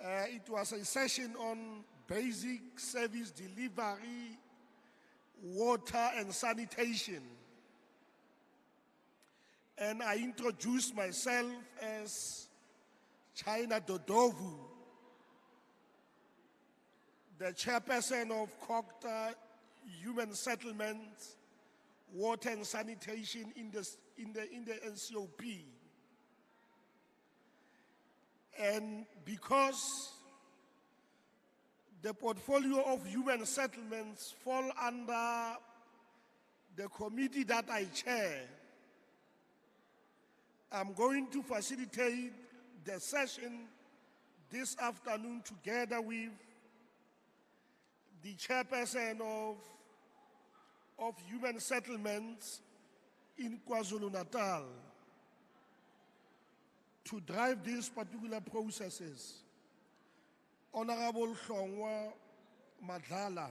It was a session on basic service delivery, water and sanitation. And I introduced myself as China Dodovu, the chairperson of Kokta Human Settlements, Water and Sanitation in the NCOP. And because the portfolio of human settlements fall under the committee that I chair, I'm going to facilitate the session this afternoon together with the chairperson of human settlements in KwaZulu-Natal to drive these particular processes. Honorable Hlongwa Madlala,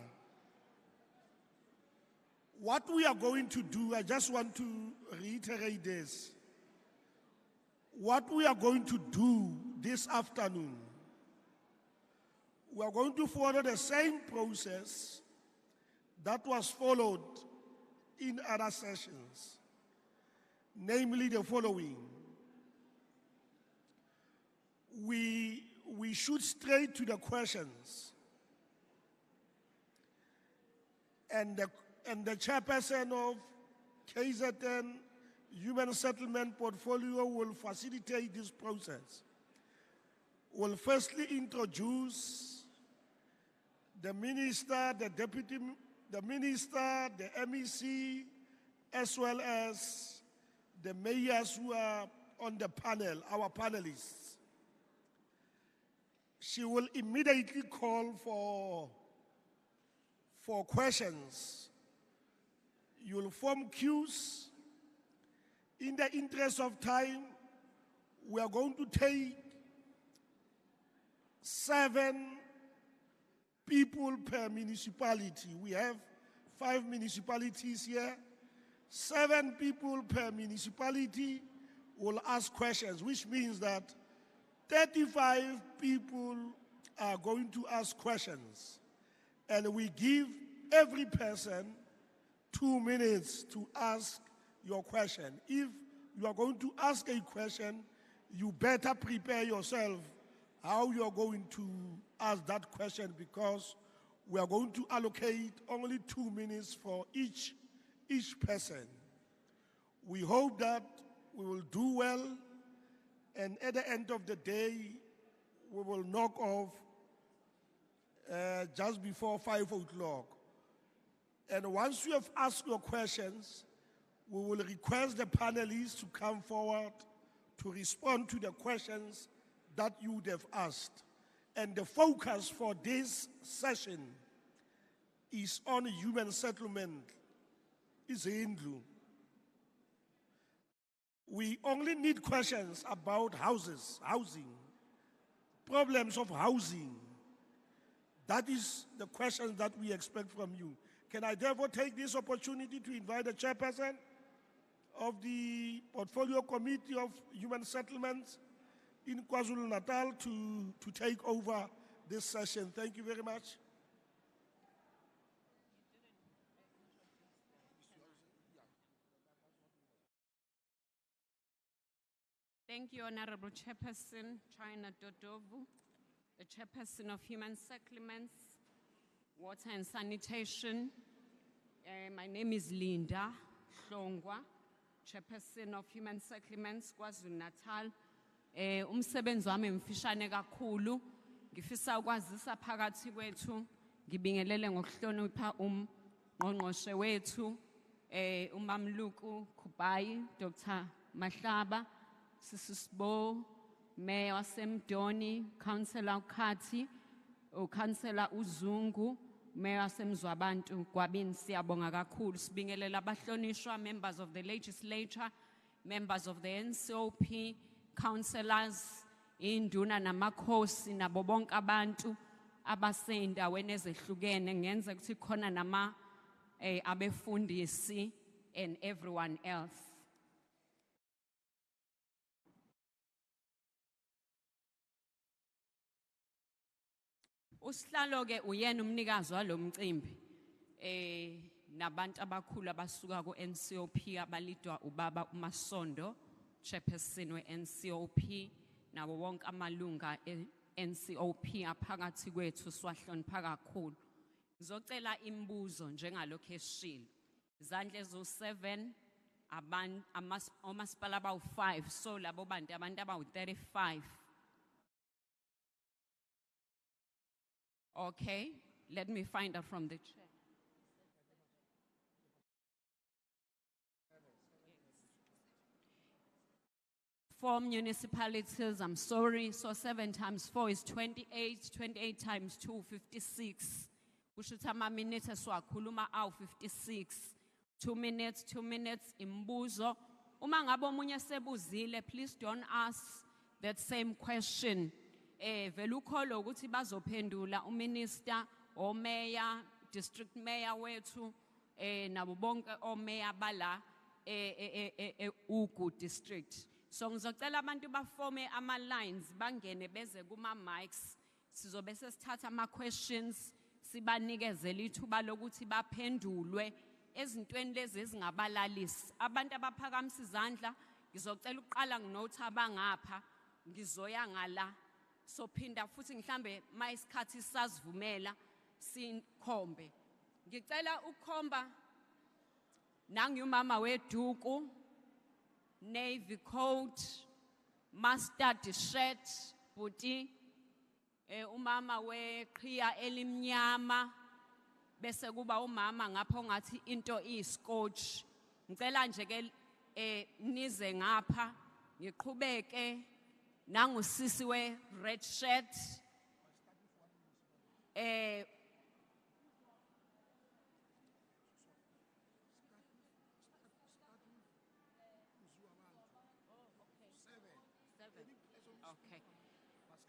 what we are going to do, I just want to reiterate this. What we are going to do this afternoon, we are going to follow the same process that was followed in other sessions, namely the following. We shoot straight to the questions, and the chairperson of KZN Human Settlement Portfolio will facilitate this process. Will firstly introduce the minister, the deputy, the minister, the MEC, as well as the mayors who are on the panel, our panelists. She will immediately call for questions. You'll form queues. In the interest of time, we are going to take 7 people per municipality. We have 5 municipalities here. 7 people per municipality will ask questions, which means that 35 people are going to ask questions. And we give every person 2 minutes to ask your question. If you are going to ask a question, you better prepare yourself how you are going to ask that question, because we are going to allocate only 2 minutes for each person. We hope that we will do well, and at the end of the day, we will knock off just before 5 o'clock. And once you have asked your questions, we will request the panelists to come forward to respond to the questions that you would have asked. And the focus for this session is on human settlement, is Hindu. We only need questions about housing, problems of housing. That is the questions that we expect from you. Can I therefore take this opportunity to invite the chairperson of the Portfolio Committee of Human Settlements in KwaZulu-Natal to take over this session. Thank you very much. Thank you, Honorable Chairperson China Dodovu, the Chairperson of Human Settlements, Water and Sanitation. My name is Linda Hlongwa, Chairperson of Human Settlements, KwaZulu-Natal. Umsebenzi wami mfishane kakhulu, ngifisa ukwazisa phakathi kwethu, ngibingelele ngokuhlonipha ngqongqoshe wethu, uMamluku Kubai, Dr. Mahlaba, Sisisbo, Mayor Semdoni, Councillor Ukati, Councillor Uzungu, Mayor Semzwabantu Gwabini, siyabonga kakhulu. Sibingelela abahlonishwa, members of the legislature, members of the NCOP, councillors, induna namakhosi nabo bonke abantu abaseyindaweni ezehlukene, ngenze ukuthi khona nama abefundisi and everyone else. Usihlalo ke uyena umnikazi walomcimbi. Nabantu abakhulu abasuka ku NCOP abalidwa ubaba Masondo, Chairperson we NCOP, nawo wonke amalunga NCOP aphakathi kwethu siwahlonipha kakhulu. Ngizocela imibuzo njengalokho eshilo. Izandla ezo7 omasipala abawu5, so labo bantu abantu abawu35. Okay, let me find out from the chair. Four municipalities, I'm sorry, so 7 times 4 is 28, 28 times 2, 56. Kushuthi ama-minutes esiwakhuluma awu-56. 2 minutes, 2 minutes, imbuzo. Uma ngabe omunye sebuzile, please don't ask that same question. Vele ukholo ukuthi bazophendula uminister, omeya, district mayor wethu, nabo bonke omeya bala Ugu District. So ngizocela abantu bafome ama-lines, bangene beze kuma-mics. Sizobe sesithatha ama-questions, sibanikezele ithuba lokuthi baphendulwe ezintweni lezi ezingabalalisi. Abantu abaphakamisa izandla, ngizocela ukuqala nginotha abangapha, ngizoya ngala. So phinda futhi ngihlambe mayisikhathi sasivumela sikhombe. Ngicela ukukhomba nangiyumama weduku, navy coat, mustard shirt, buti, umama weqhiya elimnyama, bese kuba umama ngapha ongathi into iyiskotch. Ngicela nje ke nize ngapha, ngiqhubeke nangusisi we red shirt. Okay.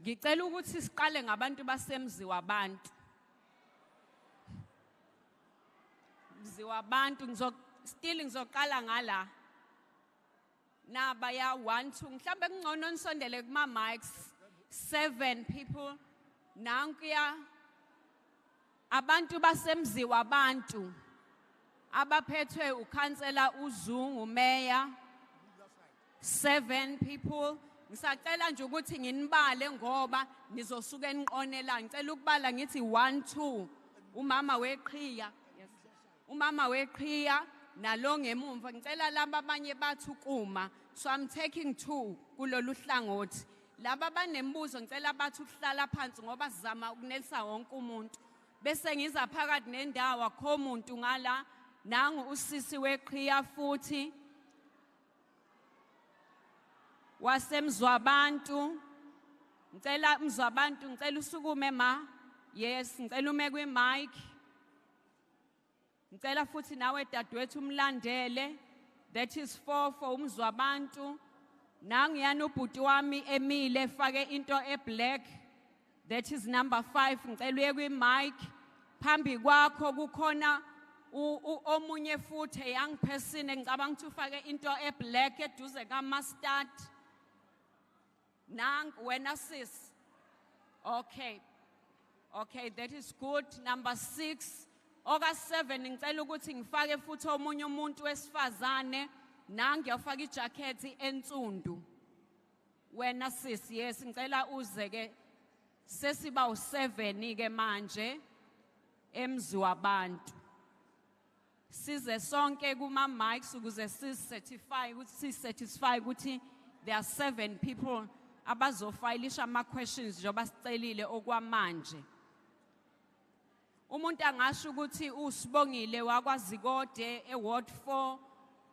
Ngicela ukuthi siqale ngabantu basemziwa abantu. Mziwa abantu ngizoqala ngala. Nabaya 1 2 mhlambe kungcono nisondele kuma mics. 7 people. Nankuya abantu basemziwa abantu abaphethwe ukhansela uZungu mayor. 7 people. Ngisacela nje ukuthi nginibale ngoba nizosuka eniqonela. Ngicela ukubala ngithi 1 2 umama weqhiya. Yes. Umama weqhiya nalo ngemumva. Ngicela laba abanye bathi ukuma. So I'm taking 2 kulolu hlangothi. Laba banembuzo ngicela bathi ukuhlala phansi ngoba sizama ukunelisa wonke umuntu. Bese ngiza phakathi nendawo akho umuntu ngala. Nangu usisi weqhiya futhi. Wasemzwabantu. Ngicela umzwabantu, ngicela usukume ma. Yes, ngicela ume kwi mic. Ngicela futhi nawe dadewethu umlandele. That is 4 for umzwabantu. Nangiyana ubhuti wami emile fake into eblack. That is number 5. Ngicela uye kwi mic. Phambi kwakho kukhona omunye futhi a young person engicabanga ukuthi ufake into eblack eduze ka mustard. Nang wena sis. Okay. Okay, that is good. Number 6. Oka 7 ngicela ukuthi ngifake futhi omunye umuntu wesifazane. Nang ngiyafaka ijacket ensundu. Wena sis, yes, ngicela uze ke. Sesiba u7 ke manje emziwa abantu. Size sonke kuma mics ukuze certify ukuthi there are 7 people abazofayilisha ama questions njoba sicelile okwamanje. Umuntu angasho ukuthi usibongile wakwaZikode eWard 4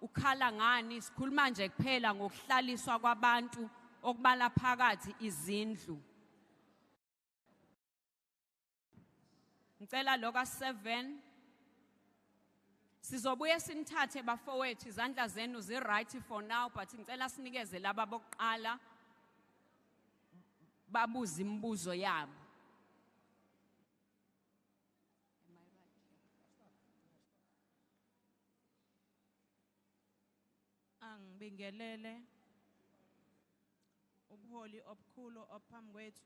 ukhala ngani, sikhuluma nje kuphela ngokuhlaliswa kwabantu okubala phakathi izindlu. Ngicela loka 7 sizobuye sinithathe bafowethu izandla zenu zi right for now, but ngicela sinikeze laba bokuqala babuza imibuzo yabo. Angibingelele ubuholi obukhulu ophambi kwethu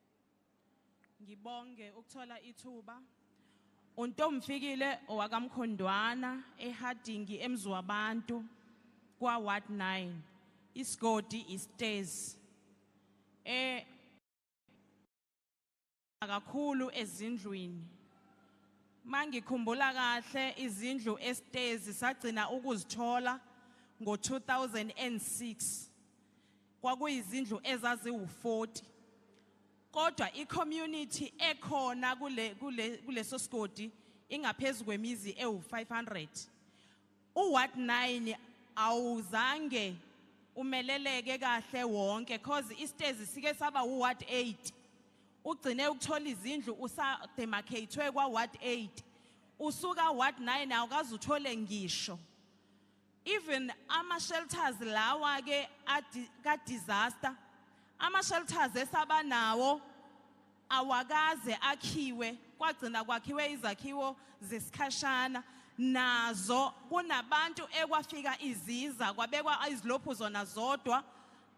ngibonge ukuthola ithuba. Untomfikile owakamkhondwana eHardingi emzwabantu kwa Ward 9. Isigodi istairs. Kakhulu ezindlwini. Mangikhumbula kahle izindlu estairs sagcina ukuzithola ngo-2006. Kwakuyizindlu ezaziwu-40. Kodwa i-community ekhona kuleso sigodi ingaphezulu kwemizi ewu-500. U-Ward 9 awuzange umeleleke kahle wonke cause istairs sike saba u-Ward 8. Ugcine ukuthola izindlu usademarcatwe kwa-Ward 8. Usuka Ward 9 awukaze uthole ngisho. Even ama-shelters lawa ke ka-disaster, ama-shelters esaba nawo awakaze akhiwe, kwagcina kwakhiwe izakhiwo zesikhashana. Nazo kunabantu ekwafika iziza kwabekwa izilophu zona zodwa,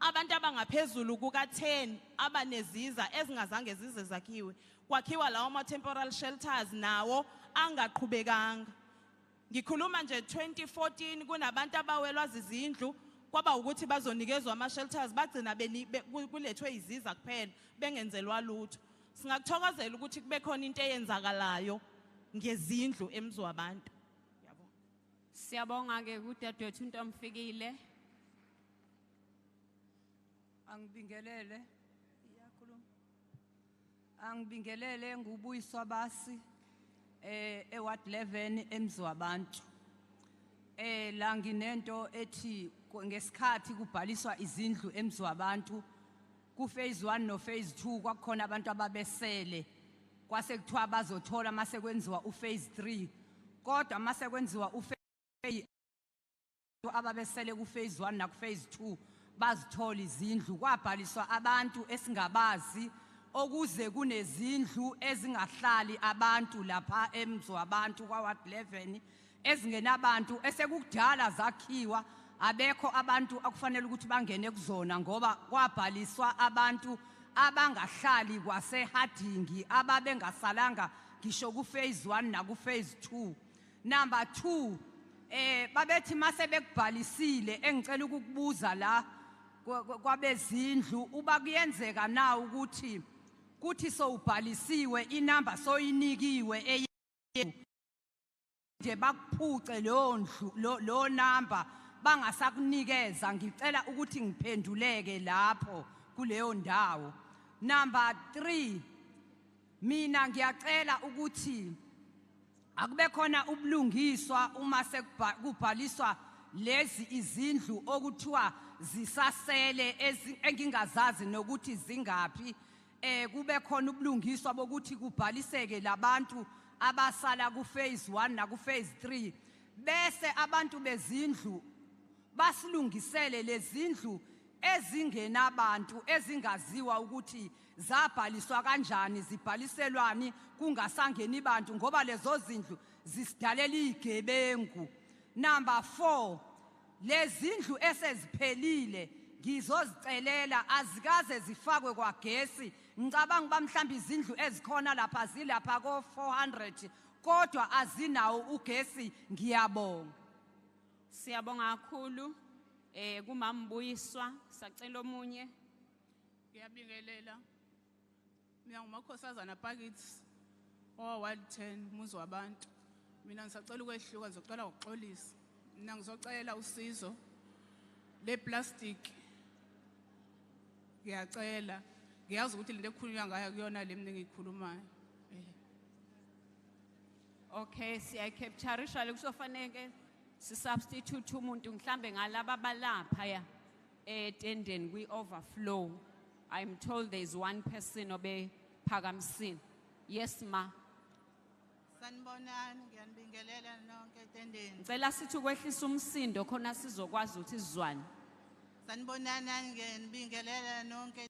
abantu abangaphezulu kuka-10 abaneziza ezingazange zize zakhiwe. Kwakhiwa lawo ama-temporal shelters nawo angaqhubekanga. Ngikhuluma nje 2014 kunabantu abawelwa zizindlu kwaba ukuthi bazonikezwa ama-shelters bagcina kulethwe iziza kuphela bengenzelwa lutho. Singakuthokozela ukuthi kube khona into eyenzakalayo ngezindlu emzwabantu. Siyabonga ke kudadewethu Untomfikile. Angibingelele. Iyakhuluma. Angibingelele ngubuyiswa basi eWard 11 emzwabantu. La nginento ethi ngesikhathi kubhaliswa izindlu emzwabantu ku phase 1 no phase 2 kwakhona abantu ababesele kwase kuthiwa bazothola mase kwenziwa u phase 3 kodwa mase kwenziwa u phase ababesele ku phase 1 na ku phase 2 bazithola izindlu kwabhaliswa abantu esingabazi okuze kunezindlu ezingahlali abantu lapha emzwabantu kwa Ward 11 ezingenabantu esekudala zakhiwa abekho abantu akufanele ukuthi bangene kuzona ngoba kwabhaliswa abantu abangahlali kwaseHardingi ababengasalanga ngisho ku phase 1 na ku phase 2. Number 2 babethi mase bekubhalisile engicela ukukubuza la kwabezindlu uba kuyenzeka na ukuthi kuthi sowubhalisiwe inamba soyinikiwe nje bakuphuce lo number bangasakunikeza. Ngicela ukuthi ngiphenduleke lapho kuleyo ndawo. Number 3 mina ngiyacela ukuthi akube khona ubulungiswa uma sekubhaliswa lezi izindlu okuthiwa zisasele engingazazi nokuthi zingapi. Kube khona ubulungiswa bokuthi kubhaliseke labantu abasala ku phase 1 na ku phase 3 bese abantu bezindlu basilungisele lezindlu ezingenabantu ezingaziwa ukuthi zabhaliswa kanjani zibhaliselwani kungasangeni bantu ngoba lezo zindlu zisidalela igebengu. Number 4 lezindlu eseziphelile ngizozicelela azikaze zifakwe kwagesi. Ngicabanga bamhlamba izindlu ezikhona lapha zilapha ko 400 kodwa azinawo ugesi. Ngiyabonga. Siyabonga kakhulu. Kumambuyiswa sacela omunye. Ngiyabingelela. Mina ngumakhosazana Packets Ward 10 muzwabantu. Mina ngisacela ukwehluka ngizocela ukuxolisa. Mina ngizocela usizo le plastic. Ngiyacela. Ngiyazi ukuthi lento ekukhulunywa ngayo kuyona le mina engikhulumayo. Okay, siyacaptureisha kusofanele si-substitute umuntu mhlambe ngalaba balapha ya etendeni kwi-overflow. I'm told there's one person obephakamisile. Yes ma. Sanibonani, ngiyanibingelela nonke etendeni. Ngicela sithi ukwehlisa umsindo khona sizokwazi ukuthi sizwane. Sanibonani, ngiyanibingelela nonke.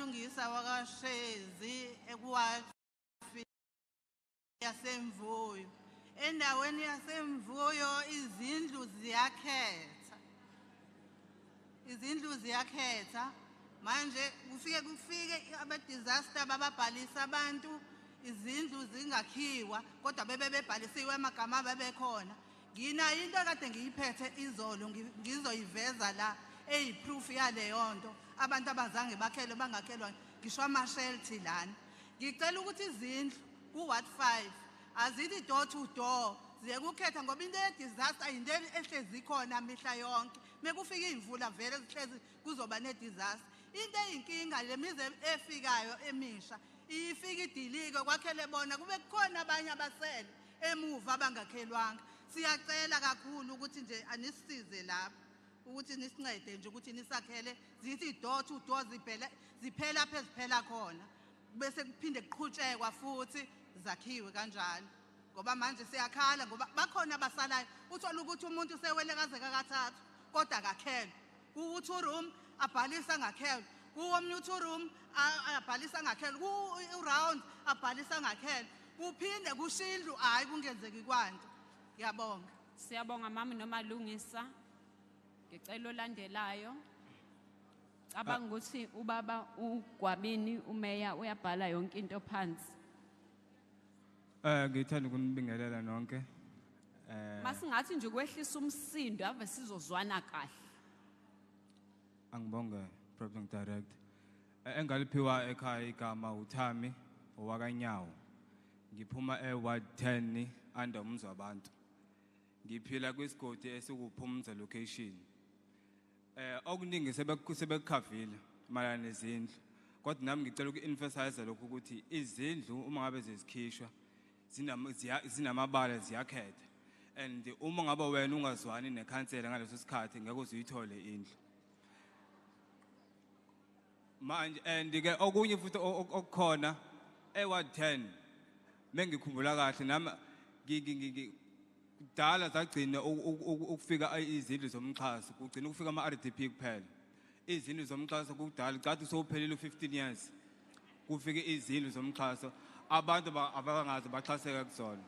Ungisa wakashezi ekwadi yasemvuyo. Endaweni yasemvuyo izindlu ziyakhetha. Izindlu ziyakhetha Manje kufike aba-disaster bababhalisa abantu izindlu zingakhiwa kodwa bebebhalisiwe amagama bebekhona. Nginayo into kade ngiyiphethe izolo ngizoyiveza la eyiproof yaleyo nto abantu abazange bakhelwe bangakhelwa ngisho ama-shelter lana. Ngicela ukuthi izindlu ku-Ward 5 azithi door to door ziye kukhetha ngoba into ye-disaster into ehlezi ikhona mihla yonke. Mekufika iy'mvula vele zihlezi kuzoba ne-disaster. Into eyinkinga le mize efikayo emisha ifika idilike kwakhele bona kube kukhona abanye abasele emuva abangakhelwanga. Siyacela kakhulu ukuthi nje anisisize lapha ukuthi nisincede nje ukuthi nisakhele zithi door to door ziphela lapha eziphela khona bese kuphinde kuqhutshekwa futhi zakhiwe kanjalo. Ngoba manje siyakhala ngoba bakhona abasalayo uthola ukuthi umuntu sewele kaze kakathathu kodwa akakhelwe. Ku-2 room abhalisa ngakhelwe, ku-omnye 2 room abhalisa ngakhelwe, ku-round abhalisa ngakhelwe, kuphinde kushindlu hayi kungenzeki kwanto. Ngiyabonga. Siyabonga mami nomalungisa. Ngicela olandelayo. Cabanga ukuthi ubaba uGwabini umeya uyabhala yonke into phansi. Ngithanda ukunibingelela nonke. Masingathi nje kwehlisa umsindo ave sizozwana kahle. Angibonge President Direct. Engaliphiwa ekhaya igama uThami owakanyawo. Ngiphuma eWard 10 under umzi wabantu. Ngiphila kwisigodi esikuphumza location. Okuningi sebekukhavile mayelana nezindlu. Kodwa nami ngicela uku-emphasize lokhu ukuthi izindlu uma ngabe zezikhishwa zinamabala ziyakhetha. And uma ngabe wena ungazwani nekhansela ngaleso sikhathi ngeke uzuyithole indlu. Manje and-ke okunye futhi okukhona eWard 10 mengikhumbula kahle nami kudala zagcina ukufika izindlu zomxhaso kugcina ukufika ama-RDP kuphela. Izindlu zomxhaso kudala cathi sowuphelile 15 years kufike izindlu zomxhaso abantu abangazi baxhaseka kuzona.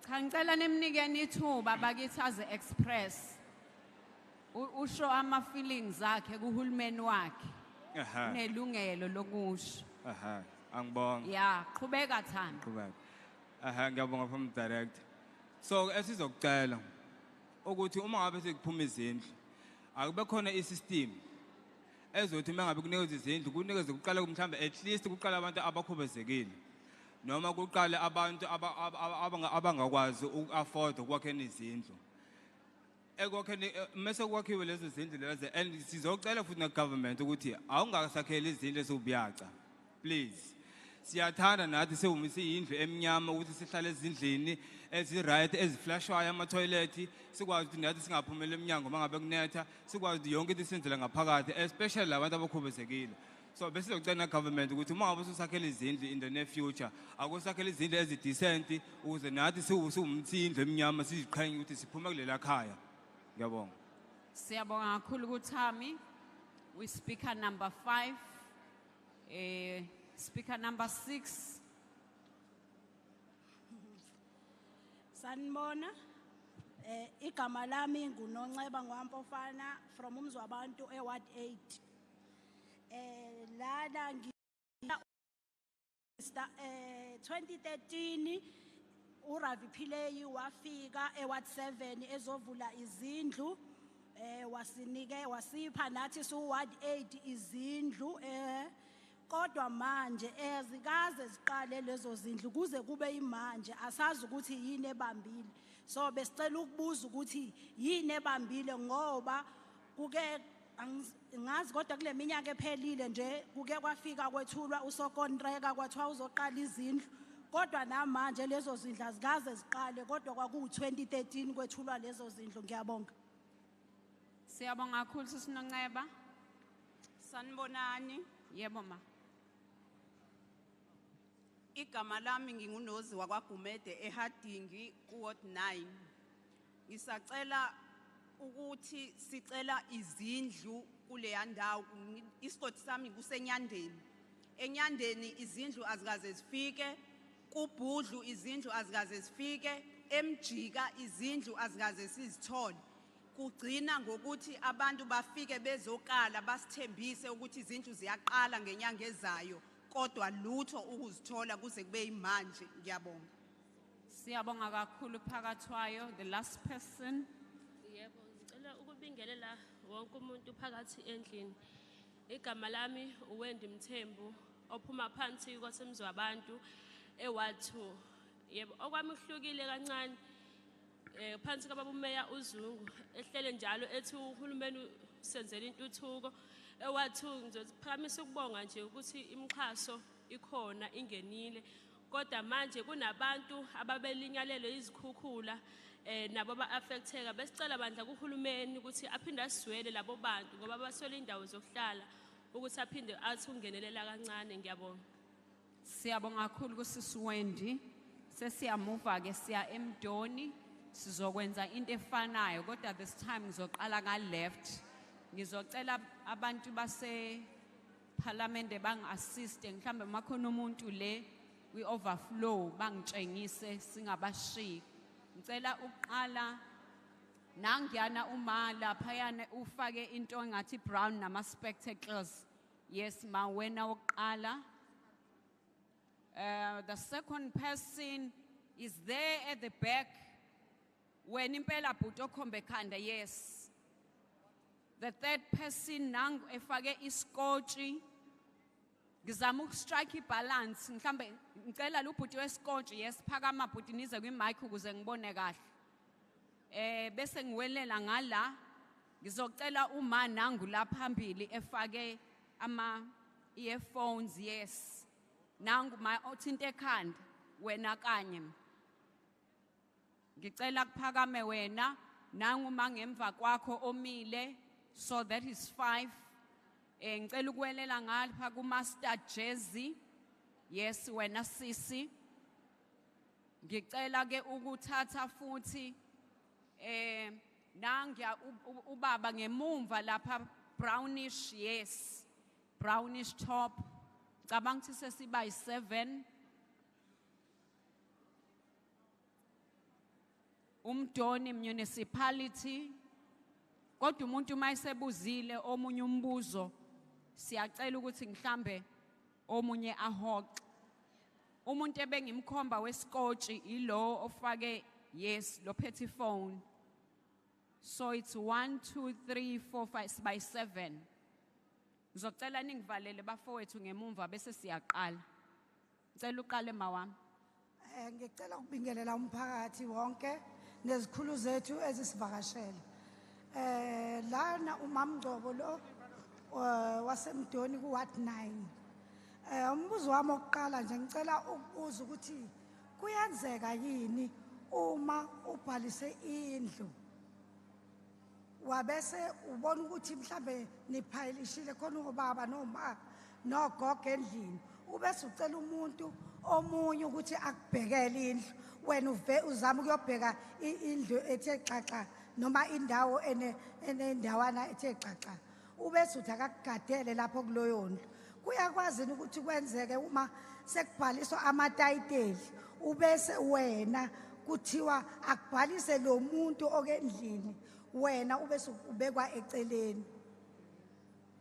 Cha ngicela nemnikeni ithuba bakithi aze express. Usho ama feelings akhe kuhulumeni wakhe. Nelungelo lokusho. Angibonga. Yeah, qhubeka Thando. Qhubeka. Ngiyabonga from direct. So esizokucela ukuthi uma ngabe sekuphuma izindlu akube khona isystem ezothi mangabe kunikeza izindlu kunikeze kuqala mhlambe at least kuqala abantu abakhubazekile noma kuqala abantu abangakwazi uku-afford ukwakhena izindlu. Ekwakheni mase kwakhiwe lezo zindlu lezo and sizocela futhi ne-government ukuthi awungasakheli izindlu eziwubuyaca please. Siyathanda nathi siyindlu emnyama ukuthi sihlale ezindlini ezi-right eziflashwayo ama-toilet sikwazi ukuthi nathi singaphumeli eminyango mangabe kunetha sikwazi yonke into isenzela ngaphakathi especially labantu abakhubazekile. So bese sizocela ne-government ukuthi uma ngabe ususakhela izindlu in the near future akusakhela izindlu ezi-decent ukuze nathi siwumthindlu emnyama siziqhenye ukuthi siphume kulela khaya. Ngiyabonga. Siyabonga kakhulu kuThami. We speaker number 5. Speaker number 6. Sanibona. Igama lami nguNonceba Ngwampofana from umzi wabantu eWard 8. Lana 2013 uRavi Pillay wafika eWard 7 ezovula izindlu wasipha nathi suWard 8 izindlu kodwa manje ezikaze ziqale lezo zindlu kuze kube imanje asazi ukuthi yini ebambile. So besicela ukubuza ukuthi yini ebambile ngoba kuke ngazi kodwa kule minyaka ephelile nje kuke kwafika kwethulwa usokontreka kwathiwa uzoqala izindlu kodwa namanje lezo zindlu azikaze ziqale kodwa kwaku-2013 kwethulwa lezo zindlu. Ngiyabonga. Siyabonga kakhulu sisinonceba. Sanibonani. Yebo ma. Igama lami ngingunozi wakwaGumede eHadingi kuWard 9. Ngisacela ukuthi sicela izindlu kule yandawo isigodi sami kusenyandeni. Enyandeni izindlu azikaze zifike, kuBhudlu izindlu azikaze zifike, eMjika izindlu azikaze sizithole. kugcina ngokuthi abantu bafike bezokala basithembise ukuthi izindlu ziyaqala ngenyanga ezayo kodwa lutho ukuzithola kuze kube imanje. Ngiyabonga. Siyabonga kakhulu phakathwayo. The last person. Yebo, ngicela ukubingelela wonke umuntu phakathi endlini. Igama lami uWendi Mthembu ophuma phansi kwasemzwa wabantu eWard 2. Yebo, okwami kuhlukile kancane phansi kababa uMeya uZungu ehlele njalo ethi uhulumeni senzele intuthuko. eWard 2 ngizophakamisa ukubonga nje ukuthi imixhaso ikhona ingenile. Kodwa manje kunabantu ababelinyalelwe izikhukhula nabo ba-affecteka. Besicela bandla kuhulumeni ukuthi aphinde asizwele labo bantu ngoba baswele indawo zokuhlala ukuthi aphinde athi ungenelela kancane. Ngiyabonga. Siyabonga kakhulu kusisi Wendy. Sesiyamuva ke siya eMdoni sizokwenza into efanayo kodwa this time ngizoqala nga left. Ngizocela abantu base parliament bang-assist mhlambe makhona umuntu le we overflow bangitshengise singabashiyi. Ngicela uqala nangiyana uma laphayana ufake into engathi brown nama spectacles. Yes ma wena uqala. The second person is there at the back. When impela bhuti okhombe khanda, yes. The third person nangu efake iskotshi. Ngizama ukustrike ibalance mhlambe ngicela lo bhuti wesikotshi yes phakama bhuti nize kwimic ukuze ngibone kahle. Bese ngiwelela ngala ngizocela uma nangu la phambili efake ama earphones yes. Nangu my othinte ekhanda wena kanye. Ngicela kuphakame wena nangu mangemva kwakho omile. So that is 5. Ngicela ukwelela ngapha kuMaster Jersey. Yes wena sisi. Ngicela ke ukuthatha futhi nangiya ubaba ngemumva lapha brownish yes. Brownish top. Cabanga ukuthi sesiba yi7. Umdoni municipality. Kodwa umuntu mayisebuzile omunye umbuzo siyacela ukuthi ngihlambe omunye ahoxe. Umuntu ebengimkhomba wesikotshi ilo ofake yes lo petty phone. So it's 1 2 3 4 5 by 7. Ngizocela ningivalele bafowethu ngemumva bese siyaqala. Ngicela uqale mawami. Ngicela ukubingelela umphakathi wonke nezikhulu zethu ezisivakashele. Lana umamgcobo lo wasemdoni kuWard 9. Umbuzo wami oqala nje ngicela ukubuza ukuthi kuyenzeka yini uma ubhalise indlu wabese ubona ukuthi mhlambe niphayilishile khona ubaba noma nogogo endlini ubese ucela umuntu omunye ukuthi akubhekele indlu wena uzama ukuyobheka indlu ethe xaxa noma indawo enendawana ethe xaxa ubese uthi akakugadele lapho kuloyo ndlu. Kuyakwazi ukuthi kwenzeke uma sekubhaliswa amatayiteli ubese wena kuthiwa akubhalise lo muntu okendlini wena ubese ubekwa eceleni.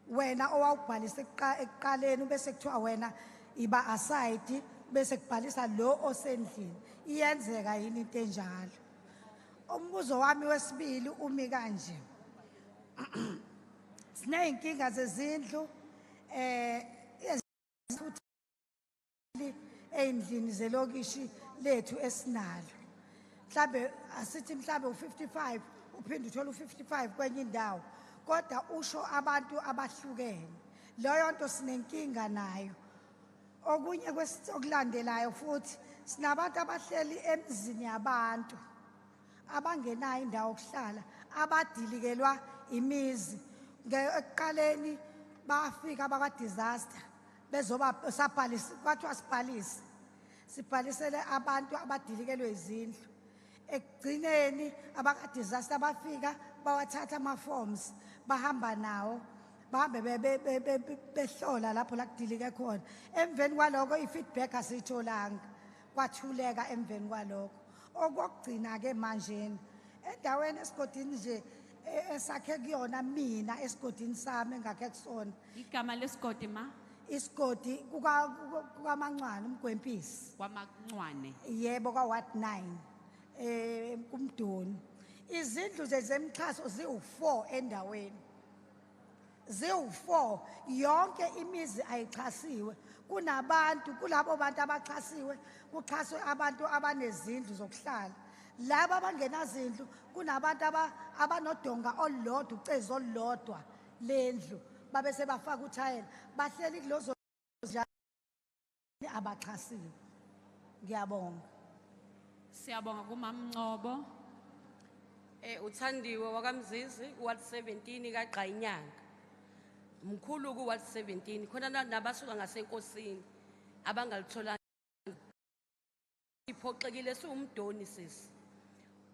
Wena owawubhalisa ekuqaleni ubese kuthiwa wena iba aside bese kubhalisa lo osendlini. Iyenzeka yini into enjalo? Umbuzo wami wesibili umi kanje. Sineyinkinga zezindlu endlini zelokishi lethu esinalo. Mhlambe asithi mhlambe u55 uphinde uthola u55 kwenye indawo kodwa usho abantu abahlukene. Leyo nto sinenkinga nayo. Okunye kwesikulandelayo futhi sinabantu abahleli emzini yabantu abangenayo indawo yokuhlala abadilikelwa imizi. Ekuqaleni bafika abaka disaster bezoba sabhalisa kwathiwa sibhalisele abantu abadilikelwe izindlu. Ekugcineni abaka disaster bafika bawathatha ama forms bahamba nawo bahambe behlola lapho la kudilike khona. Emveni kwaloko ifeedback asitholanga kwathuleka emveni kwaloko. Okugcina ke manje endaweni esigodini nje esakhe kuyona mina esigodini sami engakhe kusona. Igama lesigodi ma? Isigodi kukaMancwane uMgwempisi. KwaMancwane. Yebo kwaWard 9 kuMdoni. Izindlu zemxhaso ziwu4 endaweni. Ziwu4 yonke imizi ayichasiwe. Kunabantu kulabo bantu abaxhasiwe kuxhaswe abantu abanezindlu zokuhlala. Labo abangenazindlu kunabantu abanodonga olulodwa ucezu olulodwa lendlu babe sebafaka uthayela bahleli kulozo abaxhasiwe. Ngiyabonga. Siyabonga kuMamNcobo. Uthandiwe wakamzizi Ward 17 kaGqayinyanga. Mkhulu ku Ward 17 khona nabasuka ngasenkosini abangalithola iphoxekile siwumdoni sisi.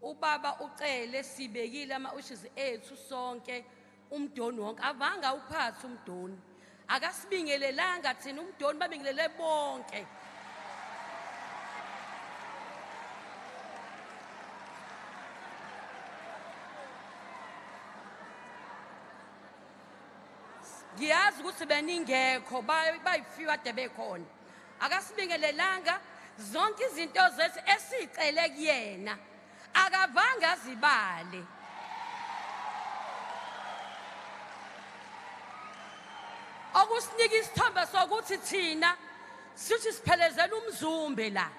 Ubaba ucele sibekile ama-ushes ethu sonke umdoni wonke avanga uphathe umdoni. Akasibingelelanga thina umdoni babingelele bonke. Ngiyazi ukuthi beningekho bayifiwa de bekhona. Akasibingelelanga zonke izinto zethu esicele kuyena. Akavanga zibale. Okusinika isithombe sokuthi thina sithi siphelezela umzumbe la.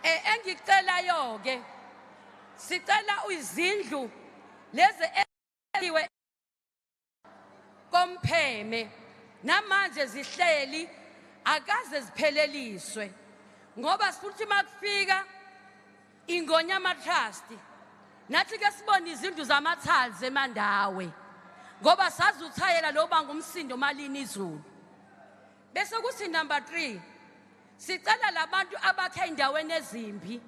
Engicela yoke sicela izindlu lezi eziwe kompheme namanje zihleli akaze zipheleliswe ngoba sifuthi makufika ingonyama trust nathi ke sibona izindlu zamathals emandawe ngoba sazi uthayela loba ngumsindo malini izulu bese kuthi number 3 sicela labantu abakhe endaweni ezimbi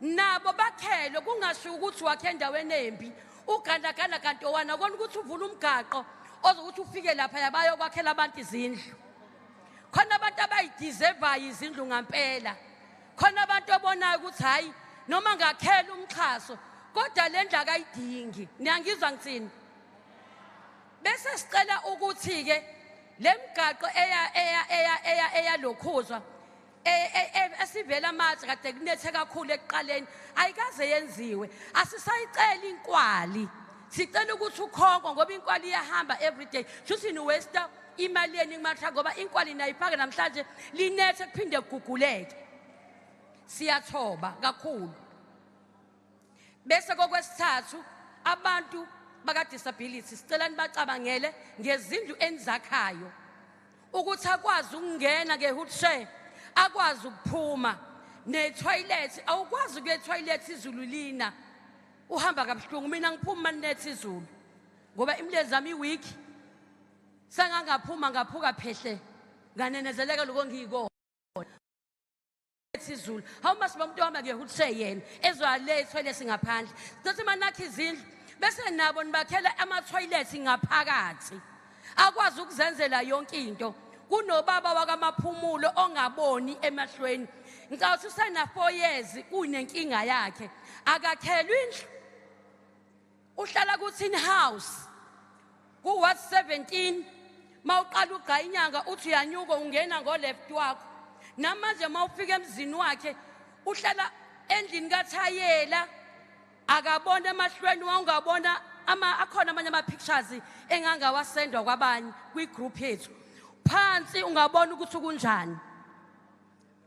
nabo bakhelwe kungasho ukuthi wakhe endaweni embi ugandaganda kanti owana kona ukuthi uvula umgaqo ozokuthi ufike lapha yabayo kwakhela abantu izindlu. Khona abantu abayideservayo izindlu ngampela. Khona abantu obonayo ukuthi hayi noma ngakhela umxhaso kodwa le ndlu akayidingi. Niyangizwa ngitsini? Bese sicela ukuthi ke lemgaqo eya lokhuzwa esivela manje kade kunethe kakhulu ekuqaleni ayikaze yenziwe. Asisayicela inkwali. Sicela ukuthi ukhonko ngoba inkwali iyahamba every day. Futhi ni waste imali yeni kumatha ngoba inkwali nayiphaka namhlanje linethe kuphinde kuguguleke. Siyathoba kakhulu. Bese kokwesithathu abantu baka disability sicela nibacabangele ngezindlu enizakhayo ukuthi akwazi ukungena ngehoodshare akwazi ukuphuma ne-toilet awukwazi ukuya e-toilet izulu lina uhamba kabuhlungu mina ngiphuma nethi izulu ngoba imlezi zami iweek sangangaphuma ngaphuka phehle nganenezeleka lokho ngiyikona izulu how much bamuntu ohamba ngehoodshare yena ezwale e-toilet ngaphandle sithi manakhe izindlu bese nabo nibakhela ama-toilet ngaphakathi akwazi ukuzenzela yonke into. Kunobaba wakamaphumulo ongaboni emahlweni ngicabanga usena 4 years kunenkinga yakhe akakhelwa indlu uhlala ku tin house ku Ward 17 mawuqala uGqayinyanga uthi uyanyuka ungena ngo left wakho namanje mawufika emzini wakhe uhlala endlini kathayela akabona emahlweni wangabona akhona amanye ama pictures engangawasendwa kwabanye kwi group yethu phansi ungabona ukuthi kunjani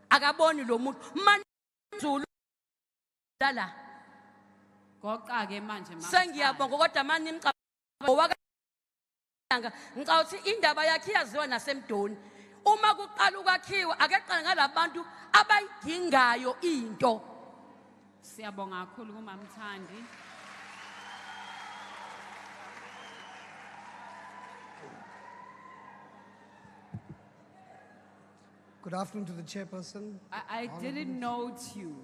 akaboni lo muntu manzulu la Goqa ke manje mama sengiyabonga kodwa manje imicabanga ngicabanga ukuthi indaba yakhe iyaziwa nasemdoni uma kuqala ukwakhiwa akeqala ngalabantu abayidingayo into. Siyabonga kakhulu kuMamthandi. Good afternoon to the chairperson. I didn't note you.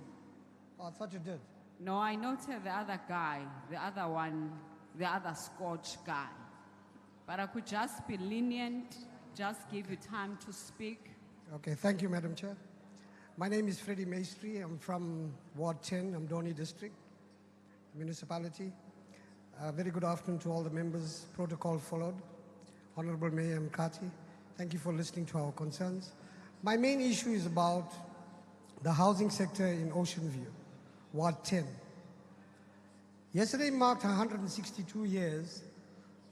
Oh, I thought you did. No, I noted the other guy, the other one, the other Scotch guy. But I could just be lenient, just give you time to speak. Okay, thank you, Madam Chair. My name is Freddie Maestri. I'm from Ward 10, Ugu District Municipality. Very good afternoon to all the members. Protocol followed. Honorable Mayor Mkati, thank you for listening to our concerns. My main issue is about the housing sector in Ocean View, Ward 10. Yesterday marked 162 years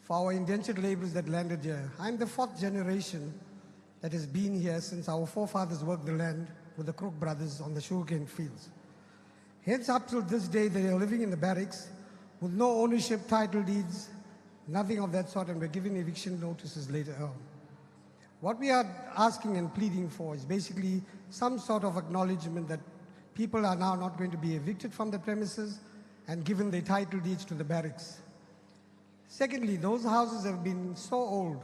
for our indentured laborers that landed here. I'm the 4th generation that has been here since our forefathers worked the land with the Crook brothers on the sugarcane fields. Hence, up till this day, they are living in the barracks with no ownership, title deeds, nothing of that sort, and we're giving eviction notices later on. What we are asking and pleading for is basically some sort of acknowledgement that people are now not going to be evicted from the premises and given their title deeds to the barracks. Secondly, those houses have been so old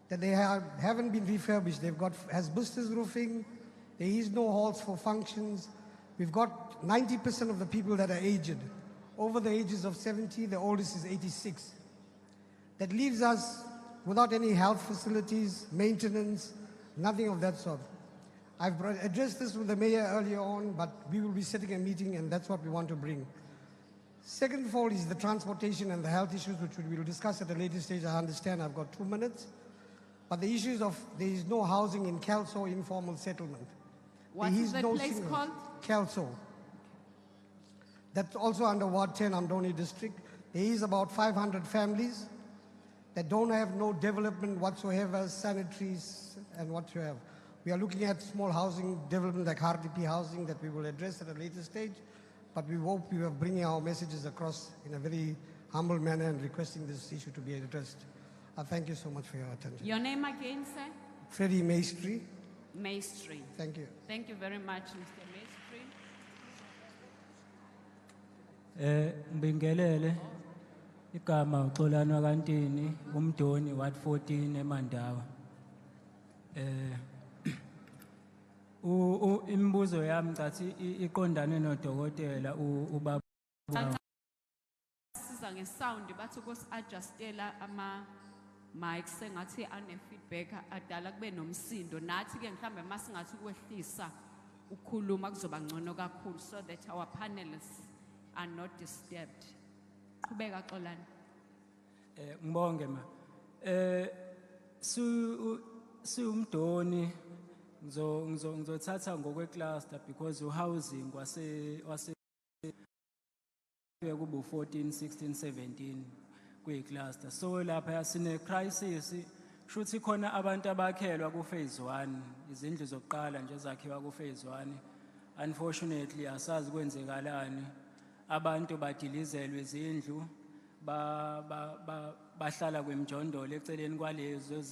that they haven't been refurbished. They've got asbestos roofing, there is no halls for functions. We've got 90% of the people that are aged. Over the ages of 70, the oldest is 86. That leaves us without any health facilities, maintenance, nothing of that sort. I've addressed this with the mayor earlier on, but we will be setting a meeting and that's what we want to bring. Second of all is the transportation and the health issues, which we will discuss at a later stage. I understand I've got 2 minutes. But the issues of there is no housing in Kelso informal settlement. What is the place called? Kelso. That's also under Ward 10, Ugu District. There is about 500 families that don't have no development whatsoever, sanitaries and whatsoever. We are looking at small housing development like RDP housing that we will address at a later stage, but we hope we are bringing our messages across in a very humble manner and requesting this issue to be addressed. Thank you so much for your attention. Your name again, sir? Freddie Maestri. Maestri. Thank you. Thank you very much, Mr. Maestri. Mbingelele igama uXolani waKantini umdoni Ward 14 eMandawa. Imibuzo yami cathi iqondane nodokotela ubaba Siza ngesound bathi kusi-adjustela ama-mic sengathi ane-feedback adala kube nomsindo nathi-ke mhlambe masingathi ukwehlisa ukukhuluma kuzoba ngcono kakhulu so that our panelists are not disturbed. Qhubeka Xolani. ngibonge ma umdoni ngizothatha ngokwe-cluster because housing wase kubu 14 16 17 kuyi-cluster so lapha sine crisis shuthi khona abantu abakhelwa ku phase 1 izindlu zokuqala nje zakhiwa ku phase 1 unfortunately asazi kwenzekalani abantu badilizelwe izindlu bahlala kwemjondolo eceleni kwalezo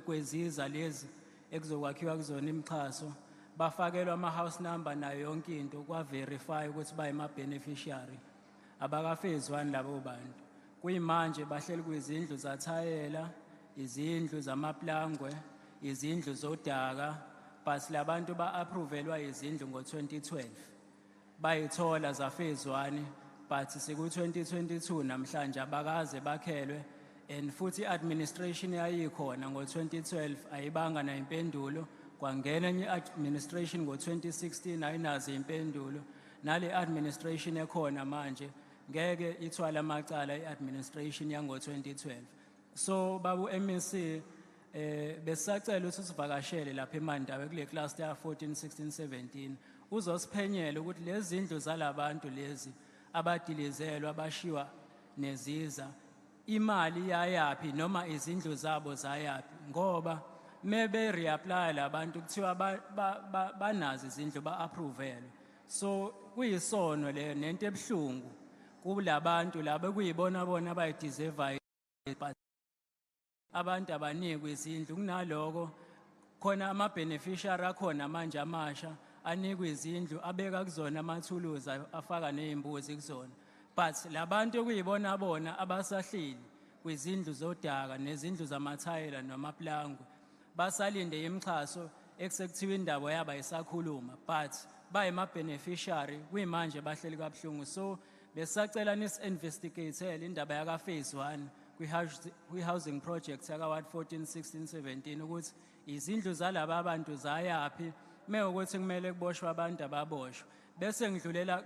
kweziza lezi ekuzokwakhiwa kuzona imixhaso bafakelwa ama-house number nayo yonke into kwa-verify ukuthi bayima-beneficiary abaka phase 1 labo bantu kuyimanje bahleli kwizindlu zathayela izindlu zamaplangwe izindlu zodaka but labantu ba-approvelwa izindlu ngo-2012 bayithola za phase 1 but siku-2022 namhlanje abakaze bakhelwe and futhi administration yayikhona ngo-2012 ayibanga nayimpendulo kwangena enye administration ngo-2016 ayinazo impendulo nale administration ekhona manje ngeke ithwala amacala i-administration yango-2012 so babu MEC besacela ukuthi sivakashele lapha eMandawe kule cluster ya 14 16 17 uzosiphenyela ukuthi lezi zindlu zalabantu lezi abadilizelwa abashiwa neziza imali yayapi noma izindlu zabo zayapi ngoba maybe reapply labantu kuthiwa banazi izindlu ba-approvelwe so kuyisono le nento ebuhlungu kulabantu laba kuyibona bona abayideserve abantu abanikwe izindlu kunaloko khona ama-beneficiary akhona manje amasha anikwe izindlu abeka kuzona amathuluzi afaka nezimbuzi kuzona but labantu kuyibona bona abasahleli kwizindlu zodaka nezindlu zamathayela namaplangwe basalinde imixhaso eksekuthiwa indaba yabo ayisakhuluma but bayima-beneficiary kuyimanje bahleli kabuhlungu so besacela nis-investigatele indaba yaka phase 1 kwi-housing project yaka Ward 14 16 17 ukuthi izindlu zalaba abantu zayapi mewukuthi kumele kuboshwe abantu ababoshwe. Bese ngidlulela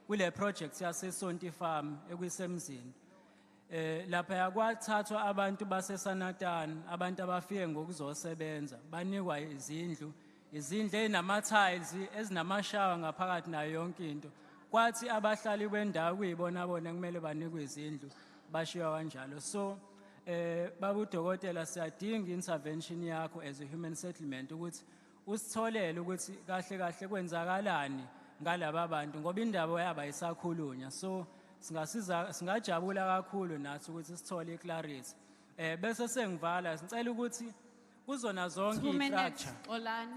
kule project yase Sonti Farm ekwisemzini. Lapha yakwathathwa abantu baseSanatani, abantu abafike ngokuzosebenza, banikwa izindlu ezinama-tiles, ezinamashawa ngaphakathi nayo yonke into. Kwathi abahlali bendawo kuyibona kumele banikwe izindlu, bashiya kanjalo. So babu dokotela siyadinga intervention yakho as a human settlement ukuthi usitholele ukuthi kahle kwenzakalani ngalaba bantu ngoba indaba yaba isakhulunywa. So singajabula kakhulu nathi ukuthi sithole iclarity. Bese sengivala ngicela ukuthi kuzona zonke i-structure.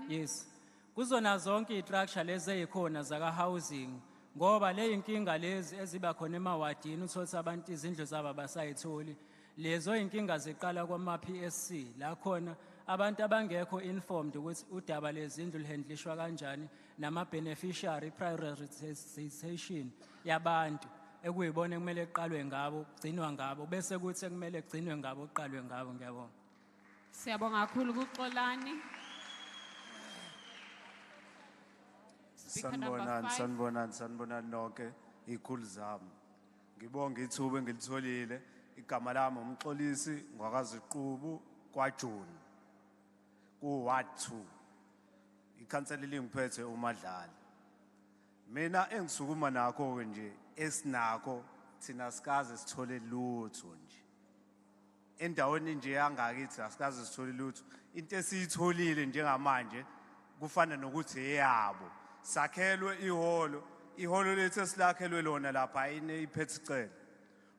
Yes. Kuzona zonke i-structure lezi ezikhona zaka housing ngoba le inkinga lezi eziba khona emawadini uthola abantu izindlu zabo abasayitholi. Lezo inkinga ziqala kwama PSC la khona abantu abangekho informed ukuthi udaba lezindlu lihandlishwa kanjani nama beneficiary prioritization yabantu ekuyibona kumele kuqalwe ngabo kugcinwa ngabo bese kuthi kumele kugcinwe ngabo kuqalwe ngabo. Ngiyabonga. Siyabonga kakhulu kuXolani. Sanibonani nonke ikhulu zami. Ngibonga ithuba engilitholile. Igama lami umxolisi ngwakaziqubu kwaJuni. Ku-Ward 2. Ikhansela lingiphethe uMadlala. Mina engisukuma nakho nje esinakho thina sikaze sithole lutho nje. Endaweni nje yangakithi asikaze sithole lutho. Into esiyitholile njengamanje kufana nokuthi eyabo. Sakhelwe iholo lethu esilakhelwe lona lapha ine iphethe icele.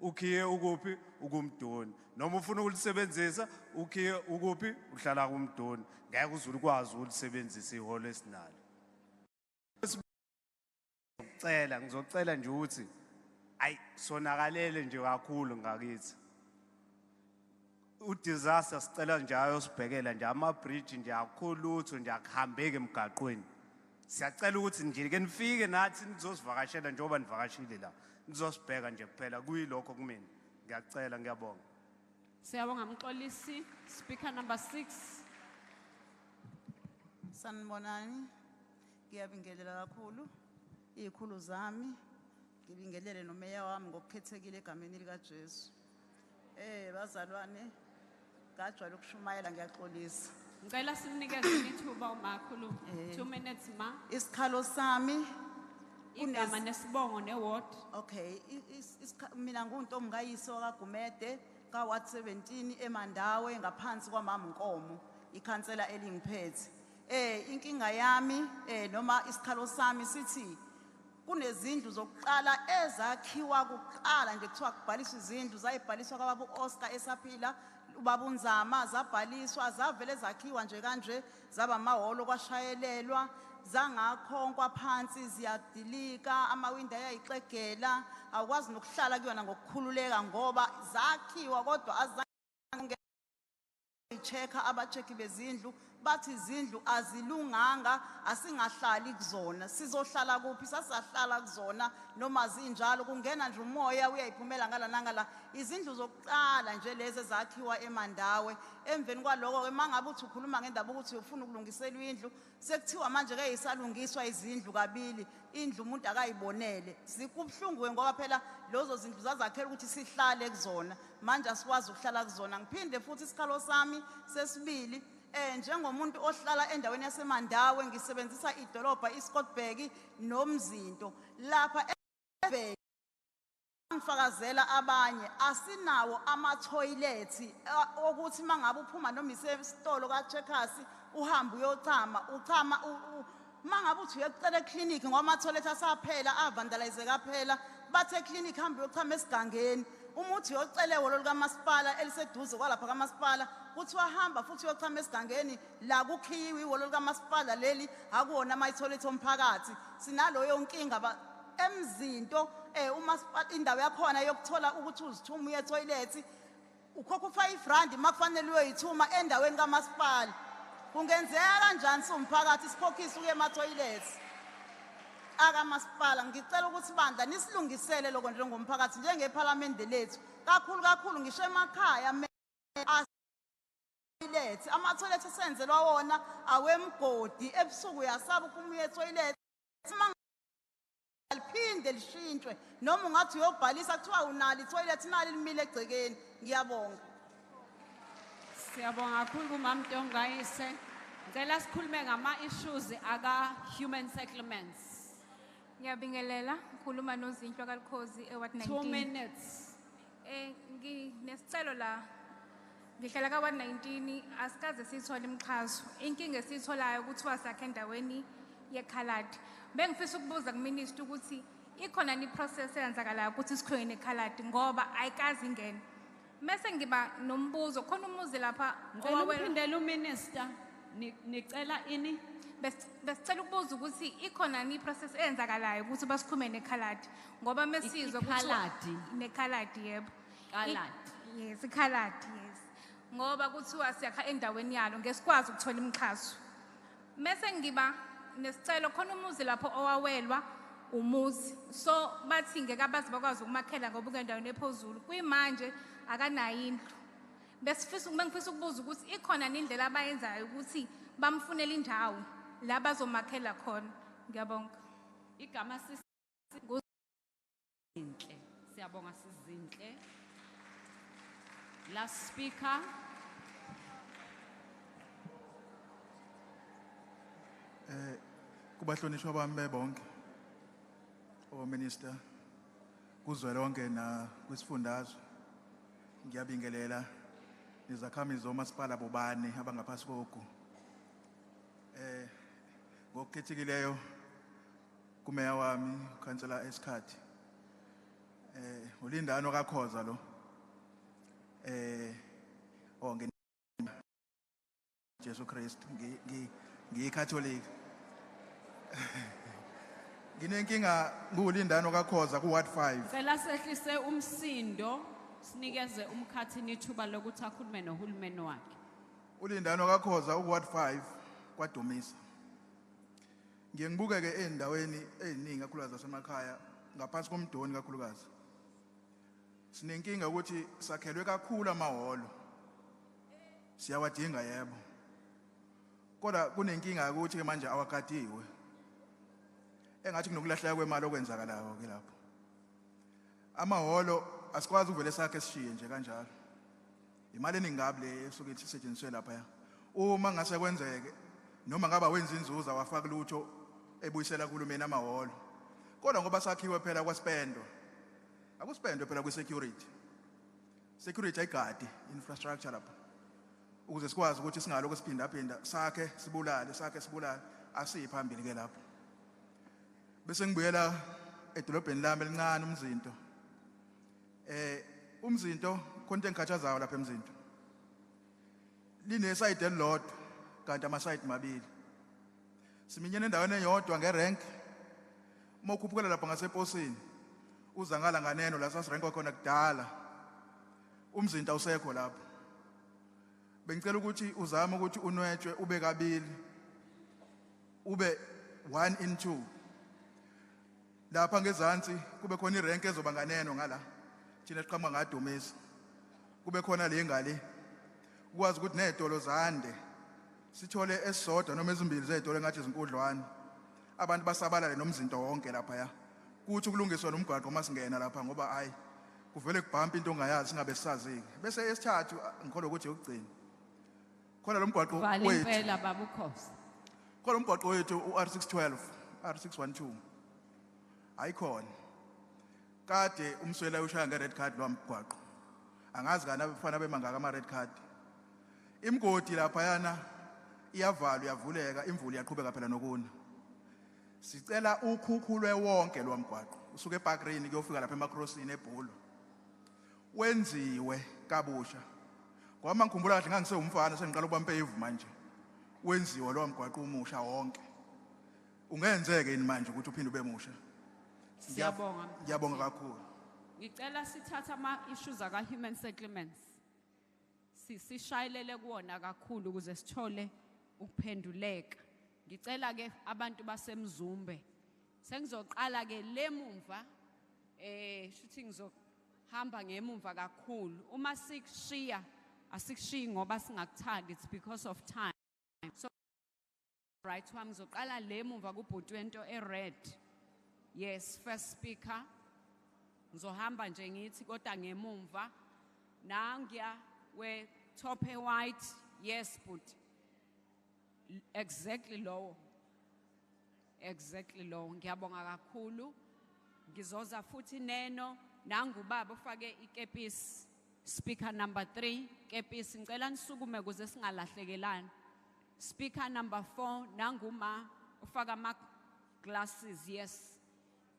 Ukhiye ukuphi ukumdoni noma ufuna ukulisebenzisa ukhiye ukuphi uhlala kumdoni ngeke uzulukwazi ukulisebenzisa iholo esinalo. Ngizocela nje ukuthi sonakalele nje kakhulu ngakithi. Disaster sicela njalo sibhekela nje ama-bridge nje akakhulu lutho nje akuhambeki emgaqweni. Siyacela ukuthi nje ke nifike nathi nizosivakashela njengoba nivakashile la. Nizosibheka nje kuphela kuyilokho kumina. Ngiyacela ngiyabonga. Siyabonga mxolisi. Speaker number 6. Sanibonani. Ngiyabingelela kakhulu izikhulu zami. Ngibingelele nomeya wami ngokukhethekile egameni lika Jesu. Bazalwane ngajwayele ukushumayela ngiyaxolisa. Ngicela sinikeze ithuba umakhulu 2 minutes ma. Isikhalo sami igama nesibongo neward. Okay, mina nguntombi kayiso kaGumede ka Ward 17 eMandawe ngaphansi kwaMama Nkomo, ikhansela elingiphethe. Inkinga yami noma isikhalo sami sithi kunezindlu zokuqala ezakhiwa kuqala nje kuthiwa kubhaliswa izindlu zayibhaliswa kwababu Oscar esaphila ubaba uNzama zabhaliswa zavele zakhiwa nje kanje zaba amahholo kwashayelelwa zangakhonkwa phansi ziyadilika amawindi ayayixegela awukwazi nokuhlala kuyona ngokukhululeka ngoba zakhiwa kodwa azange checker abachecki bezindlu bathi izindlu azilunganga asingahlali kuzona sizohlala kuphi sasahlala kuzona noma zinjalo kungena nje umoya uyayiphumela ngala nangala izindlu zokuqala nje lezi ezakhiwa eMandawe emveni kwaloko ke mangabe uthi ukhuluma ngendaba ukuthi ufuna ukulungiselwa indlu sekuthiwa manje ke yisalungiswa izindlu kabili indlu umuntu akayibonele sikubhlungu ngoba phela lozo zindlu zazakhela ukuthi sihlale kuzona manje asikwazi ukuhlala kuzona ngiphinde futhi isikhalo sami sesibili njengomuntu ohlala endaweni yaseMandawe ngisebenzisa idolobha iScottsburg nomzinto lapha ngifakazela abanye asinawo ama-toilet ukuthi mangabe uphuma noma isesitolo kaCheckers uhamba uchama mangabe uthi uyocela eclinic ngoba ama-toilet asaphela avandalizeka phela bathe eclinic hamba uyochama esigangeni umuthi uyocela ehholo likamasipala eliseduze kwalapha kamasipala kuthi wahamba futhi uyochama esigangeni la kukhiwe ihholo likamasipala leli akuwona ama-toilet omphakathi sinaloyo nkinga emzinto umasipala indawo yakhona yokuthola ukuthi uzithuma uye etoilet ukhokha u5 makufanele uyoyithuma endaweni kamasipala kungenzeka kanjani siwumphakathi sikhokhisa uye ema-toilets akamasipala ngicela ukuthi bandla nisilungisele lokho njengomphakathi njengePhalamende lethu kakhulu ngisho emakhaya toilet ama-toilet esenzelwa wona awemgodi ebusuku uyasaba uphuma uye toilet liphinde lishintshwe noma ungathi uyobhalisa kuthiwa unalo itoilet nali limile egcekeni. Ngiyabonga. Siyabonga kakhulu kuMam Dongayise. Ngicela sikhulume ngama-issues aka-human settlements. Ngiyabingelela ngikhuluma noZinhlwa kaLikhozi eward 19. 2 minutes. Nginesicelo la ngihlala ka ward 19 asikaze sithole imixhaso. Inkinga esitholayo kuthiwa sakhe endaweni yekhaladi. Bengifisa ukubuza kuMinister ukuthi ikhona ni process eyenzakalayo ukuthi sikhwe nekhaladi ngoba ayikazi ingene. Mase ngiba nombuzo khona umuzi lapha Ngicela uphindele uMinister. Nicela ini? Besicela ukubuza ukuthi ikhona ni process eyenzakalayo ukuthi basikhume nekhaladi ngoba mesizwe Ikhaladi? nekhaladi yebo. Kaladi. Yes, ikhaladi yes. Ngoba kuthiwa siyakha endaweni yalo ngesikwazi ukuthola imixhaso. Mase ngiba nesicelo khona umuzi lapho owawelwa umuzi. So bathi ngeke abazi bakwazi ukumakhela ngoba kunendaweni ephezulu. Kuyimanje akanayo indlu. Bengifisa ukubuza ukuthi ikhona indlela abayenzayo ukuthi bamfunele indawo la bazomakhela khona. Ngiyabonga. Igama Sizinhle. Siyabonga Sizinhle. Last speaker. Kubahlonishwa bami bebonke. Minister kuzwelonke na kwisifundazwe. Ngiyabingelela izakhamizi zomasipala bobane abangaphasi kogu. Ngokukhethikileyo kumeya wami ukhansela esikhathi. Ulindano kaKhoza lo. Jesu Christ ngiyiCatholic. Nginenkinga ngulindano kaKhoza ku Ward 5. Ngicela sehlise umsindo sinikeze umkhathini ithuba lokuthi akhulume nohulumeni wakhe. Ulindano kaKhoza ku Ward 5 kwaDumisa. Ngiyengibuke ke endaweni eziningi kakhulukazi zasemakhaya ngaphansi komdoni kakhulukazi. Sinenkinga ukuthi sakhelwe kakhulu amahholo. Siyawadinga yebo. Kodwa kunenkinga ukuthi ke manje awakadiwe. Engathi kunokulahleka kwemali okwenzakalayo ke lapho. Amahholo asikwazi uvele sakhe sishiye nje kanjalo. Imali eningabi le esuke isetshenziswe lapha. Uma ngase kwenzeke noma ngaba wenza inzuzo awafaka lutho ebuyisela kuhulumeni amahholo. Kodwa ngoba sakhiwe phela kwaSpendo. AkuSpendo phela kwi-security. Security ayigadi infrastructure lapha. Ukuze sikwazi ukuthi singaloko siphinda sakhe sibulale asiphambili ke lapho. Bese ngibuyela edolobheni lami elincane uMzinto. Umzinto konke engikhathazayo lapha eMzinto. Line side elilodwa kanti ama side mabili. Siminyene endaweni eyodwa ngerank. Uma ukhuphukela lapha ngaseposini uza ngala nganeno la sasirenko khona kudala. Umzinto awusekho lapho. Bengicela ukuthi uzame ukuthi unwetshwe ube kabili. Ube 1 in 2. Lapha ngezansi kube khona irank ezoba nganeno ngala. Thina siqhamuka ngaDumisa. Kube khona le ngale. Ukwazi ukuthi nezitolo zande. Sithole esisodwa noma ezimbili zezitolo engathi izinkudlwana. Abantu basabalale nomzinto wonke lapha ya. Kuthi kulungiswa nomgwaqo masingena lapha ngoba hayi kuvele kubhampa into ongayazi singabe sisazike. Bese esithathu ngikholwa ukuthi ukugcina. Khona lo mgwaqo wethu. Impela babukhosi. Khona umgwaqo wethu uR612, R612. Ayikhona. Kade umswela ushaya ngered card lo mgwaqo. Angazi kana abafana bemangaka ama red card. Imgodi lapha yana iyavalwa iyavuleka imvula iyaqhubeka phela nokuna. Sicela ukhukhulwe wonke lo mgwaqo. Usuke eParkrini kuyofika lapha eMacrossini eBhulu. Wenziwe kabusha. Ngoba ngikhumbula kahle ngangisewumfana sengiqala ukubampe ivu manje. Wenziwe lo mgwaqo umusha wonke. Ungenzeke yini manje ukuthi uphinde ube musha? Siyabonga. Ngiyabonga kakhulu. Ngicela sithatha ama-issues aka-human settlements. Sishayelele kuwona kakhulu ukuze sithole ukuphenduleka. Ngicela ke abantu baseMzumbe. Sengizoqala ke lemumva shuthi ngizohamba ngemumva kakhulu. Uma sikushiya asikushiyi ngoba singakuthandi, it's because of time. So right wami ngizoqala le muva kubhuti wento red. Yes, first speaker. Ngizohamba nje ngithi kodwa ngemuva. Nangiya we top white. Yes, but exactly low. Exactly low. Ngiyabonga kakhulu. Ngizoza futhi neno nangubaba ufake ikepisi. Speaker number 3, kepisi ngicela nisukume kuze singalahlekelani. Speaker number 4, nanguma ufaka ama glasses. Yes.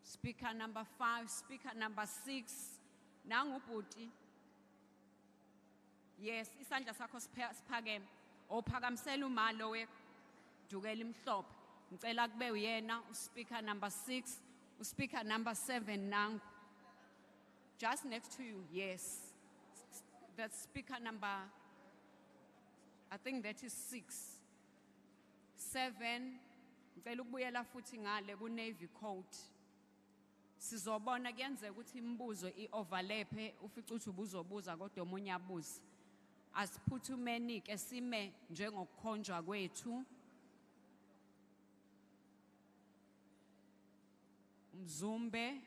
Speaker number 5, speaker number 6, nangubhuti. Yes, isandla sakho siphakeme. Ophakamisela umalo wedukela imhlophe. Ngicela kube uyena speaker number 6, speaker number 7 nangu. Just next to you, yes. That's speaker number, I think that is 6. 7, ngicela ukubuyela futhi ngale ku navy coat. Sizobona kuyenzeka ukuthi imibuzo i-overlap ufica ukuthi ubuzobuza kodwa omunye abuze. Asiphuthume ke sime njengokukhonjwa kwethu. Mzumbe.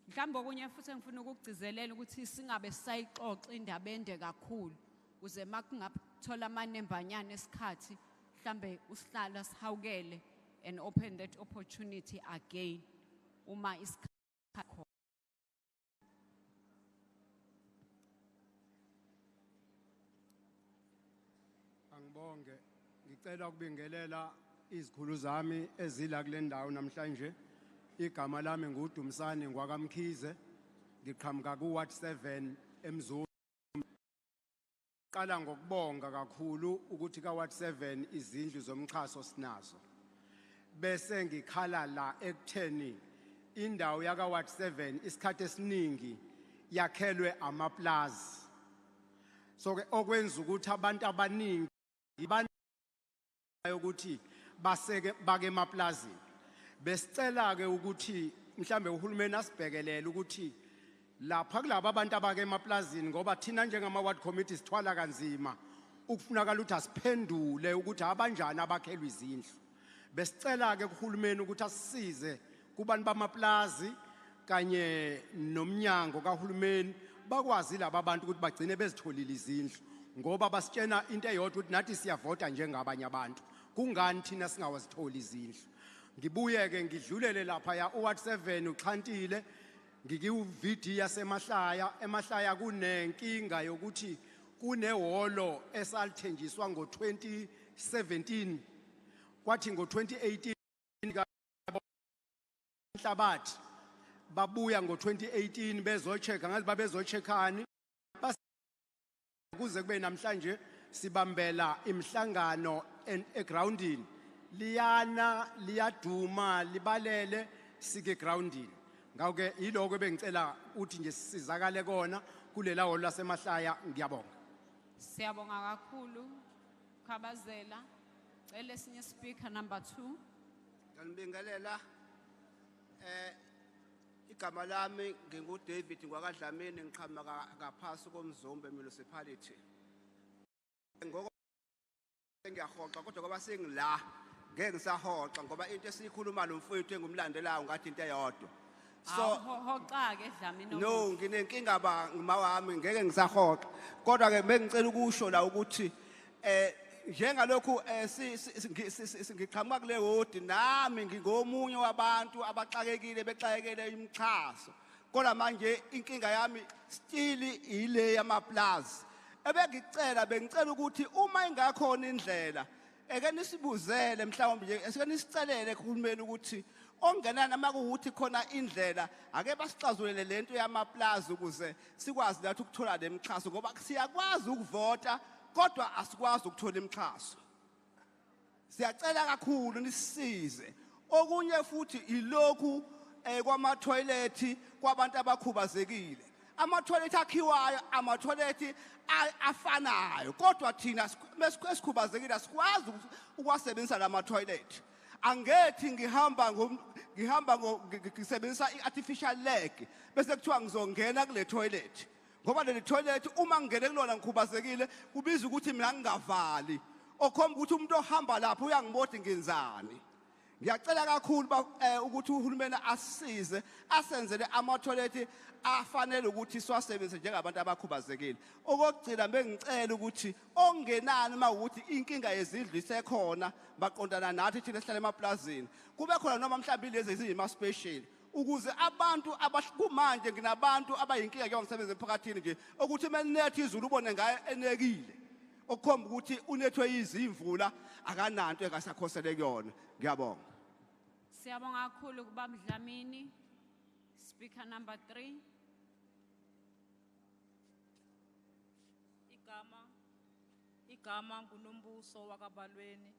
Mhlawumbe okunye futhi engifuna ukugcizelela ukuthi singabe sayixoxa indaba ende kakhulu uze makungathola amanembanyana esikhathi mhlambe usihlala sihawukele and open that opportunity again uma isikhathi khona. Angibonge, ngicela ukubingelela izikhulu zami ezila kule ndawo namhlanje. Igama lami nguDumisani ngwakamkhize, ngiqhamuka ku-Ward 7 eMzumbe. Qala ngokubonga kakhulu ukuthi ka-Ward 7 izindlu zomxhaso sinazo. Bese ngikhala la ekutheni indawo yaka-Ward 7 isikhathi esiningi yakhelwe amaplazi. So ke okwenza ukuthi abantu abaningi ukuthi baseke bake emaplazini. Besicela ke ukuthi mhlambe uhulumeni asibhekelele ukuthi lapha kulabo abantu abake emaplazini ngoba thina njengama ward committees sithwala kanzima ukufunakala ukuthi asiphendule ukuthi abanjani abakhelwa izindlu. Besicela ke kuhulumeni ukuthi asisize kubantu bamaplazi kanye nomnyango kahulumeni bakwazi laba abantu ukuthi bagcine bezitholile izindlu ngoba basitshena into eyodwa ukuthi nathi siyavota njengabanye abantu. Kungani thina singawazitholi izindlu? Ngibuye ke ngidlulele lapha ya uWard 7 uXhantile ngikiuvidi yasemahlaya. Emahlaya kunenkinga yokuthi kunehholo esalithenjiswa ngo2017 kwathi ngo2018 inhlabathi babuya ngo2018 bezochecka ngazi babezocheckani kuze kube namhlanje sibambela imhlangano egroundini. Liyana liyaduma libalele sike groundini. Ngawuke yiloko bengicela uthi nje sisizakale kona kulela holo lasemahlaya. Ngiyabonga. Siyabonga kakhulu Khabazela. Cela esinye speaker number 2. Nginibingelela igama lami nginguDavid ngwakadlamini ngiqhamuka ngaphasi koMzumbe Municipality. Ngoko ngiyahoxa kodwa ngoba sengila ngeke ngisahoxa ngoba into esikhuluma nomfowethu engumlandelayo ngathi into eyodwa. So hoxa ke Dlamini. No, nginenkinga ba ngimawami ngeke ngisahoxa. Kodwa ke bengicela ukusho la ukuthi njengalokhu ngiqhamuka kule wodi nami ngingomunye wabantu abaxakekile bexakekele imixhaso. Kodwa manje inkinga yami still ile yamaplazi. Bengicela ukuthi uma ingakhona indlela eke nisibuzele mhlawumbe nje esike nisicelele kuhulumeni ukuthi ongenana makuuthi khona indlela ake basicazulele lento yamaplazi ukuze sikwazi lathi ukuthola lemixhaso ngoba siyakwazi ukuvota kodwa asikwazi ukuthola imixhaso. Siyacela kakhulu nisisize. Okunye futhi ilokhu kwama toilet kwabantu abakhubazekile. Ama toilet akhiwayo ama toilet afanayo kodwa thina esikhubazekile asikwazi ukwasebenzisa lama toilet. Angethi ngihamba ngihamba ngisebenzisa i-artificial leg bese kuthiwa ngizongena kule toilet ngoba le toilet uma ngingene kulona ngikhubazekile kubiza ukuthi mina ngingavali okhomba ukuthi umuntu ohamba lapho uyangibona ngenzani. Ngiyacela kakhulu ukuthi uhulumeni asisize asenzele ama-toilet afanele ukuthi siwasebenzise njengabantu abakhubazekile. Okugcina bengicela ukuthi ongenani uma ukuthi inkinga yezindlu isekhona baqondana nathi thina sihlala emaplazini kube khona noma mhlawumbe lezi eziyima special ukuze abantu abakumanje nginabantu abayinkinga njengoba ngisebenza emphakathini nje ukuthi menethi izulu ubone ngayo enekile okukhomba ukuthi unethwe izimvula akananto engasakhosele kuyona. Ngiyabonga. Siyabonga kakhulu kuba Mdlamini. Speaker number 3. Igama nguNombuso wakaBalweni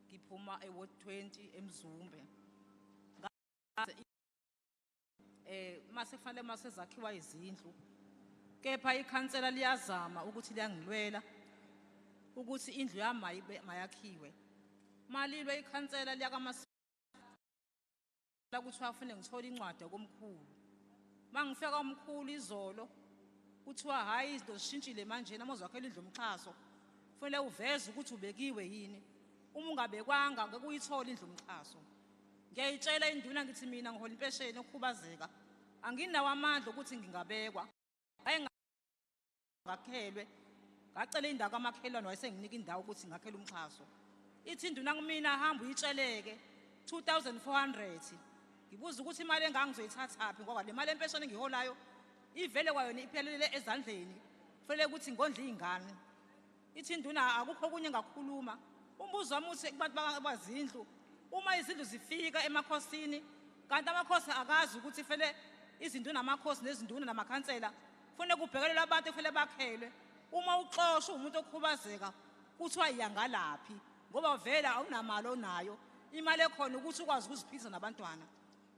ngiphuma eWard 20 eMzumbe. Mase kufanele mase zakhiwa izindlu kepha ikhansela liyazama ukuthi liyangilwela ukuthi indlu yami mayakhiwe. Malilwe ikhansela liyakaMasondo la kuthi afune ngithola incwadi yakomkhulu. Mangifika umkhulu izolo kuthiwa hayi izinto zishintshile manje namozo wakhela indlu umxhaso. Kufanele uveze ukuthi ubekiwe yini. Uma ungabekwanga ngeke uyithola indlu umxhaso. Ngiyayitshela induna ngithi mina ngihola impesheni okukhubazeka. Anginawo amandla ukuthi ngingabekwa. Ngakhelwe. Ngacela indawo kamakhelwane wayesenginika indawo ukuthi ngakhela umxhaso. Ithi induna kumina hamba uyitsheleke 2400. Ngibuza ukuthi imali engangizoyithathaphi ngoba le mali empesheni ngiholayo ivele kwayona iphelele ezandleni. Kufanele ukuthi ngondle izingane. Ithi induna akukho okunye ngakhuluma. Umbuzo wami uthi kubantu abazindlu uma izindlu zifika emakhosini kanti amakhosi akazi ukuthi kufanele izinduna namakhosi nezinduna namakhansela kufanele kubhekelelwe abantu kufanele bakhelwe. Uma uxoshwa umuntu okhubazeka kuthiwa iyangalaphi ngoba vela awunamali onayo imali ekhona ukuthi ukwazi ukuziphilisa nabantwana.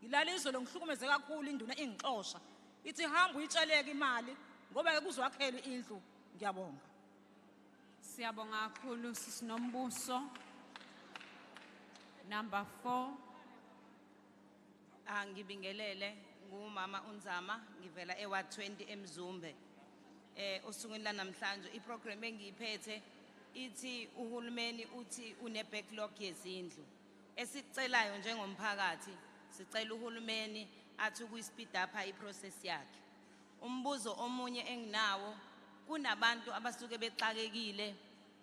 Ngilala izolo ngihlukumeze kakhulu induna ingixosha ithi hamba uyitsheleke imali ngoba ke kuzokwakhelwa indlu. Ngiyabonga. Siyabonga kakhulu sisinombuso. Number 4. Ngibingelele ngumama uNzama ngivela eWard 20 eMzumbe. Osukwini la namhlanje iprogram engiyiphethe ithi uhulumeni uthi une backlog yezindlu. Esicelayo njengomphakathi sicela uhulumeni athi ukuyispeed up iprocess yakhe. Umbuzo omunye enginawo kunabantu abasuke bexakekile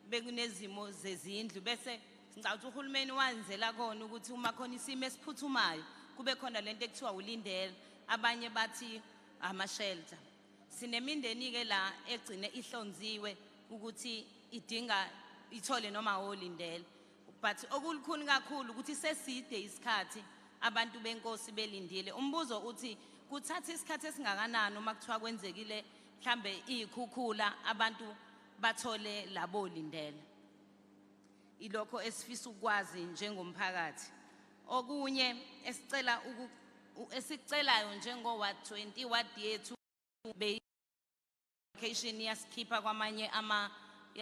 bekunezimo zezindlu bese ngicabanga uhulumeni wanzela khona ukuthi uma khona isimo esiphuthumayo kube khona lento ekuthiwa ulindele abanye bathi ama-shelter. Sinemindeni ke la egcine ihlonziwe ukuthi idinga ithole noma olindele but okulukhuni kakhulu ukuthi seside isikhathi abantu benkosi belindile. Umbuzo uthi kuthatha isikhathi esingakanani uma kuthiwa kwenzekile mhlambe ikhukhula abantu bathole labo lindele. Ilokho esifisa ukwazi njengomphakathi. Okunye esicelayo njengo-Ward 20 Ward yethu location yasikhipa kwamanye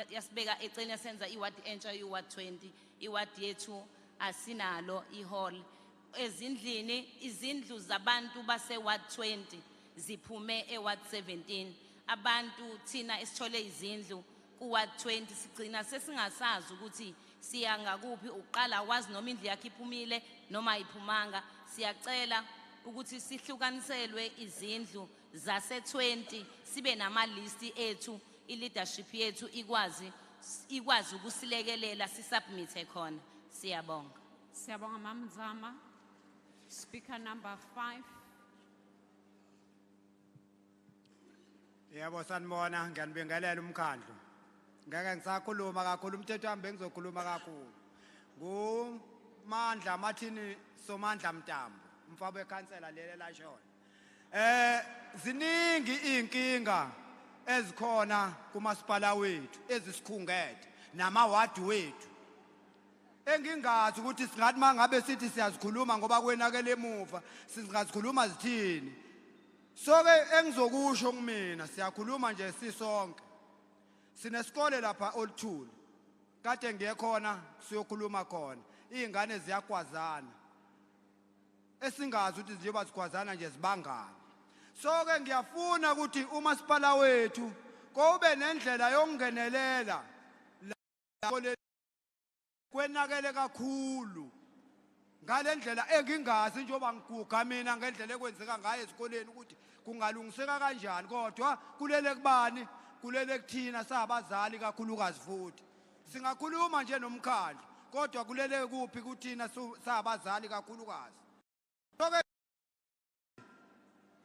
yasibeka eceleni senza iward entsha iward 20 iward yethu asinalo ihall. Ezindlini izindlu zabantu base ward 20 ziphume eward 17. Abantu thina esithole izindlu ku ward 20 sigcina sesingasazi ukuthi siya ngakuphi uqala wazi noma indlu yakhe iphumile noma ayiphumanga. Siyacela ukuthi sihlukaniselwe izindlu zase 20 sibe nama list ethu i-leadership yethu ikwazi ukusilekelela sisubmit khona. Siyabonga. Siyabonga Mama Nzama. Speaker number 5. Yebo sanibona ngiyanibingelela umkhandlu. Ngeke ngisakhuluma kakhulu umthetho wami bengizokhuluma kakhulu. Ngumandla Mathini Somandla Mtambo umfabo wekhansela lele lashona. Ziningi inkinga ezikhona kumasipala wethu ezisikhungete namawadi wethu. Engingazi ukuthi singathi mangabe sithi siyazikhuluma ngoba kwenakele emuva singazikhuluma zithini. Soke engizokusho kumina siyakhuluma nje sisonke. Sinesikole lapha Old kade ngiyekhona siyokhuluma khona. Izingane ziyakwazana. esingazi ukuthi njengoba sikhwazana nje sibangani. So ke ngiyafuna ukuthi umasipala wethu kube nendlela yokungenelela la kwenakele kakhulu ngalendlela engingazi njengoba ngiguga mina ngendlela ekwenzeka ngayo esikoleni ukuthi kungalungiseka kanjani, kodwa kulele kubani, kulele kuthina sabazali kakhulukazi futhi. Singakhuluma nje nomkhandlu kodwa kulele kuphi kuthina sabazali kakhulukazi. Sonke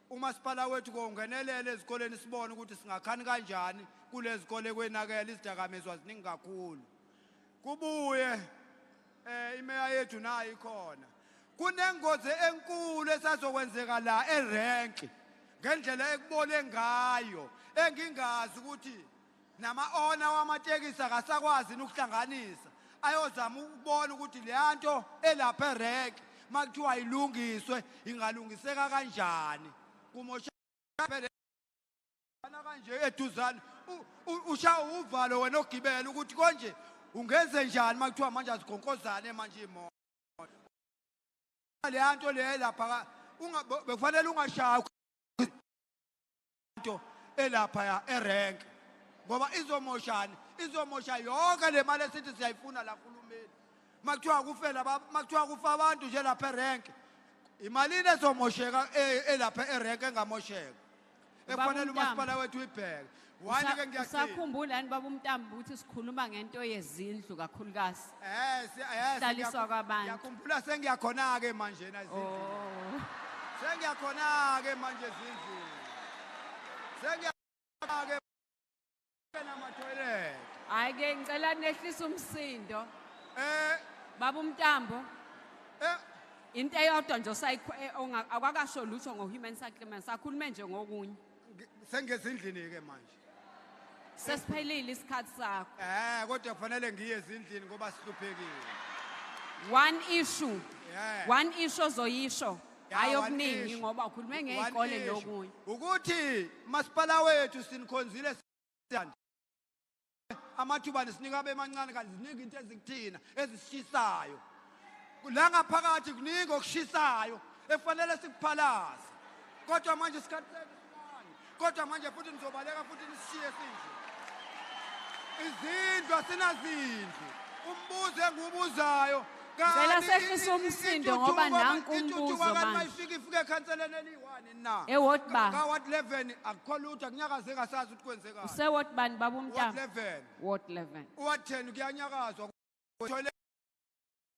umasipala wethu kongenelele ezikoleni sibone ukuthi singakhani kanjani kulezi zikole kwenakela izidakamizwa ziningi kakhulu. Kubuye imeya yethu nayo ikhona. Kunengozi enkulu esazokwenzeka la erenki ngendlela ekubole ngayo engingazi ukuthi nama-ona wamatekisi akasakwazi ukuhlanganisa ayozama ukubona ukuthi le nto elapha erenki makuthiwa ilungiswe ingalungiseka kanjani. Kumosha kanje eduzane usha uvalo wena ogibela ukuthi konje ungenze njani makuthiwa manje azigonkozane manje imoto. Le nto le lapha bekufanele ungashaya into elapha ya erenki ngoba izomosha yonke le mali esithi siyayifuna la kuhulumeni. Makuthiwa kufela makuthiwa kufa abantu nje lapha erenki, imalini ezomosheka elapha erenki engamosheka efanele umasipala wethu uyibheke. Wani ke ngiyacela usakhumbula baba uMntambo ukuthi sikhuluma ngento yezindlu kakhulukazi hlaliswa kwabantu. Ngiyakhumbula sengiyakhona ke manje na izindlu. Sengiyakhona ke manje izindlu. Sengiyakhona ke nama toilet. Hayi ke ngicela nehlisa umsindo. Baba uMntambo into eyodwa nje akwakasho lutho ngo-human settlement, sakhulume nje ngokunye. Sengezindlini ke manje. Sesiphelile isikhathi sakho. Kodwa kufanele ngiye ezindlini ngoba sihluphekile. One issue zoyisho hayi okuningi ngoba ukhulume ngezikole nokunye. Ukuthi masipala wethu sinikhonzile amathuba nesinika abemancane kanti ziningi into ezikuthina ezishisayo. La ngaphakathi kuningi okushisayo efanele sikuphalaze. Kodwa manje isikhathi sesincane. Kodwa manje futhi nizobaleka futhi nisishiye sinje. Izindlu asinazindlu. Umbuzo engibuzayo ngicela sehlisa umsindo ngoba nanku umbuzo manje. Ifike ekhanseleni eli-1 na. Eward ba? Ka-Ward 11 akukho lutho akunyakaze ngasazi ukuthi kwenzekani. Useward bani baba uMntambo? Ward 11. Ward 11. Ward 10 kuyanyakazwa. Ward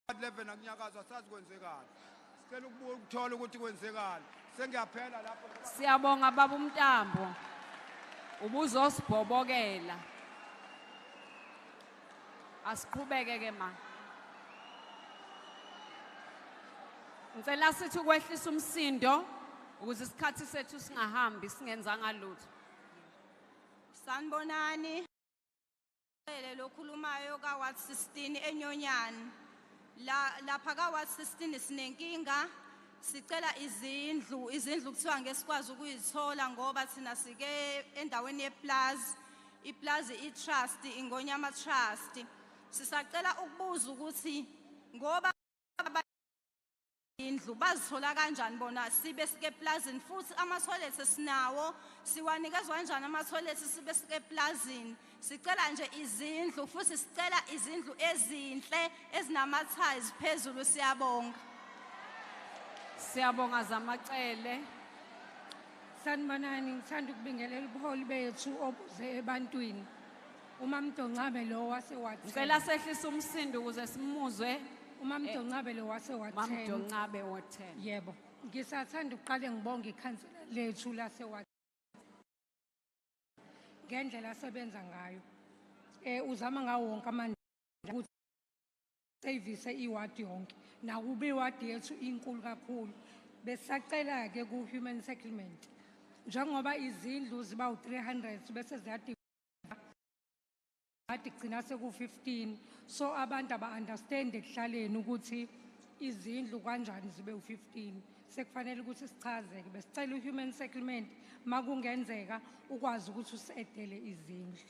11 akunyakazwa sazi kwenzekani. Sicela ukuthola ukuthi kwenzekani. Sengiyaphela lapho. Siyabonga baba uMntambo. Ubuzosibhobokela. Asiqhubeke ke ma. Ngicela sithi ukwehlisa umsindo ukuze isikhathi sethu singahambi singenzanga lutho. Sanibonani. Lokhulumayo ka Ward 16 eNyonyani. Lapha ka Ward 16 sinenkinga. Sicela izindlu kuthiwa ngesikwazi ukuyithola ngoba thina sike endaweni yeplaza. Iplaza itrust ingonyama trust. Sisacela ukubuza ukuthi ngoba indlu bazithola kanjani bona sibe sike plazini futhi ama-toilet sinawo siwanikezwa kanjani ama-toilet sibe sike plazini. Sicela nje izindlu futhi sicela izindlu ezinhle ezinama-tiles phezulu. Siyabonga. Siyabonga zamacele. Sanibonani, ngithanda ukubingelela ubuholi bethu obuze ebantwini. UMamDongcabe lo wase-Ward 10. Ngicela sehlisa umsindo ukuze simuzwe. UMamDongcabe lo wase-Ward 10. MamDongcabe Ward 10. Yebo. Ngisathanda ukuqale ngibonge ikhansela lethu lase-Ward ngendlela asebenza ngayo. Uzama ngawo wonke amandla ukuthi service iward yonke. Nakuba iward yethu inkulu kakhulu. Besacela ke ku-human settlement. Njengoba izindlu ziba u-300 bese zigcina seku-15. So abantu aba-understand ekuhlaleni ukuthi izindlu kanjani zibe u-15. Sekufanele ukuthi sichazeke. Besicela u-human settlement makungenzeka ukwazi ukuthi usedele izindlu.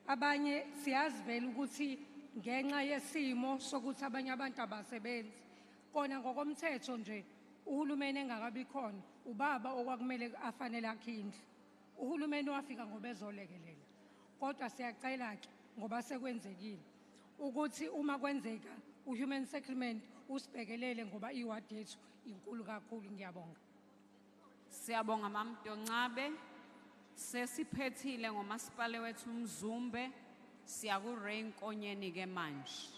Abanye siyazi vele ukuthi ngenxa yesimo sokuthi abanye abantu abasebenzi kona ngokomthetho nje uhulumeni engakabi khona ubaba okwakumele afanele akhindle uhulumeni wafika ngoba ezolekelela kodwa siyacela ke ngoba sekwenzekile ukuthi uma kwenzeka uhuman settlement usibhekelele ngoba iwadi yethu inkulu kakhulu ngiyabonga. Siyabonga Mama Doncabe. Sesiphethile ngomasipala wethu uMzumbe siya ku Rain Konyeni ke manje.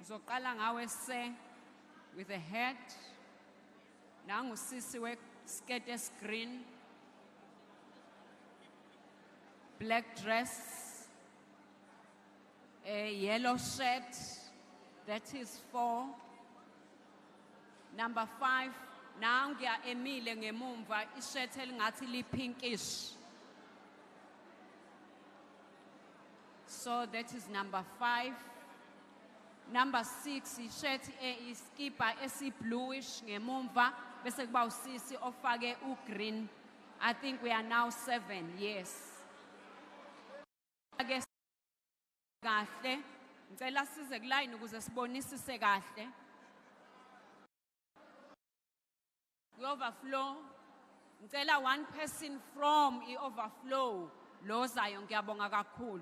Uzoqala ngawe se with a head. Nangu sisi we skirt screen. Black dress. A yellow shirt. That is 4. Number 5. Nangia Emile ngemumva ishirt elingathi li pinkish. So that is number 5. Number 6 ishirt iskipa esi bluish ngemumva bese kuba usisi ofake ugreen. I think we are now 7, yes. Ake kahle ngicela size kuline ukuze sibonisise kahle. We overflow. Ngicela one person from i-overflow. Lozayo ngiyabonga kakhulu.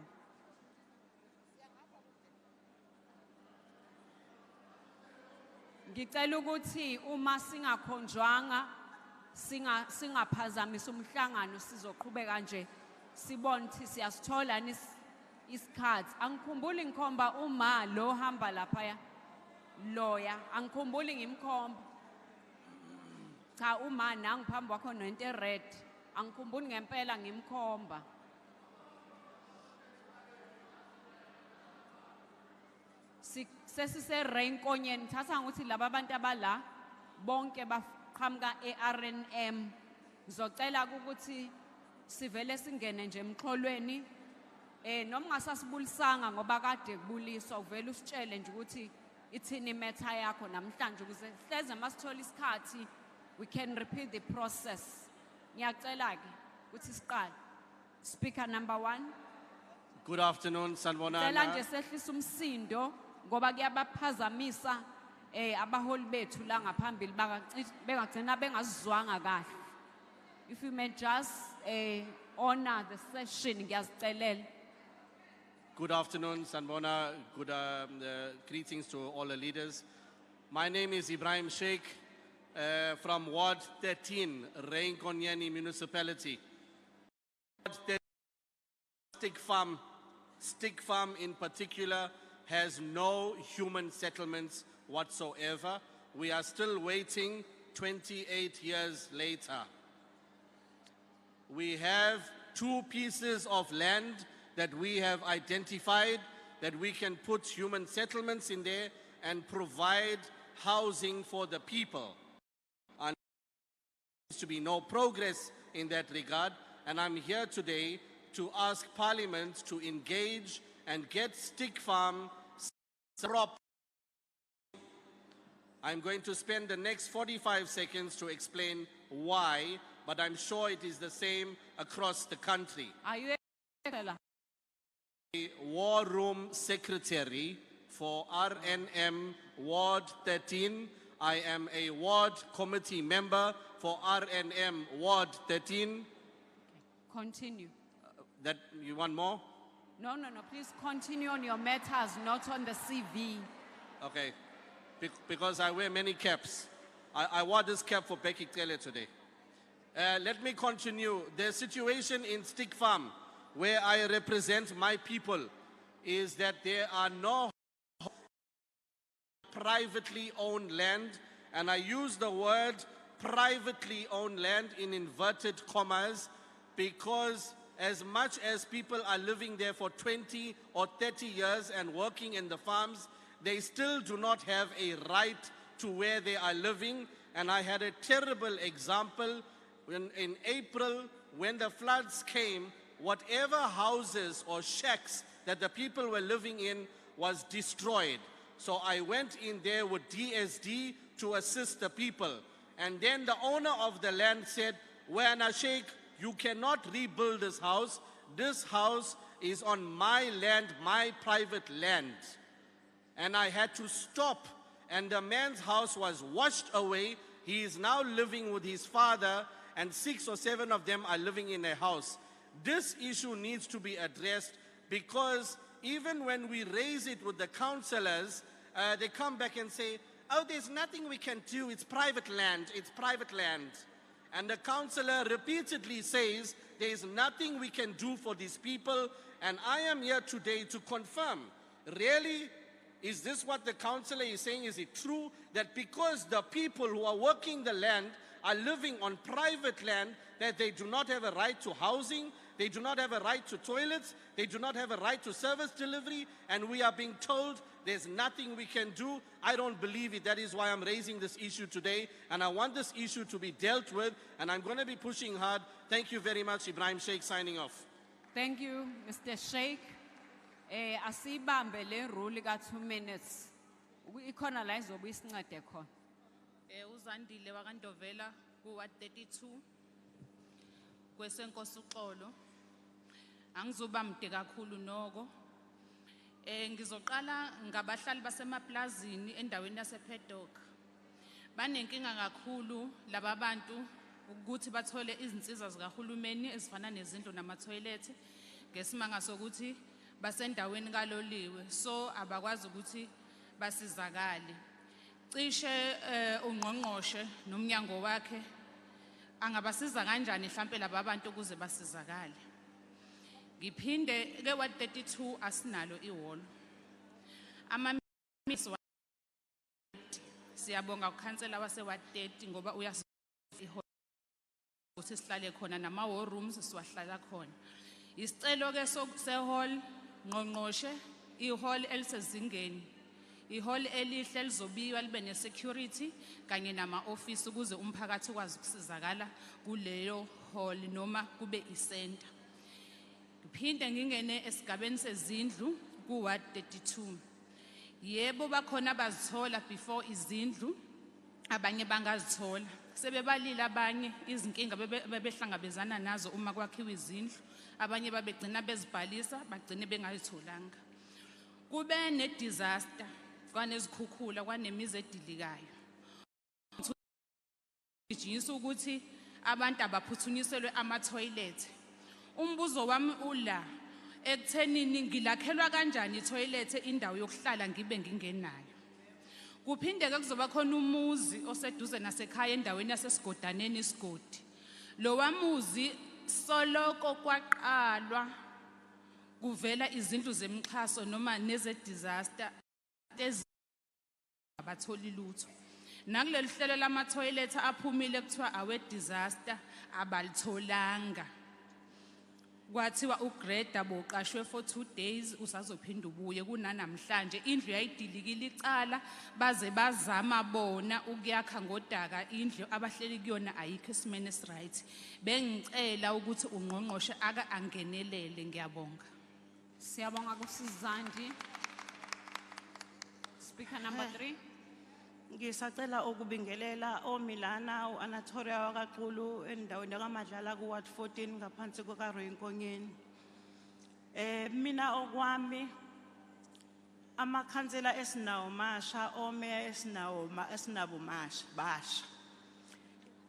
Ngicela ukuthi uma singakhonjwanga singaphazamisa umhlangano sizoqhubeka nje sibone ukuthi siyasithola isikhathi. Angikhumbuli ngikhomba uma lo hamba lapha loya angikhumbuli ngimkhomba. Cha uma nangiphambi kwakho nento red angikhumbuli ngempela ngimkhomba. Sesise Rain Konyeni thatha ukuthi laba abantu abala bonke baqhamuka eRNM ngizocela ukuthi sivele singene nje emxholweni noma ngasasibulisanga ngoba kade kubuliswa uvela usitshele nje ukuthi ithini imetha yakho namhlanje ukuze hleze masithola isikhathi we can repeat the process. Ngiyacela ke ukuthi siqale. Speaker number 1. Good afternoon, sanibonani. Cela nje sehlisa umsindo ngoba kuyabaphazamisa abaholi bethu la ngaphambili bengagcina bengasizwanga kahle. If you may just honor the session ngiyazicelela. Good afternoon, sanibona. Good greetings to all the leaders. My name is Ibrahim Sheikh from Ward 13, Rain Konyeni Municipality. Stick farm in particular has no human settlements whatsoever. We are still waiting 28 years later. We have 2 pieces of land that we have identified that we can put human settlements in there and provide housing for the people. And there seems to be no progress in that regard, and I'm here today to ask Parliament to engage and get stick farm prop. I'm going to spend the next 45 seconds to explain why, but I'm sure it is the same across the country. Are you the War Room Secretary for RNM Ward 13. I am a Ward Committee member for RNM Ward 13. Continue. That you want more? No, please continue on your matters, not on the CV. Okay, because I wear many caps. I wore this cap for Becky Tele today. Let me continue. The situation in Stick Farm, where I represent my people, is that there are no privately owned land, and I use the word privately owned land in inverted commas because as much as people are living there for 20 or 30 years and working in the farms, they still do not have a right to where they are living. And I had a terrible example when in April, when the floods came, whatever houses or shacks that the people were living in was destroyed. So I went in there with DSD to assist the people. And then the owner of the land said, "Wana Sheikh, you cannot rebuild this house. This house is on my land, my private land." and I had to stop, and the man's house was washed away. He is now living with his father, and 6 or 7 of them are living in a house. This issue needs to be addressed, because even when we raise it with the councillors, they come back and say, oh, there's nothing we can do, it's private land, it's private land. And the councillor repeatedly says, there's nothing we can do for these people, and I am here today to confirm, really, is this what the councillor is saying? Is it true that because the people who are working the land are living on private land, that they do not have a right to housing, they do not have a right to toilets, they do not have a right to service delivery, and we are being told there's nothing we can do? I don't believe it. That is why I'm raising this issue today, and I want this issue to be dealt with, and I'm going to be pushing hard. Thank you very much. Ibrahim Sheikh signing off. Thank you, Mr. Sheikh. Asibambe le rule ka 2 minutes. Ikhona la izobe isincede khona. Uzandile wakandovela ku Ward 32 kwesenkosi uxolo. Angizoba mde kakhulu noko. Ngizoqala ngabahlali basemaplazini endaweni yasePedok. Banenkinga kakhulu laba bantu ukuthi bathole izinsiza zikahulumeni ezifana nezindlu nama-toilet ngesimanga sokuthi basendaweni kaloliwe, so abakwazi ukuthi basizakale. Cishe ungqongqoshe nomnyango wakhe angabasiza kanjani mhlambe laba bantu ukuze basizakale. Ngiphinde ke Ward 32 asinalo ihholo. Ama-MECs siyabonga ukhansela wase Ward 30 ngoba uyasiholo ukuthi sihlale khona, nama-war rooms siwahlala khona. Isicelo ke sehall ngqongqoshe, ihall elisezingeni, ihall elihle elizobiwa libe ne-security kanye nama-office ukuze umphakathi ukwazi ukusizakala kuleyo hall noma kube isenta. Ngiphinde ngingene esigabeni sezindlu ku Ward 32. Yebo bakhona bazithola before izindlu, abanye bangazithola. Sebebalile abanye izinkinga bebehlangabezana nazo uma kwakhiwa izindlu, abanye babegcina bezibhalisa bagcine bengayitholanga. Kube ne-disaster, kwanezikhukhula, kwanemizi edilikayo. Ngijinisa ukuthi abantu abaphuthunyiswe ama-toilet. Umbuzo wami ula, ekuthenini ngilakhelwa kanjani i-toilet indawo yokuhlala ngibe ngingenayo. Kuphinde ke kuzoba khona umuzi oseduze nasekhaya endaweni yasesigodaneni isigodi. Lo wamuzi soloko kwaqalwa kuvela izindlu zemxhaso noma neze-disaster abatholi lutho. Nakuleli hlelo lama-toilet aphumile kuthiwa awe-disaster abalitholanga. Kwathiwa uGreda boqashwe for 2 days usazophinda ubuye kunanamhlanje. Indlu yayidilikile icala baze bazama bona ukuyakha ngodaka indlu abahleli kuyona ayikho esimeni esiright. Bengicela ukuthi ungqongqoshe aka angenelele. Ngiyabonga. Siyabonga kuSizandi. Speaker number 3. Ngisacela ukubingelela oMilana uAnatolia wakaqulu endaweni kaMadlala ku Ward 14 ngaphansi kokaRoy Nkonyeni. Mina okwami amakhansela esinawo masha, omeya esinabo masha basha.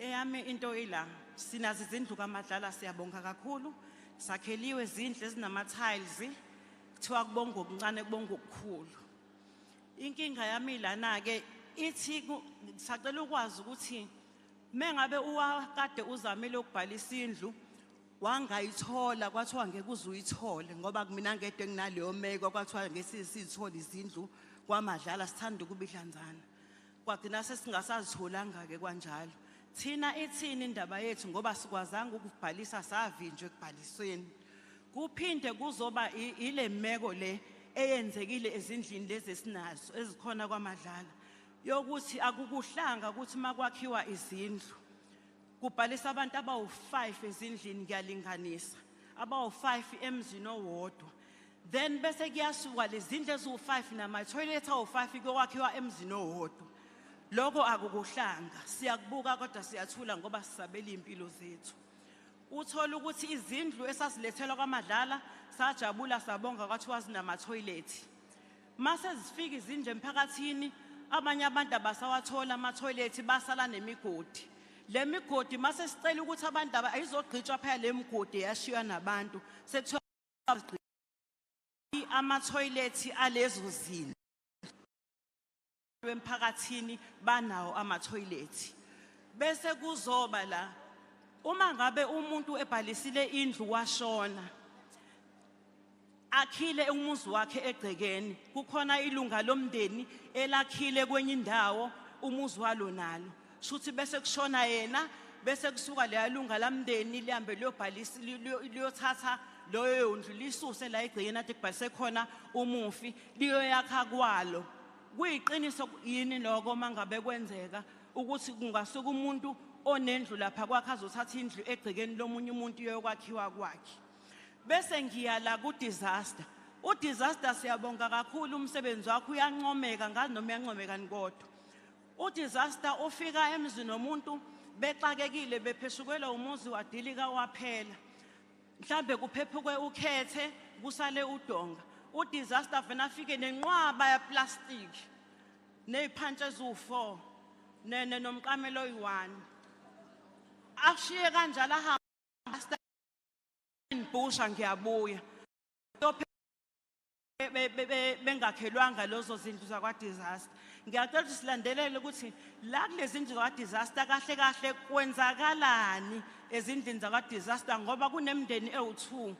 Eyami into ila, sinazi izindlu kaMadlala siyabonga kakhulu. Sakheliwe izindlu ezinama-tiles, kuthiwa kubonga okuncane kubonga okukhulu. Inkinga yami lana ke ithi sacela ukwazi ukuthi mengabe uwakade uzamile ukubhalisa indlu wangayithola kwathiwa ngeke uzuyithole ngoba kumina ngede nginaleyo meko kwathiwa ngesizithola izindlu kwaMadlala sithanda ukubidlanzana. Kwagcina sesingasazitholanga ke kanjalo. Thina ithini indaba yethu ngoba sikwazanga ukubhalisa savinjwe ekubhalisweni. Kuphinde kuzoba ile meko le eyenzekile ezindlini lezi esinazo ezikhona kwaMadlala. Yokuthi akukuhlanga ukuthi makwakhiwa izindlu kubhalisa abantu abawu5 ezindlini ngiyalinganisa, abawu5 emzini owodwa. Then bese kuyasuka lezindlu eziwu5 nama-toilet awu5 kwakhiwa emzini owodwa. Lokho akukuhlanga. Siyakubuka kodwa siyathula ngoba sisabela impilo zethu. Uthola ukuthi izindlu esasilethelwa kwaMadlala sajabula sabonga kwathiwa zinama-toilet. Mase zifika izindlu emphakathini abanye abantu abasawathola ama-toilet basala nemigodi. Le migodi mase sicela ukuthi abantu ayizogqitshwa phela le migodi yashiywa nabantu. Sekuthiwa ama-toilet alezo zindlu emphakathini banawo ama-toilet. Bese kuzoba la uma ngabe umuntu ebhalisile indlu washona akhile umuzi wakhe egcekeni kukhona ilunga lomndeni elakhile kwenye indawo umuzi walo nalo shuthi bese kushona yena bese kusuka le lunga lamndeni lihambe liyobhalisa liyothatha loyo ndlu lisuse la egcekeni ade kubhalise khona umufi liyoyakha kwalo. Kuyiqiniso yini lokho mangabe kwenzeka ukuthi kungasuka umuntu onendlu lapha kwakhe azothatha indlu egcekeni lomunye umuntu yokwakhiwa kwakhe. Bese ngiyala ku disaster. U disaster siyabonga kakhulu umsebenzi wakho uyancomeka ngazi noma uyancomeka kodwa. U disaster ofika emzini nomuntu bexakekile bepheshukelwa umuzi wadilika waphela. Mhlambe kuphephuke ukhethe kusale udonga. U disaster vena afike nenqwaba ya plastic neziphantsi ezu4 nomqamelo oyi1. Ashiye kanjalo ahamba busha ngiyabuya bengakhelwanga lozo zindlu zakwa disaster. Ngiyacela ukuthi silandelele ukuthi la kulezi zindlu zakwa disaster kahle kahle kwenzakalani ezindlini zakwa disaster ngoba kunemndeni ewu2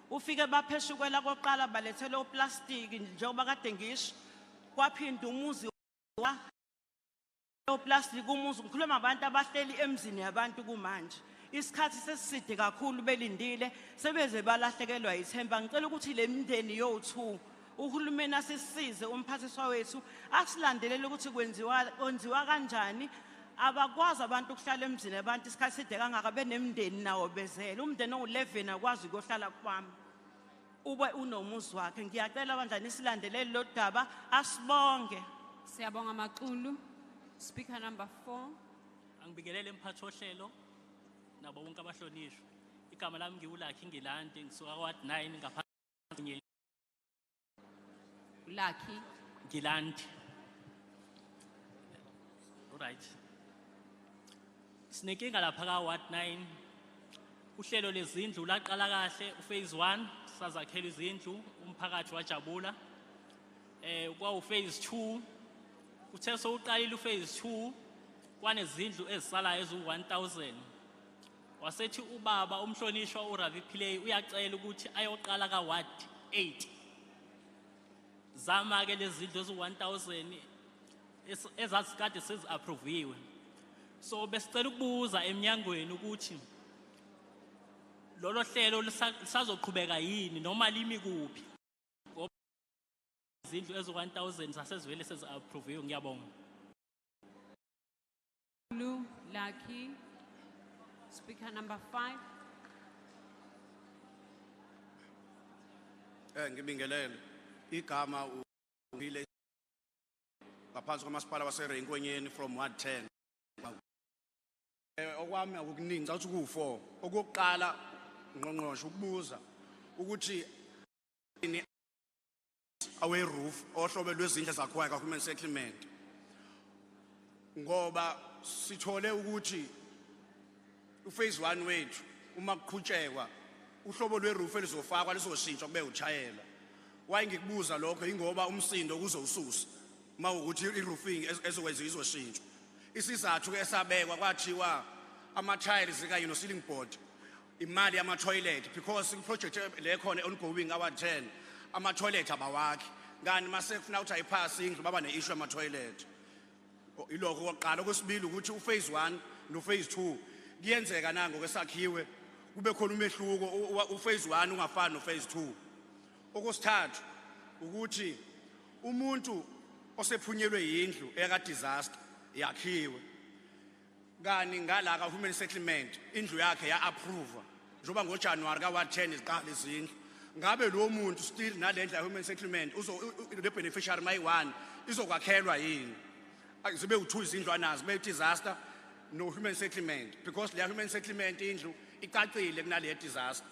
ufike bapheshukwela koqala balethele oplastic njengoba kade ngisho kwaphinda umuzi wa oplastic umuzi ngikhuluma abantu abahleli emzini yabantu kumanje. Isikhathi sesiside kakhulu belindile sebeze balahlekelwa ithemba. Ngicela ukuthi le mindeni yo2 uhulumeni asisize umphathiswa wethu asilandelele ukuthi kwenziwa kanjani abakwazi abantu ukuhlala emzini abantu isikhathi side kangaka benemndeni nawo bezele umndeni o11 akwazi ukuhlala kwami ube unomuzi wakhe. Ngiyacela abanjani silandelele lo daba asibonge. Siyabonga Maxulu. Speaker number 4. Angibingelele emphathi ohlelo nabo bonke abahlonishwa. Igama lami ngiwulakhi ngilandi ngisuka Ward 9 ngaphansi Lucky ngilandi. Alright. Sinenkinga lapha ka Ward 9. Uhlelo lezindlu laqala kahle uphase 1 sazakhela izindlu umphakathi wajabula. Kwa uphase 2 uthe soqalile uphase 2 kwanezindlu ezisalayo ezu1000. Wasethi ubaba umhlonishwa uRavi Pillay uyacela ukuthi ayoqala ka Ward 8. Zama ke lezindlu ezu1000 ezasikade seziapproviwe. So besicela ukubuza eminyangweni ukuthi lolo hlelo lisazoqhubeka yini noma limi kuphi ngoba izindlu ezu1000 zasezivele seziapproviwe. Ngiyabonga. Lucky. Speaker number 5. Ngibingelele igama ubile ngaphansi kwamasipala waseRenkwenyeni from Ward 10. Okwami akukuningi ngicela ukuthi ku4 okokuqala ngqongqosho ukubuza ukuthi awe roof ohlobo lwezindlu zakhiwa ka-human settlement ngoba sithole ukuthi uphase 1 wethu uma kuqhutshekwa uhlobo lweroof elizofakwa lizoshintshwa kube uchayela. Wayengikubuza lokho ingoba umsindo kuzowususa mawukuthi iroofing ezokwenziwa izoshintshwa. Isizathu ke esabekwa kwathiwa ama-tiles kanye no-ceiling board imali yama-toilet because i-project le khona ongoing Ward 10 ama-toilet abawakhi ngani mase kufuna ukuthi ayiphasi indlu baba ne-issue yama-toilet. Ilokho kokuqala. Okwesibili ukuthi uphase 1 nophase 2 kuyenzeka nango kwesakhiwe kube khona umehluko uphase 1 ungafani nophase 2. Okwesithathu ukuthi umuntu osephunyelwe yindlu eka disaster yakhiwe kani ngala ka human settlement indlu yakhe ya approve njoba ngoJanuary ka Ward 10 iziqala izindlu ngabe lo muntu still nalendla human settlement le beneficiary mayi1 izokwakhelwa yini zibe u2 izindlu anazo be disaster no human settlement because le human settlement indlu icacile kunale disaster.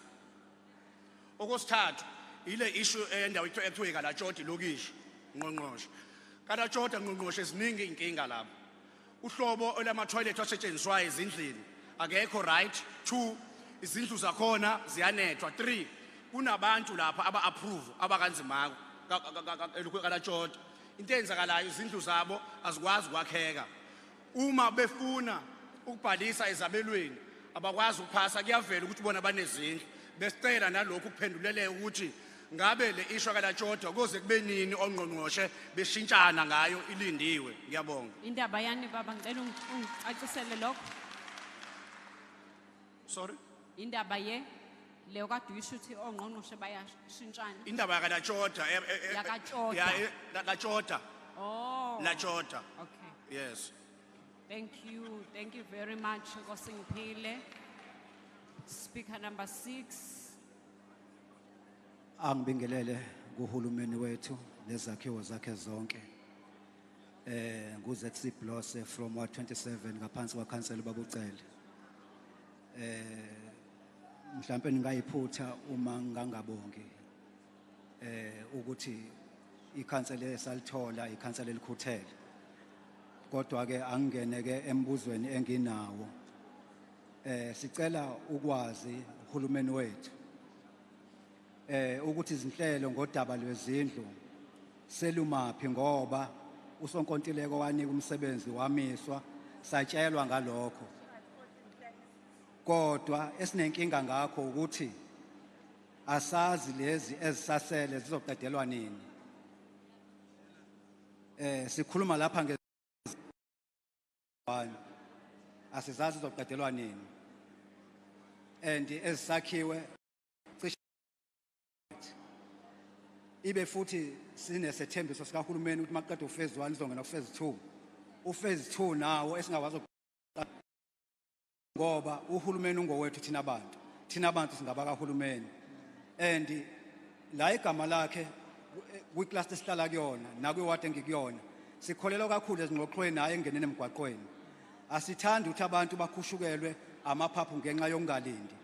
Okwesithathu ile issue endawo ekuthiwa la Jodi lokishi ngqongqoshe kana Jordan ngqongqoshe ziningi inkinga lapha uhlobo olama toilet asetshenziswayo ezindlini akekho right 2 izindlu zakhona ziyanethwa 3 kunabantu lapha aba approve abakanzimako kana Jordan into enzakalayo izindlu zabo azikwazi ukwakheka uma befuna ukubhalisa ezabelweni abakwazi ukuphasa kuyavela ukuthi bona banezindlu besicela nalokho kuphendulele ukuthi ngabe le issue kana Jordan kuze kube nini ongqongqoshe beshintshana ngayo ilindiwe ngiyabonga Indaba yani baba ngicela ungicacisele lokho. sorry Indaba ye leyo kade uyisho ukuthi ongqongqoshe bayashintshana. indaba kana Jordan Yaka Jordan Oh. la Jordan Okay. yes Thank you very much Nkosingiphile. Speaker number 6. Angibingelele kuhulumeni wethu lezakhiwo zakhe zonke. NguZC Blose from Ward 27 ngaphansi kwaKhansela babucele. Mhlambe ningayiphutha uma ngangabongi. Ukuthi ikhansela esalithola ikhansela elikhuthele. Kodwa ke angene ke embuzweni enginawo. Sicela ukwazi uhulumeni wethu ukuthi izinhlelo ngodaba lwezindlu selumaphi ngoba usonkontileko wanika umsebenzi wamiswa satshelwa ngalokho kodwa esinenkinga ngakho ukuthi asazi lezi ezisasele zizoqedelwa nini sikhuluma lapha nge asizazi zizoqedelwa nini and ezisakhiwe ibe futhi sinesethembiso sikahulumeni ukuthi maqedwe uphase 1 izongena uphase 2 uphase 2 nawo esingakwazi ngoba uhulumeni ungowethu thina abantu singaba kahulumeni and la igama lakhe kwiclass esihlala kuyona nakwiward engikuyona sikholelwa kakhulu ezingxoxweni hayi engenene emgwaqweni asithandi ukuthi abantu bakhushukelwe amaphaphu ngenxa yokungalindi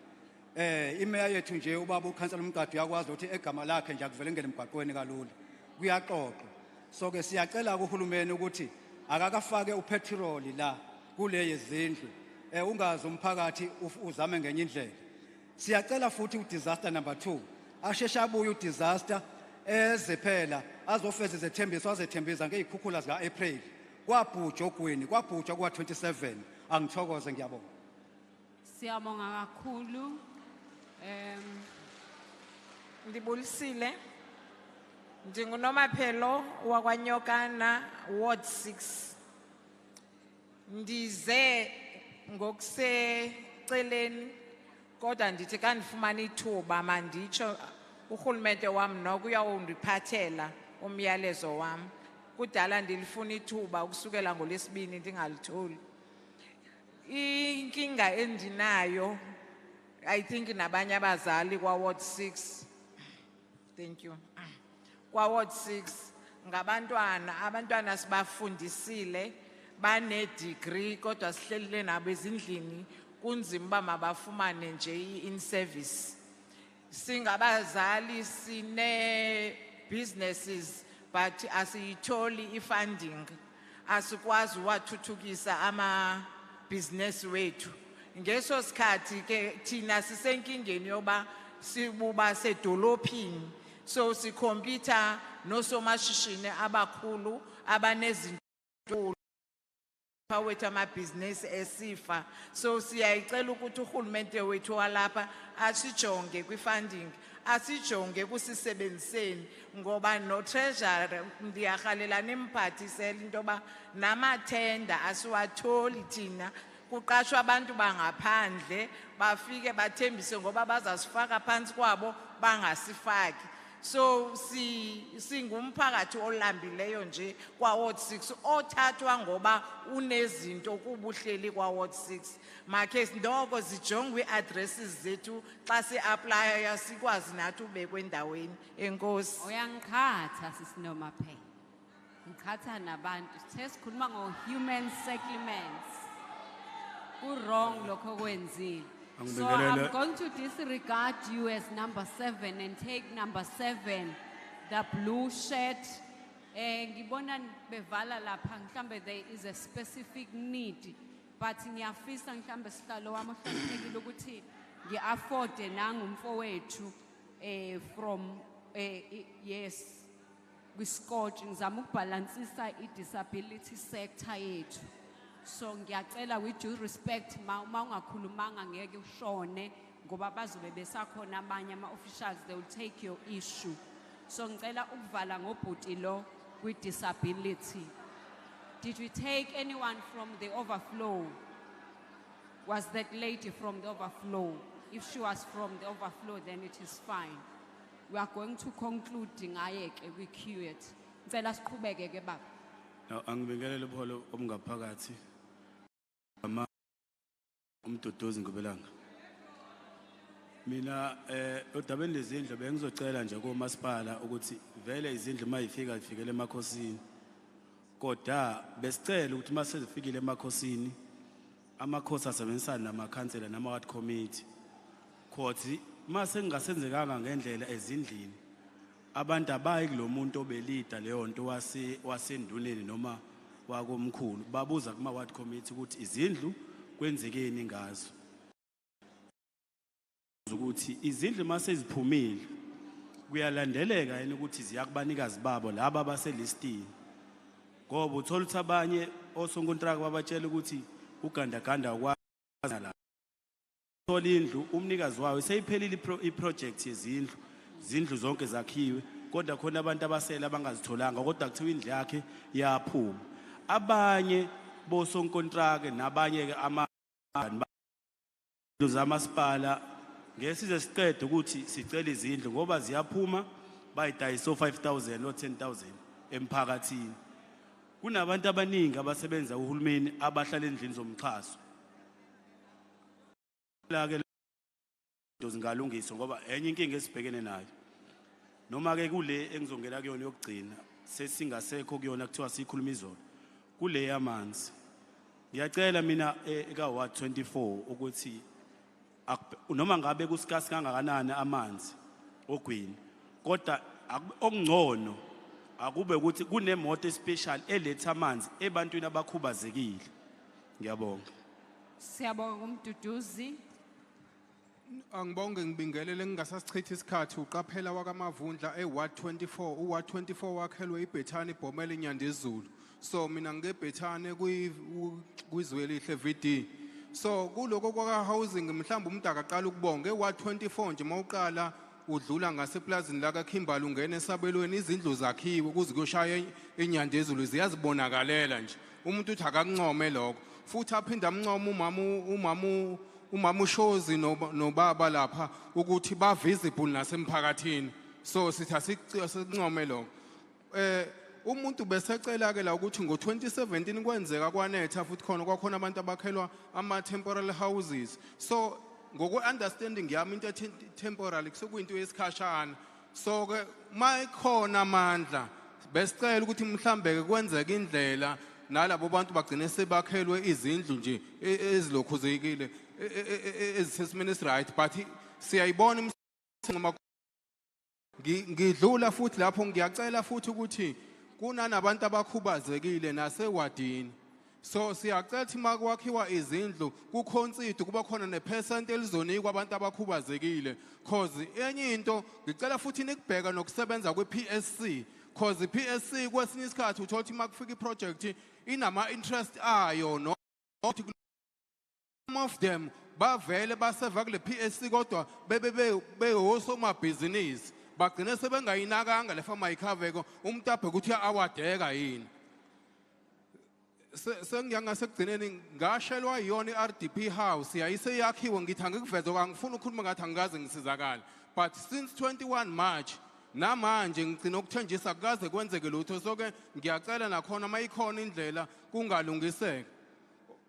imeya yethu nje ubaba ukhansela umqadi uyakwazi ukuthi egama lakhe nje akuvele ngene emgwaqweni kalula kuyaxoxa so ke siyacela kuhulumeni ukuthi akakafake upetrol la kule yezindlu ungazi umphakathi uzame ngenye indlela siyacela futhi udisaster number 2 ashesha abuye udisaster ezephela azofeza izethembiso azethembiza ngezikhukhula zika April kwabhujwa ogwini kwabhujwa kwa 27 angithokoze ngiyabonga Siyabonga kakhulu. Ndibulisile ndingunomaphelo wakwanyokana Ward 6 ndize ngokuseceleni kodwa ndithi kandifumana ithuba manditsho urhulumente wam nokuyawundiphathela umyalezo wam kudala ndilifuna ithuba ukusukela ngolesibini ndingalitholi inkinga endinayo I think nabanye abazali kwa Ward 6 thank you kwa Ward 6 abantwana sibafundisile bane degree kodwa sihlelile nabo ezindlini kunzima uba mabafumane nje in service singabazali sine businesses but asiyitholi ifunding asikwazi wathuthukisa ama business wethu ngeso sikhathi ke thina sisenkingeni yoba sibuba sedolophini so sikhompyutha nosomashishini abakhulu abanezinto phawethu amabhizinisi esifa so siyayicela ukuthi urhulumente wethu walapha asijonge kwifunding asijonge kusisebenziseni ngoba no treasury ndiyahalelana imphathisela into ba namathenda asiwatholi thina kuqashwa abantu bangaphandle bafike bathembise ngoba bazasifaka phansi kwabo bangasifaki so singumphakathi olambileyo nje kwa Ward 6 othathwa ngoba unezinto kubuhleli kwa Ward 6 makhe ndoko zijongwe addresses zethu xa siapply sikwazi nathi ubekwe endaweni enkosi Uyangikhatha sisinomaphelo ngikhatha nabantu sithe sikhuluma ngo-human settlements wrong lokho kwenzile. So I'm going to disregard you as number 7 and take number 7, the blue shirt ngibona bevala lapha mhlambe there is a specific need, but ngiyafisa mhlambe sihlalo wami ohloniphekile ukuthi ngi-afford nangumfowethu from yes kwiScotch ngizama ukubalansisa i-disability sector yethu. So ngiyacela with due respect ma ungakhulumanga ngeke ushone ngoba bazobe besakhona abanye ama-officials, they will take your issue. So ngicela ukuvala ngobhuti lo with disability. Did we take anyone from the overflow? Was that lady from the overflow? If she was from the overflow, then it is fine. We are going to conclude ngayeke we queue it. Ngicela siqhubeke ke baba. Now angibingelele pholo omngaphakathi. Umduduzi ngobelanga. Mina odabeni lezindlu bengizocela nje komasipala ukuthi vele izindlu mayifika ifikele emakhosini. Kodwa besicela ukuthi mase zifikile emakhosini amakhosi asebenzisana namakhansela nama-ward committee. Khothi mase kungasenzekanga ngendlela ezindlini abantu abayi kulomuntu obelida leyo nto wasenduneni noma wakomkhulu babuza kuma-ward committee ukuthi izindlu kwenzekeni ngazo. Ukuthi izindlu mase ziphumile kuyalandeleka yini ukuthi ziyakubanikazi babo laba abaselistini, ngoba uthola ukuthi abanye osonkontraka babatshela ukuthi ugandaganda ukwazi la thola indlu umnikazi wayo seyiphelile iproject yezindlu, izindlu zonke zakhiwe kodwa khona abantu abasela abangazitholanga kodwa kuthiwa indlu yakhe yaphuma. Abanye bosonkontraka nabanye ke amandlu zamasipala ngesize siqede ukuthi sicela izindlu ngoba ziyaphuma bayidayisa 5,000 or 10,000 emphakathini. Kunabantu abaningi abasebenza uhulumeni abahlala endlini zomxhaso. La ke zingalungiswa ngoba enye inkinga esibhekene nayo noma ke kule engizongena kuyona yokugcina sesingasekho kuyona kuthiwa sikhuluma izolo kule yamanzi. Ngiyacela mina eka ward 24 ukuthi noma ngabe kusikasi kangakanani amanzi ogwini kodwa okungcono akube ukuthi kunemoto especial eletha amanzi ebantwini abakhubazekile. Ngiyabonga. Siyabonga umduduzi. Angibonge ngibingelele ngingasasichitha isikhathi uqaphela wakamavundla eWard 24. uWard 24 wakhelwe iBhethani Bomele Nyandezulu. So mina ngeBhethani kwizwelihle VD. So kuloko kwa housing mhlawumbe umuntu akaqala ukubonga eWard 24 nje mawuqala udlula ngaseplazini la kaKhimbali ungena esabelweni izindlu zakhiwe kuze kuyoshaya eNyandezulu ziyazibonakalela nje umuntu uthi akakuncome lokho futhi aphinda amncoma umama ushozi nobaba lapha ukuthi ba visible nasemphakathini. So sithi asincome lokho umuntu besecela ke la ukuthi ngo2017 kwenzeka kwanetha futhi kwakhona abantu abakhelwa ama temporary houses. So ngoko understanding yami into temporary kusukuyinto yesikhashana. So ke mayikhona amandla besicela ukuthi mhlambe ke kwenzeka indlela nalabo bantu bagcine sebakhelwe izindlu nje ezilokhuzekile ezisesimeni right, but siyayibona ngidlula futhi lapho ngiyacela futhi ukuthi kunanabantu abakhubazekile nasewadini. So siyacela ukuthi makwakhiwa izindlu kukhonsido kuba khona nepercent elizonikwa abantu abakhubazekile cause enye into ngicela futhi nikubheka nokusebenza kwePSC cause iPSC kwesinye isikhathi uthola ukuthi makufika iproject inama interest ayo no some of them bavele baseva kule PSC kodwa behosomabhizinisi bagcine sebengayinakanga le fama ikhaveko umuntu abheka ukuthi awadeka yini. Sengiyangasekugcineni ngashelwa yiyona iRDP house yayiseyakhiwe ngithi angikuveze angifuni ukukhuluma ngathi angikaze ngisizakala, but since 21 March namanje ngicina ukuthenjisa kukaze kwenzeke lutho. So ke ngiyacela nakhona mayikhona indlela kungalungiseka.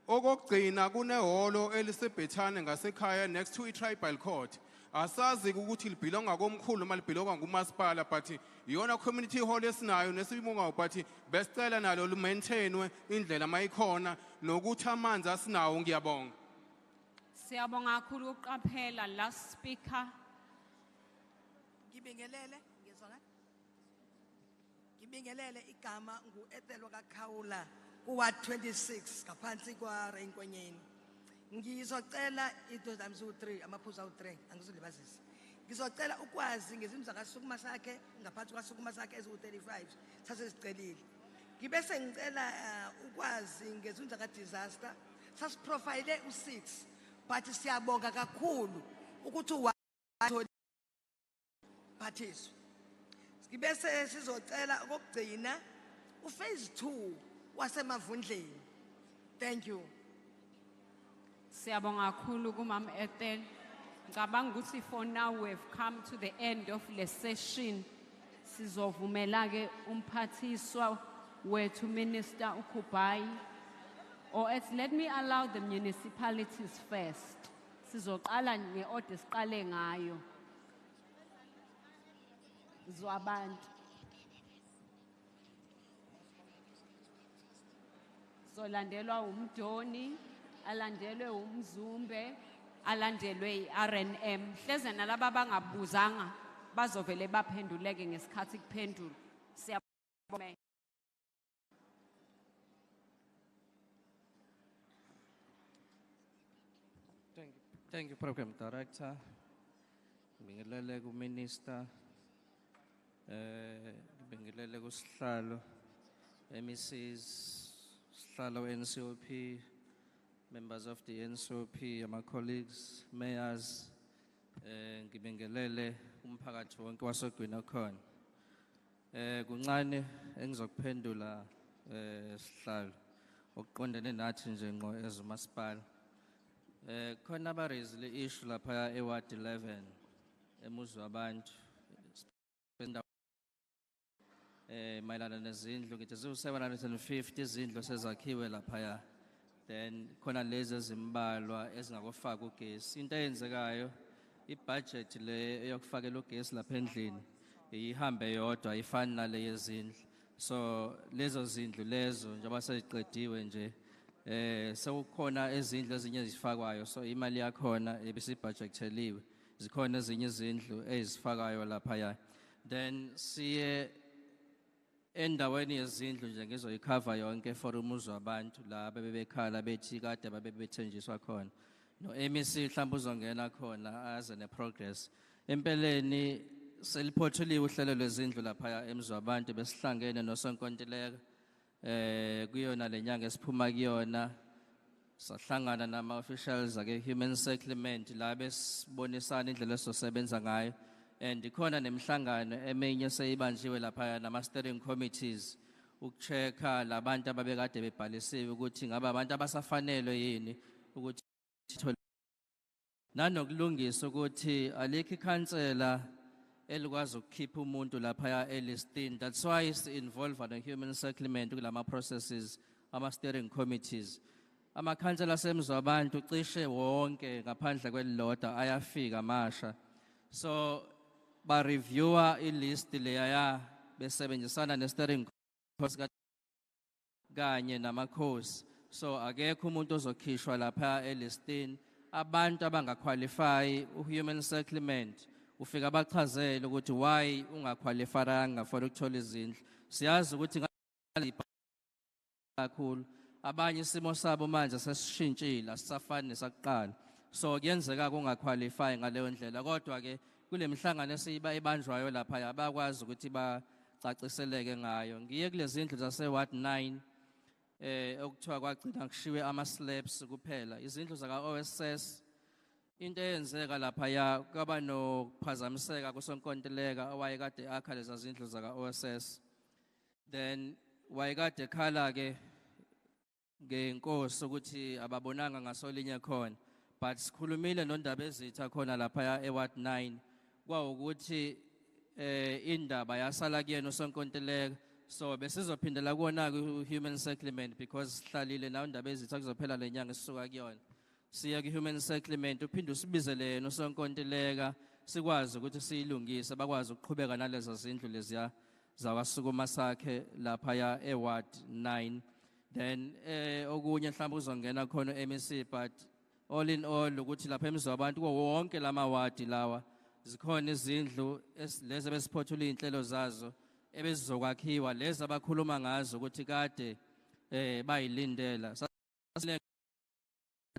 Okugcina kunehholo eliseBhethani ngasekhaya next to itribal court. Asazi ukuthi libhilonga komkhulu noma libhilonga ngumasipala, but iyona community hall esinayo nesibonga, but besicela nalo lumaintainwe indlela mayikhona nokuthi amanzi asinawo. Ngiyabonga. Siyabonga kakhulu ukuqaphela. Last speaker. Ngibingelele ngizona. Ngibingelele igama ngu-Ethel kaKhawula kuward 26 ngaphansi kwa Renkwenyeni. Ngizocela idoda amzu3 amaphuzu awu3 angizulibazisa. Ngizocela ukwazi ngezimza kaSukuma sakhe ngaphansi kwaSukuma sakhe eziwu35 sasizicelile. Ngibe sengicela ukwazi ngezimza ka-disaster sasiprofile u6 but siyabonga kakhulu ukuthi uphathiswa. Ngibe sizocela ukugcina uphase 2 wasemavundleni. Thank you. Siyabonga kakhulu kuMam Ethel. Ngicabanga ukuthi for now we've come to the end of the session. Sizovumela ke umphathiswa wethu Minister uKhubai. Or let me allow the municipalities first. Sizoqala nge-order siqale ngayo. Zwabantu. Zolandelwa uMdoni, alandelwe uMzumbe, alandelwe iRNM. Hleze nalabo abangabuzanga bazovele baphenduleke ngesikhathi kuphendula. Siyabonga. Thank you, Program Director. Ngibingelele ku-Minister, ngibingelele kusihlalo, MECs, sihlalo NCOP, members of the NCOP, my colleagues, mayors, ngibingelele umphakathi wonke wasogwini khona. Kuncane engizokuphendula sihlalo okuqondene nathi nje ngqo ezumasipala. Khona ba-raise le issue lapha e-Ward 11 emuzi wabantu mayelana nezindlu ngithi ziwu-750 izindlu sezakhiwe laphaya, then khona lezi ezimbalwa ezingakufaka ugesi. Into eyenzekayo ibudget le eyokufakela ugesi lapha endlini ihambe yodwa ayifani nale yezindlu, so lezo zindlu lezo njengoba seziqediwe nje sekukhona ezindlu ezinye ezifakwayo, so imali yakhona ebisibudgeteliwe. Zikhona ezinye izindlu ezifakayo laphaya, then siye endaweni yezindlu nje ngizoyikhava yonke for umuzi wabantu la bebekhala bethi kade babethenjiswa khona. No MEC mhlawumbe uzongena khona aze ne-progress. Empeleni seliphotheliwe uhlelo lwezindlu laphaya emzi wabantu besihlangene nosonkontileka kuyona lenyanga esiphuma kuyona, sahlangana nama-officials ake-human settlement la besibonisana indlela esizosebenza ngayo, and ikhona nemihlangano eminye seyibanjiwe laphaya nama-steering committees ukucheck-a labantu ababekade bebhalisiwe ukuthi ngabe abantu abasafanelwe yini ukuthi nanokulungisa ukuthi alikho ikhansela elikwazi ukukhipha umuntu laphaya elistini. That's why it's involved in human settlement kulama processes ama-steering committees. Amakhansela asemzi wabantu cishe wonke ngaphandle kwelilodwa ayafika masha, so ba-reviewa ilist leya besebenzisana ne-steering committee kanye namakhosi, so akekho umuntu ozokhishwa lapha elistini. Abantu abangaqualify u-human settlement ufika bachazele ukuthi why ungaqualifyanga for ukuthola izindlu. Siyazi ukuthi kakhulu abanye isimo sabo manje sesishintshile asisafani nesakuqala, so kuyenzeka kungaqualify ngaleyo ndlela, kodwa ke kule mihlangano esibanjwayo lapha abakwazi ukuthi bacaciseleke ngayo. Ngiye kulezi ndlu zase-Ward 9 okuthiwa kwagcina kushiwe ama-slabs kuphela, izindlu zaka-OSS. Into eyenzeka laphaya kwaba nokuphazamiseka kusonkontileka owayekade akha leza zindlu zaka-OSS, then wayekade khala-ke ngenkosi ukuthi ababonanga ngasolinye khona, but sikhulumile nondaba ezitha khona laphaya e-Ward 9 kwawukuthi indaba yasala kuyena usonkontileka, so besizophindela kuwona ku-human settlement because sihlalile nawo indaba ezitha kuzophela le nyanga esisuka kuyona. Siya ku-human settlement uphinde usibizele yena usonkontileka sikwazi ukuthi siyilungise bakwazi ukuqhubeka nalezo zindlu leziya zawasukuma sakhe laphaya e-Ward 9. Then okunye mhlawumbe uzongena khona MEC, but all in all ukuthi lapha emzi wabantu wonke lama ward lawa zikhona izindlu lezi besiphothula inhlelo zazo ebezizokwakhiwa lezi abakhuluma ngazo ukuthi kade bayilindela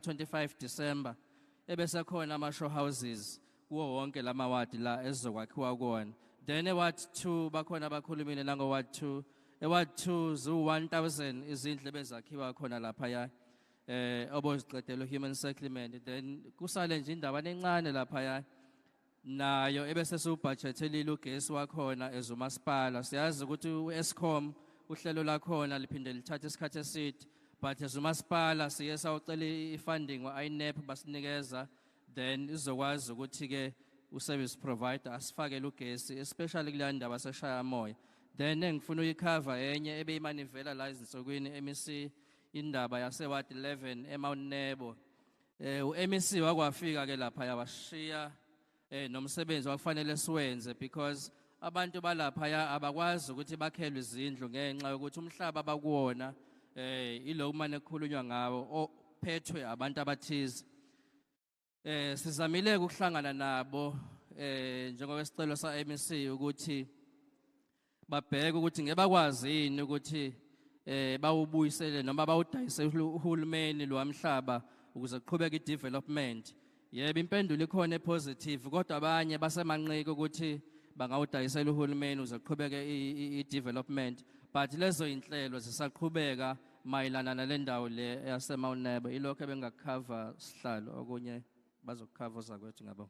25 December ebese khona ama-show houses kuwo wonke lamawadi la ezizokwakhiwa kuwona. Then eward 2 bakhona abakhulumile nango-ward 2. Eward 2 zu-1000 izindlu ebezakhiwa khona laphaya oboziqedela human settlement. Then kusale nje indawana encane laphaya nayo ebese siwubhajethelile ugesi wakhona ezumasipala. Siyazi ukuthi u-Eskom uhlelo lakhona liphinde lithathe isikhathi eside, but ezumasipala siye sawucela i-funding wa-INEP basinikeza, then izokwazi ukuthi-ke u-service provider asifakele ugesi, especially kuleya ndaba seshaya moya. Then engifuna uyikhava enye ebeyimanivela la izinsukwini MEC indaba yaseward 11 eMount Nebo. U-MEC wakwafika-ke lapha yabashiya nomsebenzi wakufanele siwenze because abantu balaphaya abakwazi ukuthi bakhelwe izindlu ngenxa yokuthi umhlaba abakuwona ilo kumane kukhulunywa ngawo ophethwe abantu abathize. Sizamile ukuhlangana nabo njengoba isicelo sa-MEC ukuthi babheke ukuthi ngebakwazi yini ukuthi bawubuyisele noma bawudayisele uhulumeni lwamhlaba ukuze kuqhubeke i-development. Yebo, impendulo ikhona epositive kodwa abanye basemanqika ukuthi bangawudayisela uhulumeni ukuze kuqhubeke i-development, but lezo inhlelo zisaqhubeka mayelana nale ndawo le yaseMount Nebo. Ilokho ebengakukhava sihlalo, okunye bazokukhava zakwethu ngabo.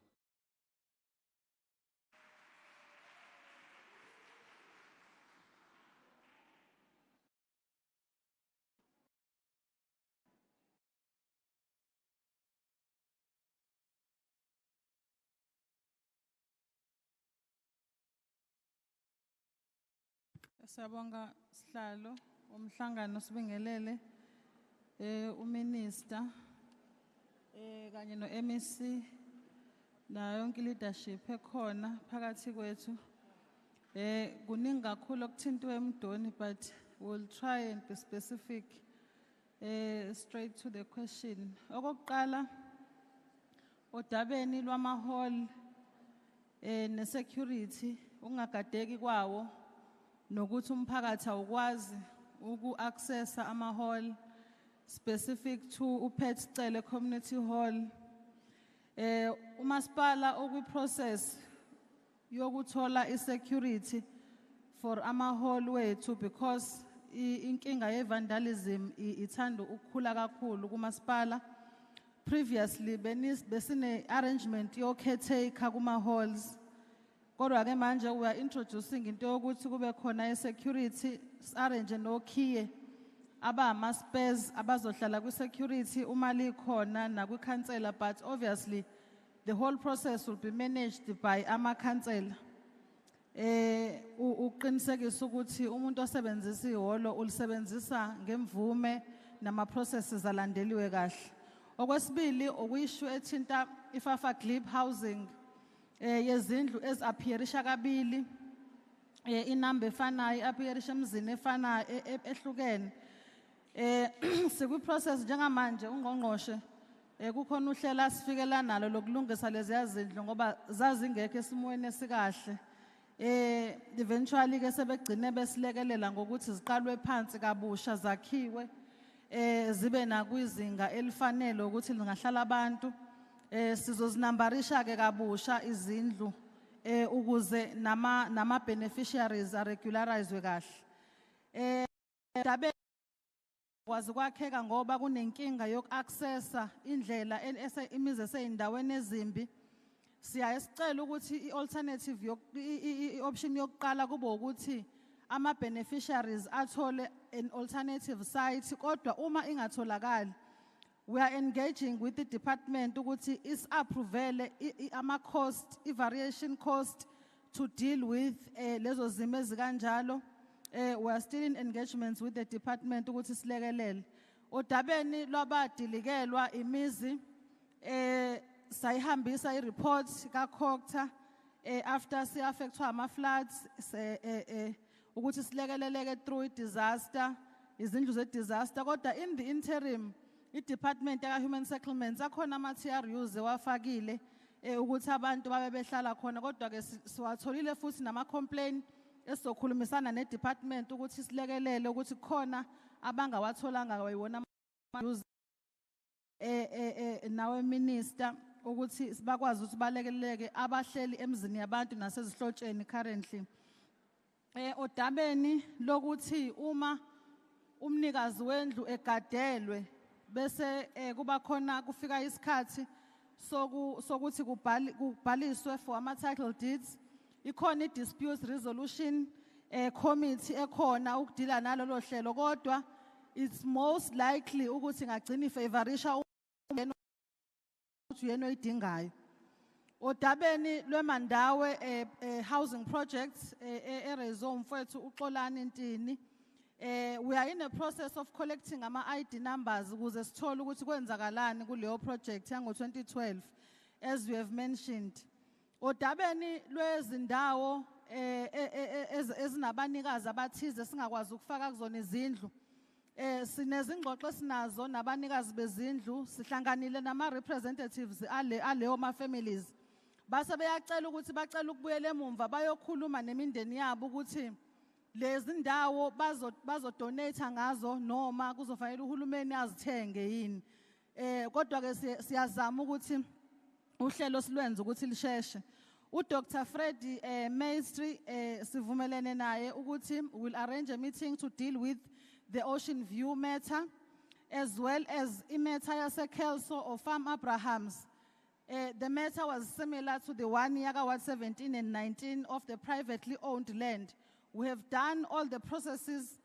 Siyabonga sihlalo umhlangano sibingelele uMinister kanye no-MEC na yonke leadership ekhona phakathi kwethu. Kuningi kakhulu okuthintwe emdoni, but we'll try and be specific, straight to the question. Okokuqala, odabeni lwamahall ne-security ungagadeki kwawo nokuthi umphakathi awukwazi uku-accessa ama-hall specific to uPetcele Community Hall. Umasipala okwi-process yokuthola i-security for ama-hall wethu because inkinga ye-vandalism ithanda ukukhula kakhulu kumasipala. Previously besine arrangement yo-caretaker kuma-halls. Kodwa ke manje we are introducing into yokuthi kube khona i-security, arrange nokhiye abama-spares abazohlala kwi-security uma likhona nakwi-councillor, but obviously the whole process will be managed by ama-councillor. Uqinisekisa ukuthi umuntu osebenzisa ihholo ulisebenzisa ngemvume nama-processes alandeliwe kahle. Okwesibili, ukuyishu ethinta iFafa Glebe housing yezindlu ezi-appearisha kabili, inamba efanayo, appearisha emzini efanayo ehlukene. Sikwi-process njengamanje ungqongqoshe kukhona uhlela sifikela nalo lokulungisa leziya zindlu ngoba zazingekho esimweni esikahle. Eventually ke sebegcine besilekelela ngokuthi ziqalwe phansi kabusha zakhiwe zibe nakwizinga elifanele ukuthi lingahlala abantu. Sizozinambarisha ke kabusha izindlu ukuze nama beneficiaries regularize kahle. Dabe kwazi kwakheka ngoba kunenkinga yoku-accessa indlela imizi eseyindaweni ezimbi. Siyasicela ukuthi i-alternative i-option yokuqala kube ukuthi ama-beneficiaries athole an alternative site, kodwa uma ingatholakali we are engaging with the department ukuthi is-approvele ama-cost, i-variation cost to deal with lezo zimo ezikanjalo. We are still in engagements with the department ukuthi silekelele. Odabeni lwabadilikelwa imizi sayihambisa i-report ka-Khokta after si-affectwa ama-floods ukuthi silekeleleke through i-disaster, izindlu ze-disaster. Kodwa in the interim i-department ya-human settlements akhona ama-TRUs ewafakile ukuthi abantu babe behlala khona, kodwa ke siwatholile futhi nama-complaint esizokhulumisana ne-department ukuthi silekelele ukuthi khona abangawatholanga wayiwona nawe minister ukuthi bakwazi ukuthi balekeleleke abahleli emzini yabantu nasezihlotsheni currently. Odabeni lokuthi uma umnikazi wendlu egadelwe bese kuba khona kufika isikhathi sokuthi kubhaliswe for ama-title deeds, ikhona i-dispute resolution committee ekhona ukudila nalolo hlelo, kodwa it's most likely ukuthi ngagcina ifavorisha ukuthi uyena oyidingayo. Odabeni lwemandawe housing projects eRezo mfowethu uXolani Ntini, we are in a process of collecting ama-ID numbers ukuze sithole ukuthi kwenzakalani kuleyo project yango 2012 as we have mentioned. Odabeni lwezindawo ezinabanikazi abathize singakwazi ukufaka kuzona izindlu, sinezingxoxo esinazo nabanikazi bezindlu, sihlanganile nama-representatives aleyo ma-families. Base beyacela ukuthi bacela ukubuyela emumva bayokhuluma nemindeni yabo ukuthi lezi ndawo bazodonate ngazo noma kuzofanele uhulumeni azithenge yini. Kodwa ke siyazama ukuthi uhlelo silwenze ukuthi lisheshe. Dr. Freddy Maestri sivumelene naye ukuthi will arrange a meeting to deal with the Ocean View matter as well as i-matter yase-Kelso or Farm Abrahams. The matter was similar to the one yaka Ward 17 and 19 of the privately owned land. We have done all the processes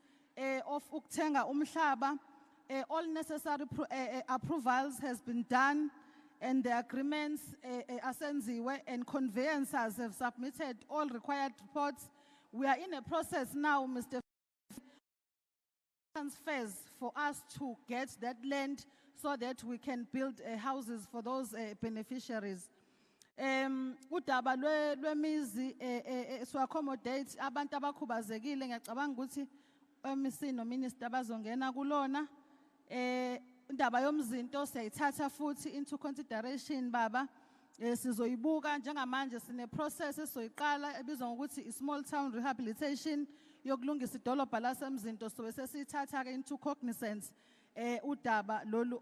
of ukuthenga umhlaba. All necessary approvals has been done and the agreements asenziwe and conveyancers have submitted all required reports. We are in a process now, Mr. Transfers for us to get that land so that we can build houses for those beneficiaries. Udaba lwemizi to accommodate abantu abakhubazekile ngiyacabanga ukuthi MEC no minister bazongena kulona. Indaba yomzinto siyayithatha futhi into consideration baba. Sizoyibuka njengamanje sine process esizoyiqala ebizwa ngokuthi small town rehabilitation yokulungisa idolobha lasemzinto, so sesithatha ke into cognizance udaba lolu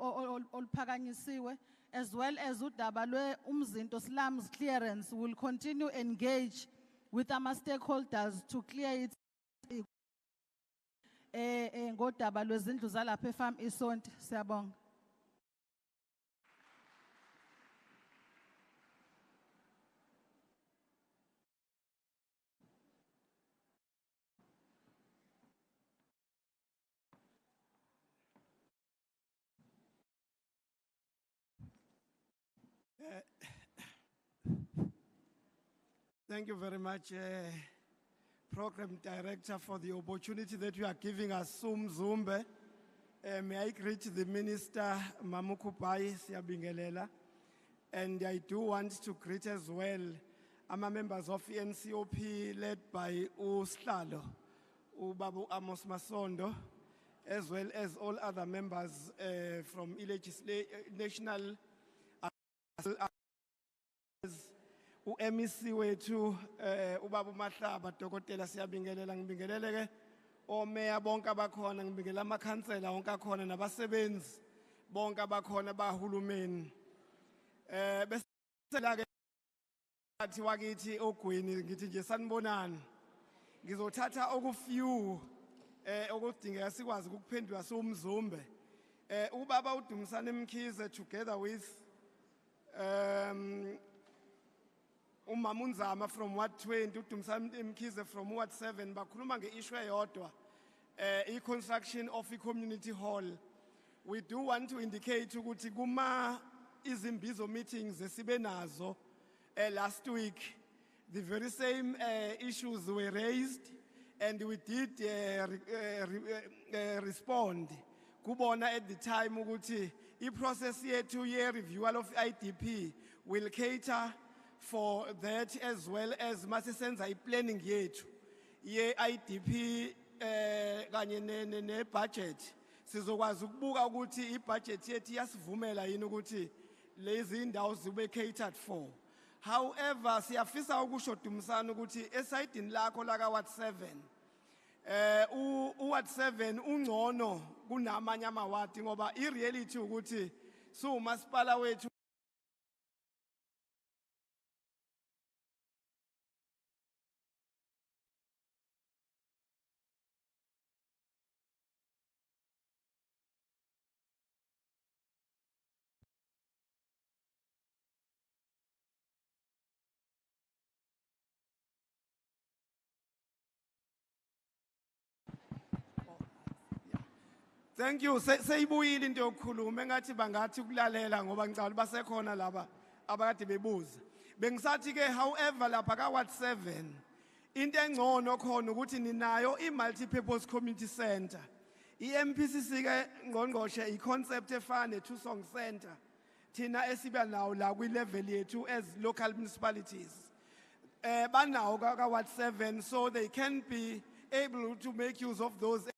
oluphakanyisiwe as well as udaba lwe umzinto slums clearance. Will continue engage with our stakeholders to clear it ngodaba lwezindlu zalapha efarm isonti. Siyabonga. Thank you very much, Program Director, for the opportunity that you are giving us, Sum Zumbe. May I greet the Minister, Mamukupai Siabingelela. And I do want to greet as well our members of the NCOP led by Uslalo, Ubabu Amos Masondo, as well as all other members from National MEC wethu ubaba uMahlaba Dokotela siyabingelela ngibingelele ke omeya bonke abakhona ngibingelela amakhansela wonke akhona nabasebenzi bonke abakhona bahulumeni bese la ke athi wakithi ogwini ngithi nje sanibonani ngizothatha okufew okudingeka sikwazi ukuphendula soMzumbe ubaba uDumisane Mkhize together with Umamunzama from Ward 20, Udumisane Mkhize from Ward 7, bakhuluma nge-issue eyodwa, i-construction of a community hall. We do want to indicate ukuthi kuma izimbizo meetings esibe nazo last week, the very same issues were raised and we did respond. Kubona at the time ukuthi i-process yethu ye-review of IDP will cater for that as well as masisenza i-planning yethu ye-IDP kanye ne-budget sizokwazi ukubuka ukuthi i-budget yethu iyasivumela yini ukuthi lezi indawo zibe catered for. However, siyafisa ukusho Dumisani ukuthi esayidini lakho laka Ward 7 Ward 7 ungcono kunamanye amawadi ngoba ireality ukuthi sumasipala wethu Thank you. Seyibuyile into yokukhuluma engathi bangathi ukulalela ngoba ngicabanga basekhona laba abakade bebuza. Bengisathi ke however lapha ka Ward 7 into engcono khona ukuthi ninayo i-multi-purpose community center. I-MPCC ke ngqongqoshe i-concept efana ne-two song center. Thina esiba nawo la kwi-level yethu as local municipalities. Banawo ka Ward 7 so they can be able to make use of those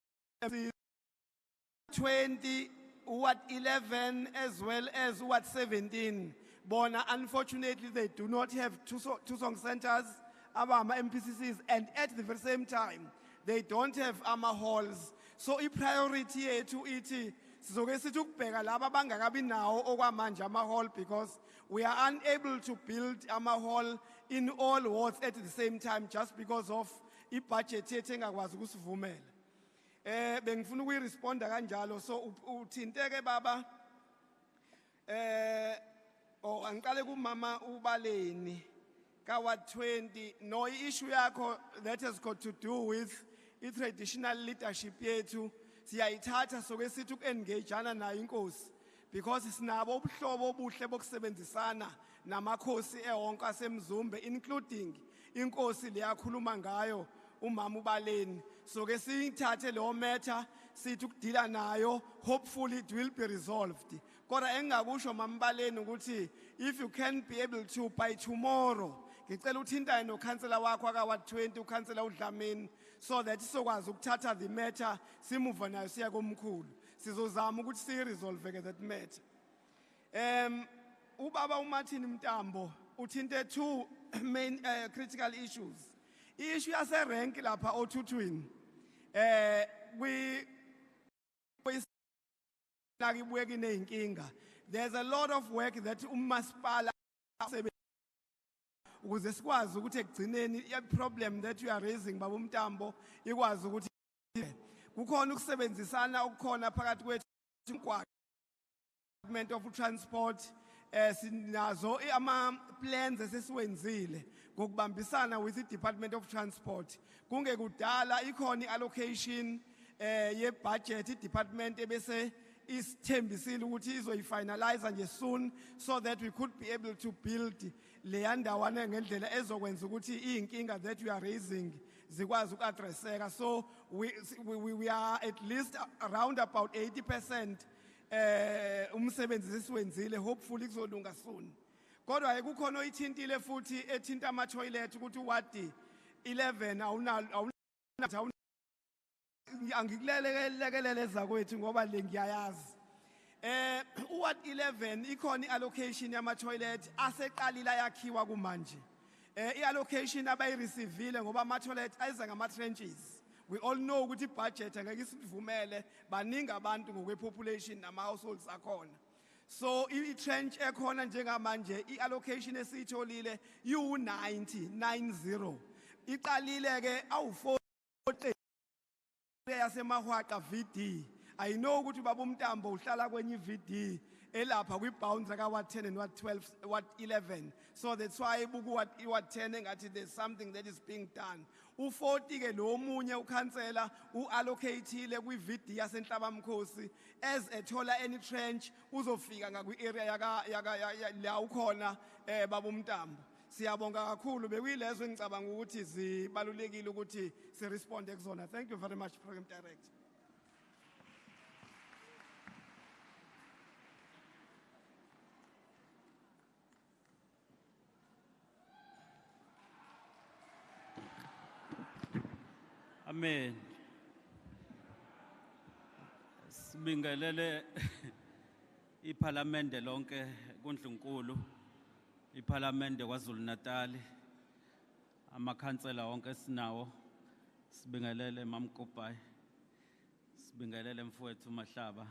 20, Ward 11, as well as Ward 17. Bona, unfortunately, they do not have two song centers, MPCCs, and at the very same time, they don't have AMA halls. So, a priority to it, so AMA hall because we are unable to build AMA hall in all wards at the same time just because of the budget. Bengifuna ukuyiresponda kanjalo so uthinteke baba angiqale kumama ubaleni ka Ward 20 no issue yakho that has got to do with I traditional leadership yethu siyayithatha soke sithi ukengageana nayo inkosi because sinabo ubuhlobo obuhle bokusebenzisana namakhosi ehonke asemzumbe including inkosi leyakhuluma ngayo umama ubaleni so ke siyithathe lo matter sithi ukudila nayo hopefully it will be resolved kodwa engakusho mambaleni ukuthi if you can be able to by tomorrow ngicela uthintane no councillor wakho aka Ward 20 ucouncillor uDlamini so that sizokwazi ukuthatha the matter simuva nayo siya komkhulu sizozama ukuthi si resolve ke that matter ubaba uMartin Mtambo uthinte two main critical issues. Issue yase rank lapha othuthwini there's a lot of work that umasipala ukuze sikwazi ukuthi ekugcineni problem that you are raising baba uMtambo ikwazi ukuthi kukhona ukusebenzisana okukhona phakathi kwethu Department of Transport sinazo ama plans esesiwenzile ngokubambisana with the Department of Transport kungekudala ikhona allocation ye budget department ebese isithembisile ukuthi izoyifinalize nje soon so that we could be able to build le yandawana ngendlela ezokwenza ukuthi inkinga that we are raising zikwazi ukuaddresseka so we are at least around about 80% umsebenzi sesiwenzile hopefully kuzolunga soon kodwa ekukhona oyithintile futhi ethinta ama toilet ukuthi Ward 11 angikulekelele zakwethu ngoba le ngiyayazi Ward 11 ikhona allocation yama toilet aseqalila yakhiwa kumanje iallocation abayireceiveile ngoba ama toilet ayeza ngama trenches. We all know ukuthi budget angeke isivumele baningi abantu ngokwe population nama households akhona. So i-trench ekhona njengamanje i-allocation esiyitholile u90 iqalile ke awu40 yasemahwaqa VD. I know ukuthi baba uMtambo uhlala kwenye VD elapha kwi-bounds ka Ward 10 and Ward 12 Ward 11 so that's why buku Ward 10 engathi there's something that is being done. U40 ke lo munye ukhansela uallocateile kwi-VD yasenhlabamkhosi as ethola any trench uzofika ngakwi-area la ukhona baba uMtambo. Siyabonga kakhulu bekuyilezo engicabanga ukuthi zibalulekile ukuthi si respond kuzona. Thank you very much Program Director. Amen. Sibingelele iParliament lonke kundlunkulu iParliament kwaZulu-Natal, amakhansela wonke sinawo, sibingelele mamkopay, sibingelele mfowethu Mahlaba,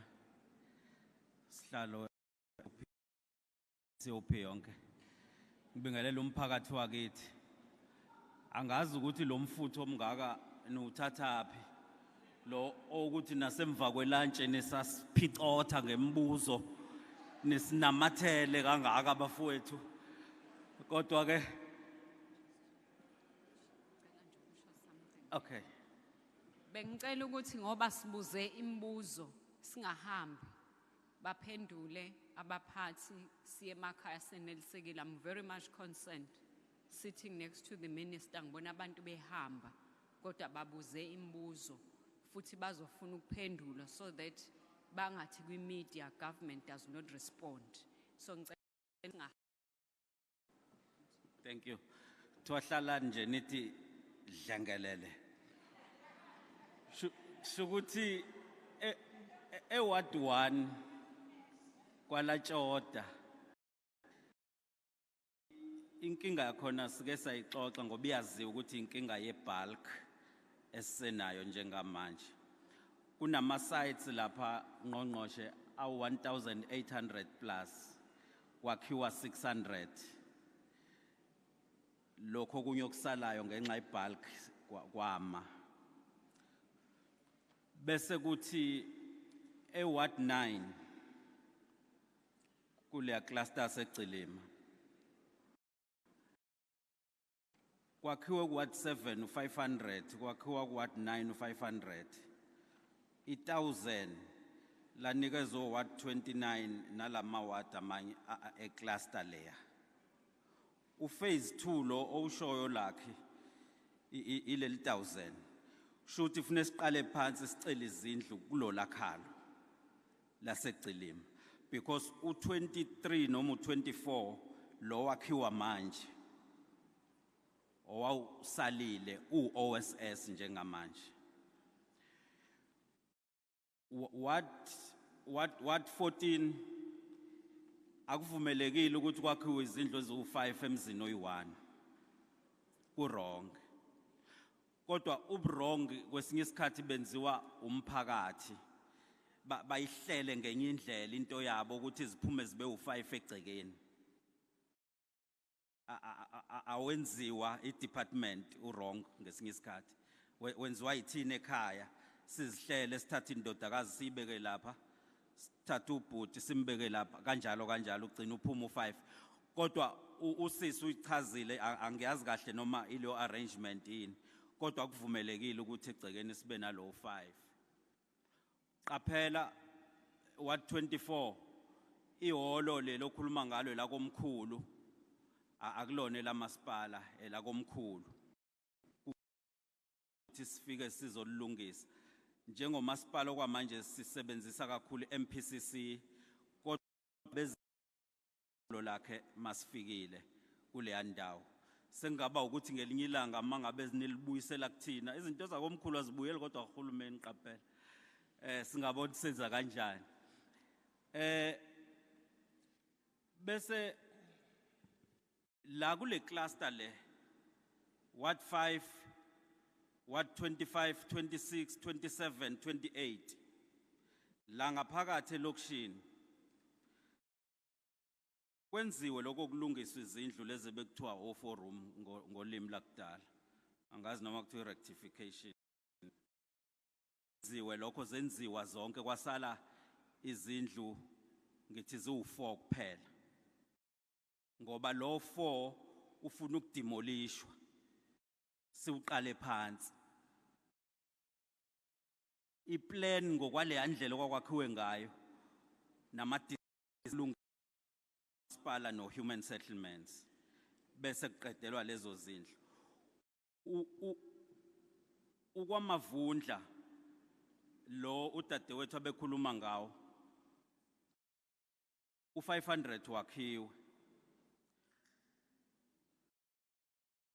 sihlalo COP yonke. Ngibingelele umphakathi wakithi. Angazi ukuthi lo mfutho omngaka niwuthathaphi. Lo ukuthi nasemva kwelunch nesasiphicotha ngembuzo nesinamathele kangaka abafowethu. Kodwa ke okay. Bengicela ukuthi ngoba sibuze imibuzo singahambi baphendule abaphathi siye emakhaya senelisekile. I'm very much concerned sitting next to the minister ngibona abantu behamba kodwa babuze imibuzo futhi bazofuna ukuphendula so that bangathi kwi media government does not respond. So ngicela Thank you. Twahlala nje nithi dlangelele. Shukuthi Ward 1 kwalatshoda. Inkinga yakhona sike sayixoxa ngoba iyaziwa ukuthi inkinga yebulk esisenayo njengamanje. Kunama sites lapha ngqongqoshe awu 1800 plus kwakhiwa 600. Lokho kunye okusalayo ngenxa yebulk kwama. Bese kuthi Ward 9 kule cluster segcilima. Kwakhiwe Ward 7 500, kwakhiwa Ward 9 500. 1000 lanikezwe Ward 29 nalama ward amanye ecluster leya. Phase 2 lo owushoyo lakhe ileli 1000. Shuthi ufune siqale phansi sicela izindlu kulola khalo lasegcilima because u23 noma u24 lo wakhiwa manje owawusalile uOSS njengamanje. What 14 akuvumelekile ukuthi kwakhiwe izindlu eziwu5 emzini oyi1. Kurong. Kodwa ubrong kwesinye isikhathi benziwa umphakathi. Bayihlele ngenye indlela into yabo ukuthi iziphume zibe u5 egcekeni. Awenziwa idepartment urong ngesinye isikhathi. Wenziwa yithini ekhaya sizihlele sithatha indodakazi sibeke lapha. Sithatha ubhuti simbeke lapha kanjalo ugcina uphuma u5. Kodwa usisi uyichazile angiyazi kahle noma ilo arrangement yini. Kodwa kuvumelekile ukuthi egcekeni sibe nalo 5. Qaphela Ward 24 ihholo lelokhuluma ngalo la komkhulu akulone lamasipala la komkhulu. Ukuthi sifike sizolungisa. Njengomasipala okwamanje sisebenzisa kakhulu MPCC kodwa bezolo lakhe masifikile kule yandawo. Sengaba ukuthi ngelinye ilanga mangabe zinilibuyisela kuthina izinto zakomkhulu azibuyele kodwa uhulumeni qaphela. Singabona senza kanjani. Bese la kule cluster le Ward 5 Ward 25 26 27 28 la ngaphakathi elokishini kwenziwe lokho kulungiswa izindlu lezi bekuthiwa o4 room ngolimi lakudala. Angazi noma kuthiwa rectification. Zenziwe lokho zenziwa zonke kwasala izindlu ngithi ziwu4 kuphela. Ngoba lo 4 ufuna ukudemolishwa. Siuqale phansi. Iplan ngokwale yandlela okwakhiwe ngayo nama spala no human settlements bese kuqedelwa lezo zindlu. Ukwamavundla lo udadewethu abekhuluma ngawo u500 wakhiwe.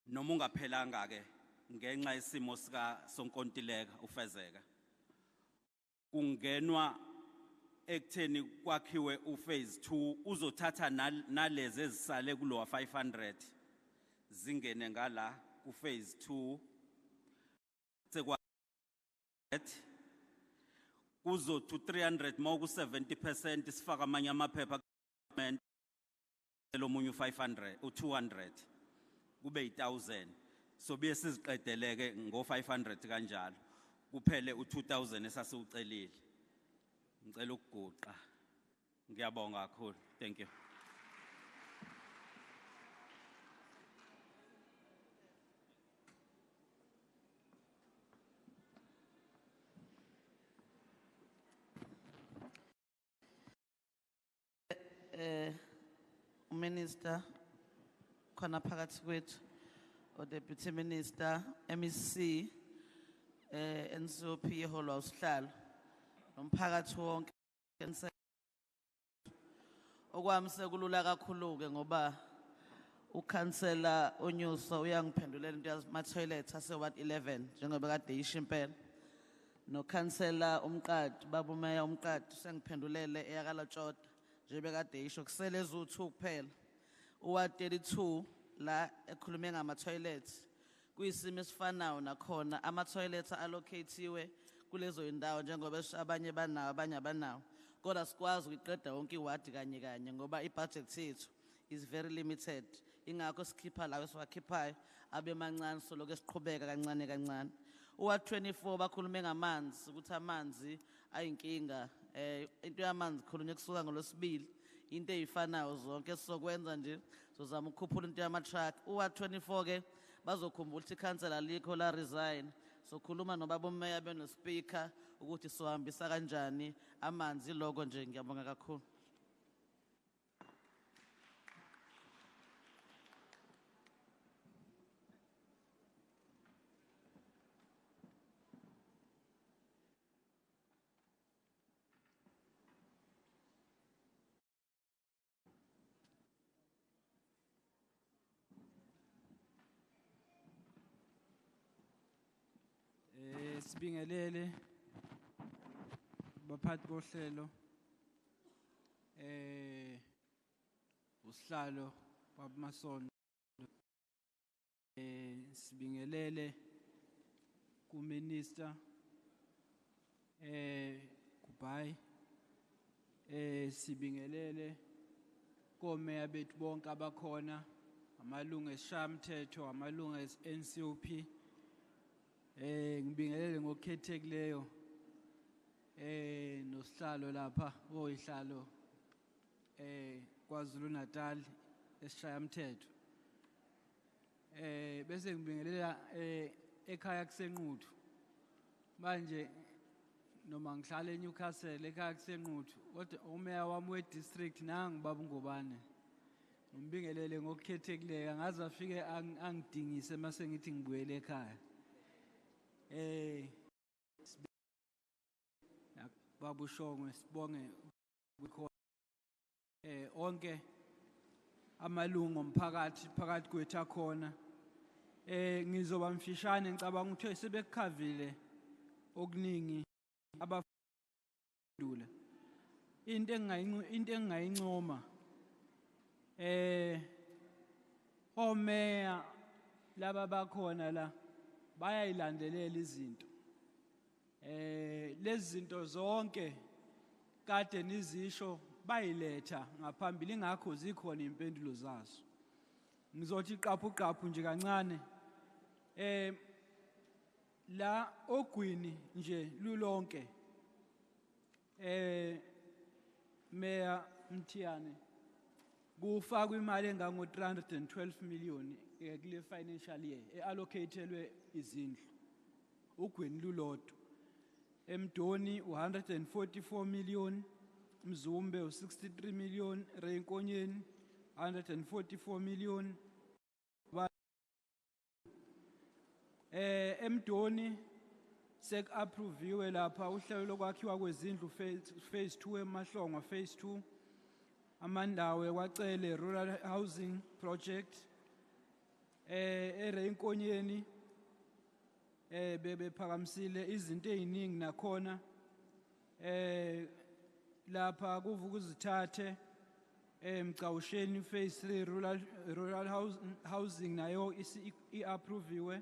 Noma ungaphelanga ke ngenxa isimo sika sonkontileka ufezeka. Kungenwa ekutheni kwakhiwe uphase 2 uzothatha nalezi ezisale kulowa 500 zingene ngala uphase 2 sekwa kuzo to 300 moku 70% sifaka amanye amaphepha lomunye u500 u200 kube 1000 so biye siziqedeleke ngo 500 kanjalo kuphele u2000 esasiucelile ngicela ukuguqa ngiyabonga kakhulu thank you Minister khona phakathi kwethu o Deputy Minister MEC NCOP yeholo awusihlalo nomphakathi wonke okwami sekulula kakhulu ke ngoba ukhansela uNyuso uyangiphendulela into yama toilet ase Ward 11 njengoba kade yisho impela no khansela umqadi baba umeya umqadi sengiphendulele eyakalatshoda nje bekade yisho kusele ezu2 kuphela uWard 32 la ekhulume ngama toilets kuyisimo esifanayo nakhona ama toilets allocatedwe kulezo indawo njengoba abanye banawo abanye abanawo kodwa sikwazi ukuqeda wonke iward kanye kanye ngoba ibudget yethu is very limited ingakho sikhipha lawo siwakhiphayo abe mancane so lokho siqhubeka kancane kancane uWard 24 bakhulume ngamanzi ukuthi amanzi ayinkinga into yamanzi khulunywe kusuka ngolosibili into ezifanayo zonke sizokwenza nje sizama ukukhuphula into yama truck uWard 24 ke bazokhumbula ukuthi ikhansela likho la resign sokhuluma nobaba umeya beno speaker ukuthi sohambisa kanjani amanzi lokho nje ngiyabonga kakhulu Sibingelele baphathi bohlelo usihlalo baba Masondo sibingelele ku minister goodbye sibingelele komeya bethu bonke abakhona amalungu esishamthetho amalungu eNCOP ngibingelele ngokukhethekileyo nosihlalo lapha oyihlalo KwaZulu-Natal esishayamthetho bese ngibingelela ekhaya kusenquthu manje noma ngihlala eNewcastle ekhaya kusenquthu kodwa umeya wami we-district nangi baba uNgobane ngibingelele ngokukhethekileyo angaze afike angidingise mase ngithi ngibuyele ekhaya baba uShongwe sibonge onke amalungu omphakathi phakathi kwethu akhona ngizoba mfishane ngicabanga ukuthi sebekukhavile okuningi abafundula into engayincoma omeya laba bakhona la bayayilandelela izinto lezi zinto zonke kade nizisho bayiletha ngaphambili ingakho zikhona impendulo zazo ngizothi qaphu nje kancane la ogwini nje lulonke Mayor Mthiyane kufakwa imali engango 312 million kule financial year eallocatedelwe izindlu ugwini lulodwa eMdoni 144 million Mzumbe 63 million Reinkonyeni 144 million eMdoni sek-approviwe lapha uhlelo lokwakhiwa kwezindlu phase 2 eMahlongwa phase 2 amandawo ekwacele rural housing project eReinkonyeni bebephakamisile izinto eziningi nakhona lapha kuvukuzithathe mgawusheni phase 3 rural housing nayo iapproviwe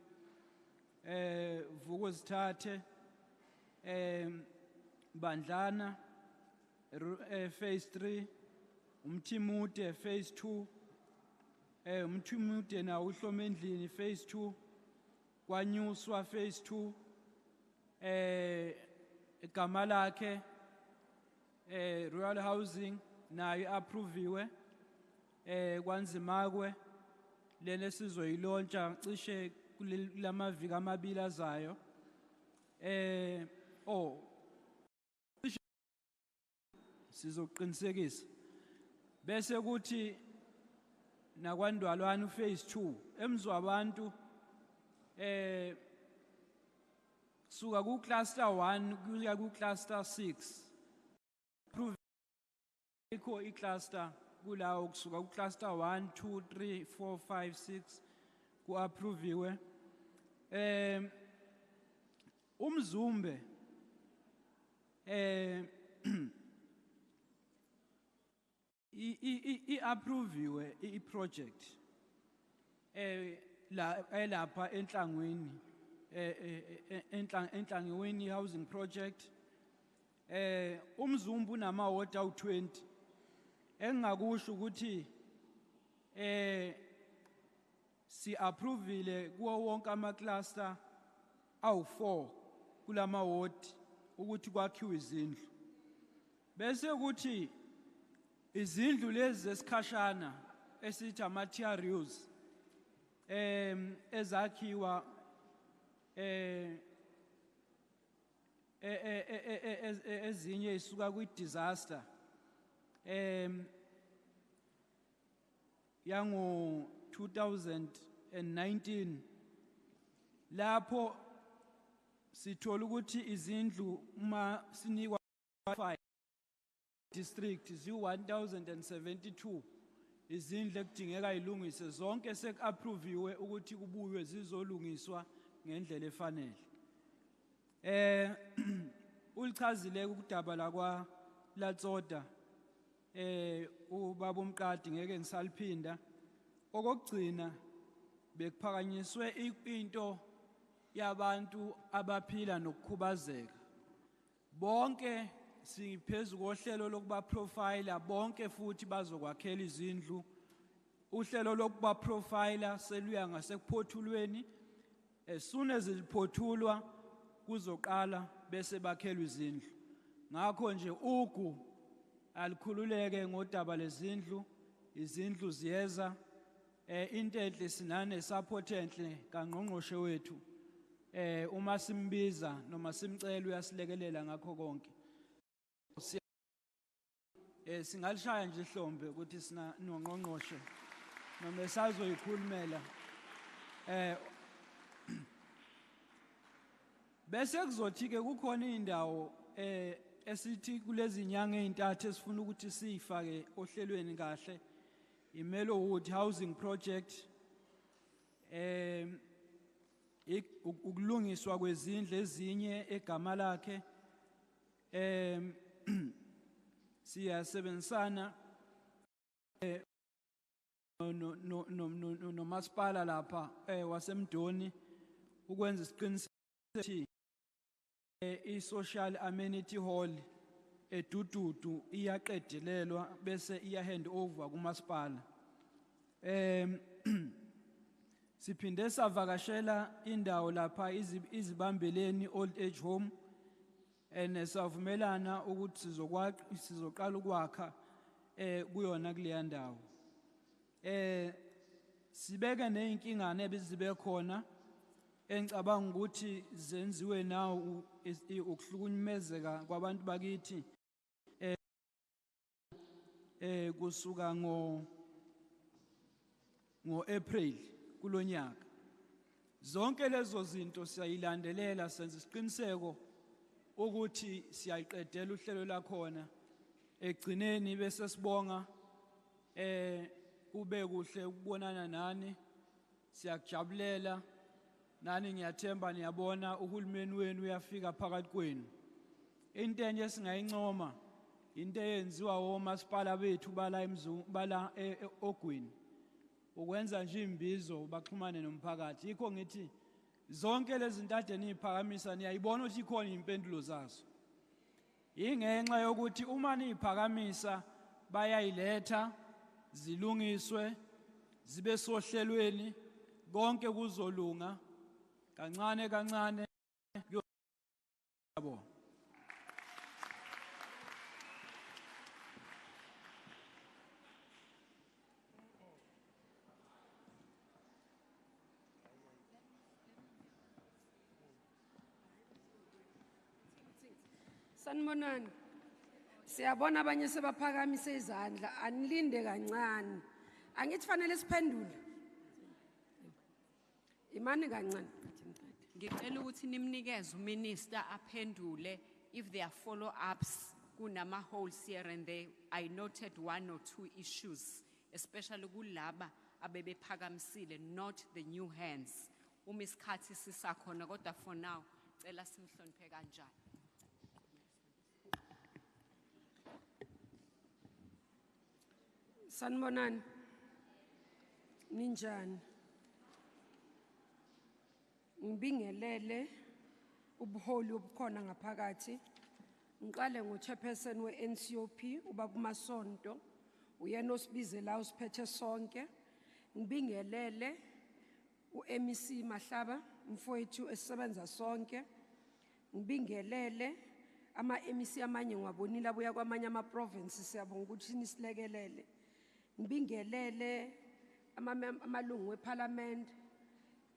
vukuzithathe Bandlana phase 3 umthimude phase 2 umthimude na uhlomendlini phase 2 kwanyuswa phase 2 igama lakhe rural housing nayo approviwe kwanzimakwe lele sizoyilontsha cishe kulamaviki amabili azayo sizoqinisekisa bese kuthi nakwandwalwane phase 2 emzwabantu suka ku cluster 1 kuya ku cluster 6 ikho icluster kulawo kusuka ku cluster 1 2 3 4 5 6 ku approviwe umzumbe i-approviwe i-project lapha enhlangwini enhlangwini housing project umzumbu namaward awu-20 engingakusho ukuthi si-approvile kuwo wonke ama-cluster awu-4 kulama ward ukuthi kwakhiwe izindlu bese kuthi izindlu lezi zesikhashana esithi ama-TRUs ezakhiwa ezinye isuka kwi-disaster yango 2019 lapho sithola ukuthi izindlu uma sinikwa 5 district zi-1072 izindlu ekudingeka ilungise zonke sek-approviwe ukuthi kubuywe zizolungiswa ngendlela efanele ulichazile ukudaba lakwa Latsoda ubaba umqadi ngeke ngisaliphinda okugcina bekuphakanyiswe into yabantu abaphila nokukhubazeka bonke siphezulu kohlelo lokuba profile bonke futhi bazokwakhela izindlu uhlelo lokuba profile seluya ngasekuphothulweni as soon as iliphothulwa kuzoqala bese bakhelwa izindlu ngakho nje ugu alikhululeke ngodaba lezindlu izindlu ziyeza into enhle sinane support enhle kangqongqoshe wethu uma simbiza noma simcela uyasilekelela ngakho konke singalishaya nje ihlombe ukuthi sina nongqongqoshe noma esazoyikhulumela bese kuzothi ke kukhona indawo esithi kulezi nyanga ezintathu esifuna ukuthi siyifake ohlelweni kahle iMelowood housing project ukulungiswa kwezindlu ezinye egama lakhe siyasebenzisana nomasipala lapha wasemdoni ukwenza isiqiniseko i-social amenity hall edududu iyaqedelelwa bese iya hand over kumasipala siphinde savakashela indawo lapha izibambeleni old age home savumelana ukuthi sizoqala ukwakha kuyona kuleya ndawo sibeke nezinkingane ebizibe khona engicabanga ukuthi zenziwe nawo ukuhlukunyezeka kwabantu bakithi kusuka ngo-April kulonyaka zonke lezo zinto siyayilandelela senza isiqiniseko ukuthi siyayiqedela uhlelo lakhona egcineni bese sibonga kube kuhle ukubonana nani siyakujabulela nani ngiyathemba niyabona uhulumeni wenu uyafika phakathi kwenu into enye singayincoma into eyenziwa omasipala bethu bala bala Ogwini ukwenza nje imbizo baxhumane nomphakathi. Yikho ngithi zonke lezi zinto niphakamisa niyayibona ukuthi ikhona impendulo zazo. Ingenxa yokuthi uma niphakamisa bayayiletha zilungiswe zibe sohlelweni konke kuzolunga kancane kancane yabo. Sanibonani. Siyabona abanye sebaphakamise izandla, anilinde kancane. Angithi fanele siphendule. Imani kancane. Ngicela ukuthi nimnikeze uminister aphendule if there are follow-ups kunama holes here and there. I noted 1 or 2 issues, especially kulaba abebephakamisile, not the new hands. Isikhathi sisakhona kodwa for now cela simhloniphe kanjani. Sanibonani. Ninjani? Ngibingelele ubuholi obukhona ngaphakathi. Ngiqale ngo-Chairperson we-NCOP uBaba Masondo, uyena osibizela usiphethe sonke. Ngibingelele u-MEC Mahlaba, mfowethu esisebenza sonke. Ngibingelele ama-MEC amanye ngwabonile abuya kwamanye ama-provinces, siyabonga ukuthi nisilekelele. Ngibingelele amalungu weParliament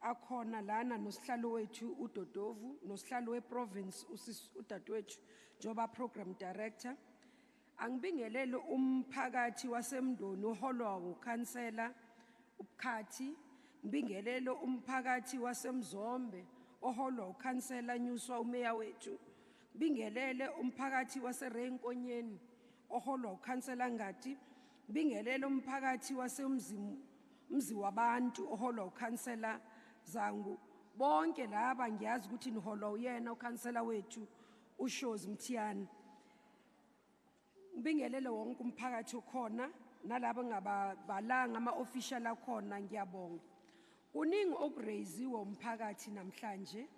akhona lana nosihlalo wethu uDodovu, nosihlalo weprovince uDadewethu njoba program director. Angibingelele umphakathi wasemndoni oholwa ukhansela uBukhathi. Ngibingelele umphakathi wasemzombe oholwa ukhansela nyuswa umeya wethu. Ngibingelele umphakathi waseRenkonyeni oholwa ukhansela Ngati. Ngibingelele umphakathi wasemzi wabantu oholwa ukhansela Zangu. Bonke laba ngiyazi ukuthi niholwa uyena ukhansela wethu uShozi Mthiyane. Ngibingelele wonke umphakathi okhona nalabo ngababalanga ama-official akhona, ngiyabonga. Kuningi okuraisiwe umphakathi namhlanje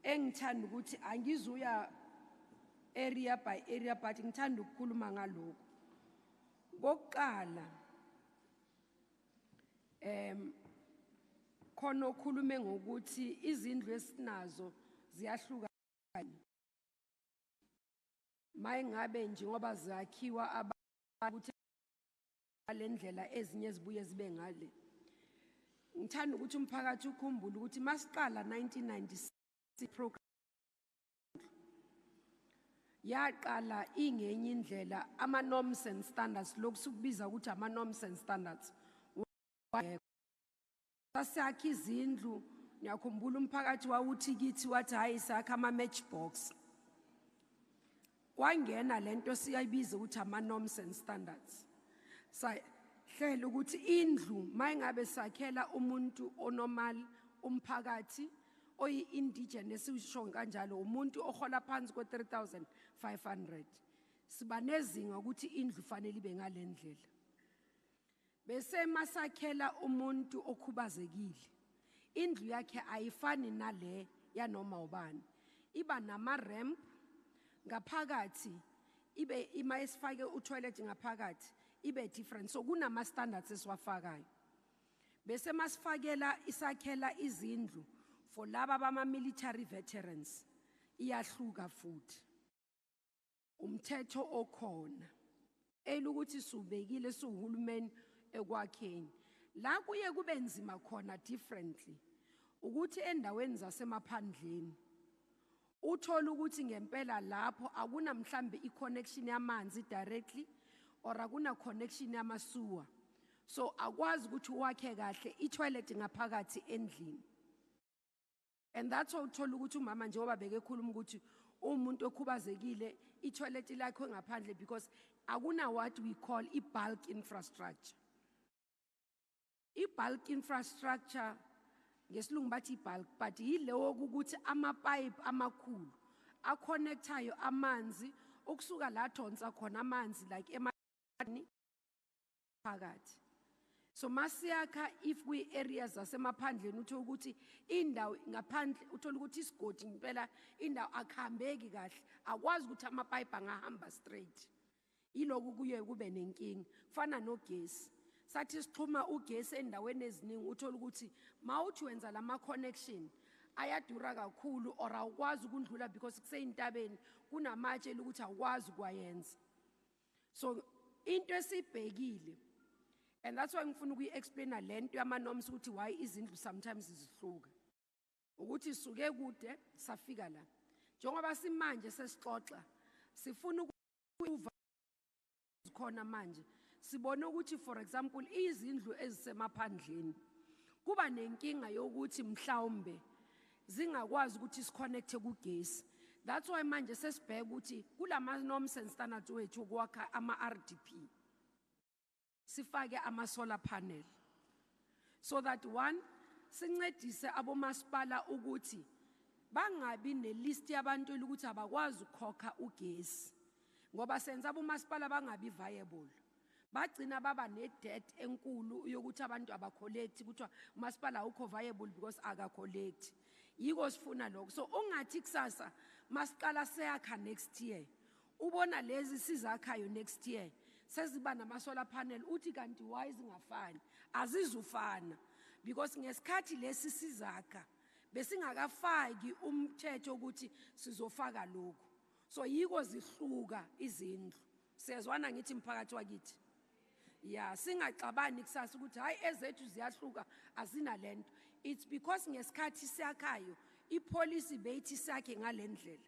engithanda ukuthi angizuya area by area but ngithanda ukukhuluma ngalokho. Kokuqala khona okhulume ngokuthi izindlu esinazo ziyahlukana. Mayingabe nje ngoba zakhiwa abantu alendlela ezinye zibuye zibe ngale. Ngithanda ukuthi umphakathi ukhumbule ukuthi masiqala 1996 program yaqala ingenye indlela ama-norms and standards, lokhu sikubiza ukuthi ama-norms and standards. Sasakha izindlu, ngiyakhumbula umphakathi wawuthi kithi wathi hayi sakha ama-matchbox. Kwangena lento siyayibiza ukuthi ama-norms and standards. Sahlela ukuthi indlu mayingabe sakhela umuntu onormal, umphakathi oyi-indigenous, usho kanjalo umuntu ohola phansi kwe-3,500, siba nezinga ukuthi indlu fanele ibe ngalendlela. Bese masakhela umuntu okhubazekile, indlu yakhe ayifani nale yanoma ubani, iba nama-ramp ngaphakathi, ibe ima esifake utoilet ngaphakathi ibe different. So kunama standards esiwafakayo. Bese masifakela isakhela izindlu for laba bama military veterans iyahluka futhi. Umthetho okhona elukuthi subekile suhulumeni ekwakheni la kuye kube nzima khona differently ukuthi endaweni zasemaphandleni uthola ukuthi ngempela lapho akuna mhlambe i-connection yamanzi directly or akuna connection yamasuwa, so akwazi ukuthi wakhe kahle i-toilet ngaphakathi endlini. And that's why uthola ukuthi umama njengoba bekekhuluma ukuthi umuntu okhubazekile i-toilet lakho ngaphandle because akuna what we call i-bulk infrastructure. I-bulk infrastructure ngesilungu bathi i-bulk, but yilewo ukuthi ama-pipe amakhulu aconnectayo amanzi ukusuka la donsa khona amanzi like emani phakathi. So masiyakha if we areas zasemaphandleni uthola ukuthi indawo ngaphandle uthola ukuthi isigodi impela indawo akuhambeki kahle, akwazi ukuthi amapipe angahamba straight. Yiloku kuye kube nenkingi kufana nogesi. Sathi sixhuma ugesi endaweni eziningi uthola ukuthi mawuthi wenza lama connection ayadura kakhulu or awukwazi ukundlula because kuseyintabeni kunamatshe ukuthi awukwazi ukwayenza. So into esibhekile, and that's why ngifuna ukuyi-explaina lento yama-norms ukuthi why izindlu sometimes zihluka. Ukuthi suke kude safika la. Njengoba simanje sesixoxa sifuna ukuva khona manje sibone ukuthi for example izindlu ezisemaphandleni kuba nenkinga yokuthi mhlawumbe zingakwazi ukuthi siconnecte kugesi. That's why manje sesibheka ukuthi kulama norms and standards wethu ukwakha ama-RDP sifake ama-solar panel so that one sincedise abomasipala ukuthi bangabi nelist yabantu ukuthi abakwazi ukukhokha ugesi ngoba senza abomasipala bangabi viable. Bagcina baba ne-debt enkulu yokuthi abantu abacollect kuthiwa umasipala awukho viable because akacollect. Yiko sifuna lokho. So ungathi kusasa masiqala seyakha next year ubona lezi sizakhayo next year seziba nama-solar panel uthi kanti why zingafani? Azizufana because ngesikhathi lesi sizakha besingakafaki umthetho ukuthi sizofaka lokho. So yiko zihluka izindlu. Siyazwana ngithi mphakathi wakithi. Yeah, singaxabani kusasa ukuthi hayi ezethu ziyahluka azina lento. It's because ngesikhathi siyakhayo ipolicy beyithi sakhe ngalendlela.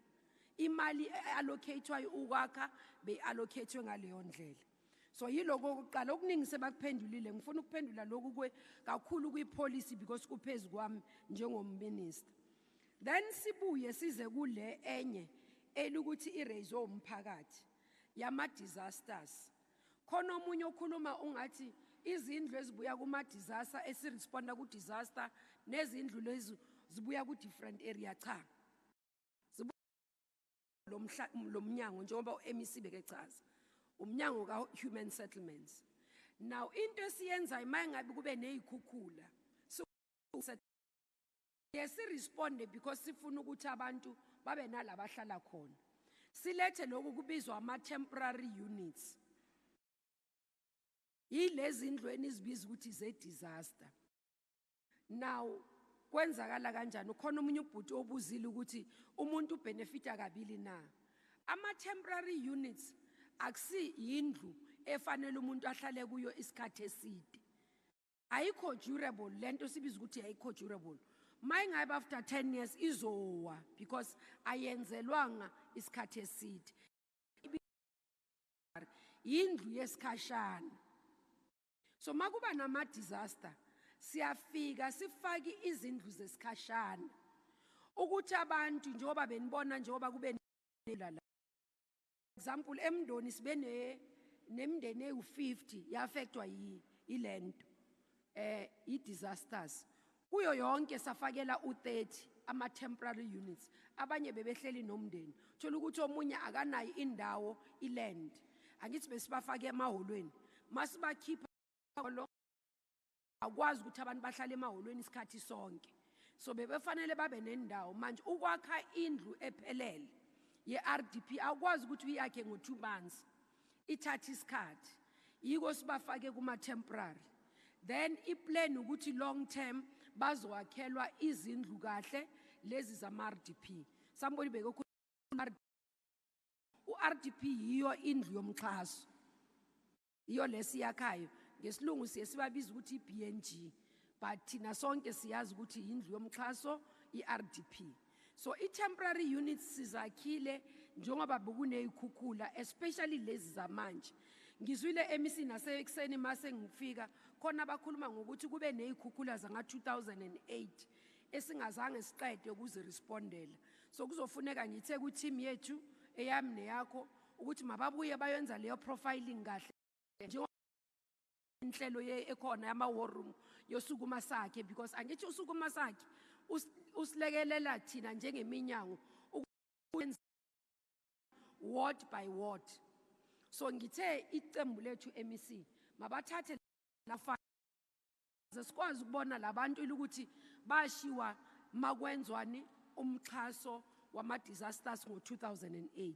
Imali allocatewayo ukwakha be-allocatwe ngaleyo ndlela. So yiloko kuqala okuningi sebakuphendulile ngifuna ukuphendula lokhu kakhulu kwi-policy because kuphezulu kwami njengomminister. Then sibuye size kule enye elukuthi i-raise umphakathi yama-disasters. Khona omunye okhuluma ungathi izindlu ezibuya kuma-disaster esiresponda ku-disaster nezindlu lezi zibuya ku-different area. Cha, lo mnyango njengoba u-MEC bekechaza umnyango ka-human settlements. Now into esiyenza imayingabi kube neyikhukhula siresponde because sifuna ukuthi abantu babe nalabahlala khona. Silethe lokhu kubizwa ama-temporary units. Yilezi indlu enizibiza ukuthi ze-disaster. Now kwenzakala kanjani? Ukhona umunye ubhuti obuzile ukuthi umuntu ubenefita kabili na. Ama-temporary units akusi yindlu efanele umuntu ahlale kuyo isikhathi eside. Ayikho durable lento sibiza ukuthi ayikho durable. Mayingabe after 10 years izowa because ayenzelwanga isikhathi eside. Yindlu yesikhashana. So makuba nama-disaster siyafika sifaki izindlu zesikhashana ukuthi abantu njengoba benibona njengoba kube la example emndoni sibe nemndeni ewu-50 ya-affectwa yilento i-disasters kuyo yonke safakela u-30 ama-temporary units. Abanye bebehleli nomndeni thola ukuthi omunye akanayo indawo iland angithi besibafake emaholweni masibakhipha akwazi ukuthi abantu bahlale emaholweni isikhathi sonke. So bebefanele babe nendawo manje ukwakha indlu ephelele ye-RDP akwazi ukuthi uyakhe ngo2 months ithatha isikhathi. Yiko sibafake kuma-temporary. Then iplan ukuthi long term bazowakhelwa izindlu kahle lezi zama-RDP. Somebody beke u-RDP yiyo indlu yomxhaso. Iyo lesiyakhayo ngesilungu siye sibabiza ukuthi i-BNG but thina sonke siyazi ukuthi indlu yomxhaso i-RDP. So i-temporary units sizakhile njengoba bekuneyikhukhula especially lezi zamanje. Ngizwile MEC nasekuseni mase ngifika khona abakhuluma ngokuthi kube neyikhukhula zanga-2008 esingazange siqede ukuzirespondela. So kuzofuneka ngithe ku-team yethu eyami neyakho ukuthi mababuye bayenza leyo profiling kahle inhlelo ekhona yama-war room yosukuma sakhe because angithi usukuma sakhe usilekelela thina njengeminyango ward by ward. So ngithe icembu lethu MEC mabathathe la fund sikwazi ukubona labantu ukuthi bashiwa makwenzwani umxhaso wama disasters ngo-2008.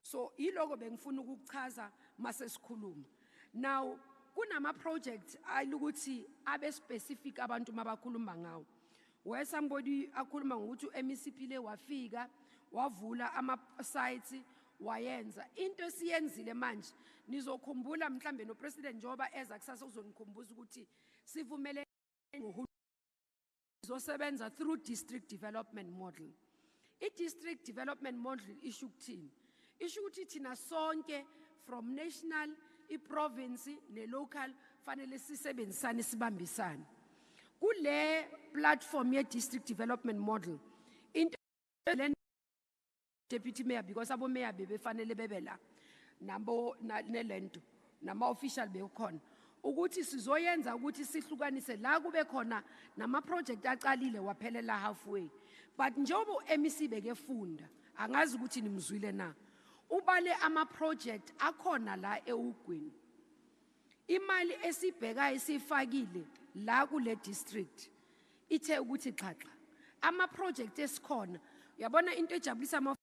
So iloko bengifuna ukuchaza mase sikhuluma. Now kunama projects ayilukuthi abe specific abantu mabakhuluma ngawo. Where somebody akhuluma ngokuthi MEC phile wafika wavula ama sites wayenza into esiyenzile manje nizokhumbula mhlambe no president njoba eza kusasa uzonikhumbuza ukuthi sivumele zosebenza through district development model. I district development model isho ukuthini? Isho ukuthi thina sonke from national I province ne local fanele sisebenzisane sibambisane. Kule platform ye district development model into deputy mayor because abo mayor bebefanele bebela nambo nelento nama official bekhona ukuthi sizoyenza ukuthi sihlukanise la kube khona nama project aqalile waphelela halfway. But njobo MEC bekefunda angazi ukuthi nimzwile na ubale ama project akhona la eUgwini imali esibheka isifakile la kule district ithe ukuthi xaxa ama project esikhona uyabona into ejabulisa ama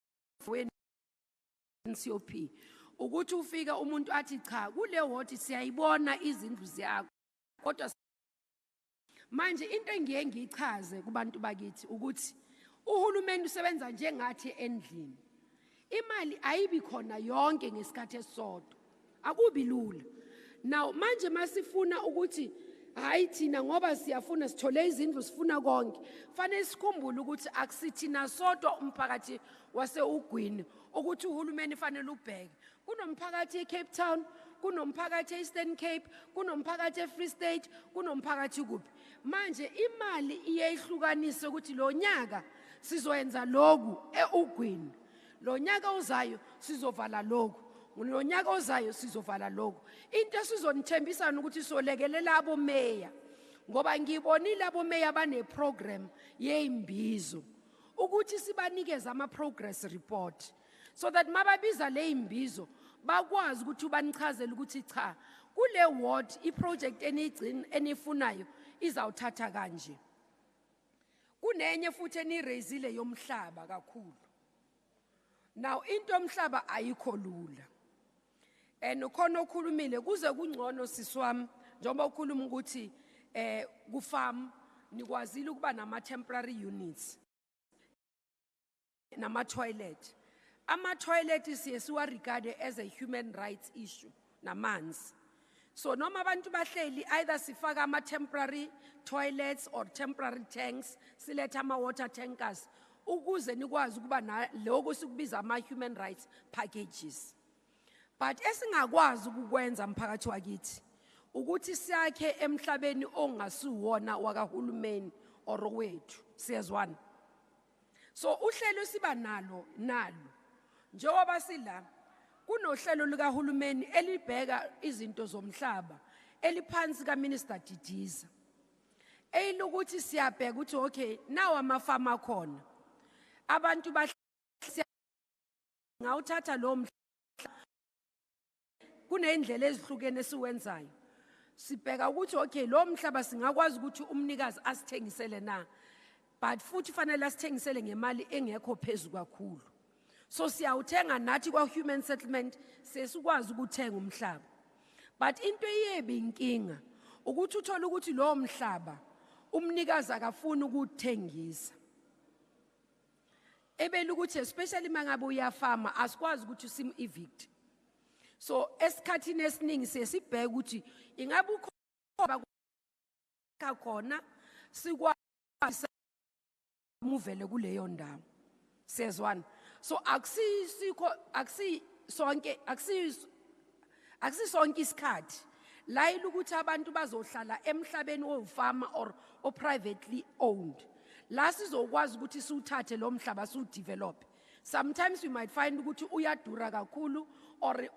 COP ukuthi ufika umuntu athi cha kule ward siyayibona izindlu ziyakho kodwa manje into engiye ngichaze kubantu bakithi ukuthi uhulumeni usebenza njengathi endlini imali ayibi khona yonke ngesikhathi esodwa akubi lula. Now manje masifuna ukuthi hayi thina ngoba siyafuna sithole izindlu sifuna konke fanele sikhumbule ukuthi akusithina sodwa umphakathi waseUgwini ukuthi uhulumeni fanele ubheke kunomphakathi eCape Town kunomphakathi eEastern Cape kunomphakathi eFree State kunomphakathi kuphi manje imali iyehlukanise ukuthi lo nyaka sizoyenza lokhu eUgwini lo nyaka uzayo sizovala lokhu lo nyaka ozayo sizovala lokho into sizonithembisana ukuthi solekelela abo mayor ngoba ngibonile abo mayor bane program yeimbizo ukuthi sibanikeze ama progress report so that mababiza le imbizo bakwazi ukuthi ubanichazele ukuthi cha kule ward I project enifunayo izawuthatha kanje. Kunenye futhi eniraisile yomhlaba kakhulu. Now into yomhlaba ayikho lula. Khona okhulumile kuze kungcono siswami njengoba ukhuluma ukuthi ku farm nikwazile ukuba nama temporary units nama toilet. Ama toilet siwa regard as a human rights issue namanzi. So noma abantu bahleli either sifaka ama temporary toilets or temporary tanks siletha ama water tankers ukuze nikwazi ukuba lokho sikubiza ama human rights packages. But esingakwazi ukukwenza mphakathi wakithi ukuthi siyakhe emhlabeni ongasuwona wakahulumeni or wethu siyazwana. So uhlelo siba nalo njengoba sila kunohlelo likahulumeni elibheka izinto zomhlaba eliphansi kaMinister Didiza eyilukuthi siyabheka ukuthi okay nawa amafama akhona abantu ngawuthatha lo kunendlela ezihlukene esiwenzayo sibheka ukuthi okay lo mhlaba singakwazi ukuthi umnikazi asithengisele na but futhi fanele asithengisele ngemali engekho phezulu kakhulu. So siyawuthenga nathi kwa human settlement sesikwazi ukuthenga umhlaba. But into iyebi inkinga ukuthi uthola ukuthi lo mhlaba umnikazi akafuni ukuthengisa. Ebela ukuthi especially mangabe uyafama asikwazi ukuthi sim evict. So esikhathini esiningi sesibheka ukuthi ingabe ukhoba khona sikwazi muvele kuleyo ndawo. Sezwana. So aksi sonke isikhathi la ilukuthi abantu bazohlala emhlabeni owufama or privately owned. La sizokwazi ukuthi siwuthathe lo mhlaba siwudevelop. Sometimes we might find ukuthi uyadura kakhulu or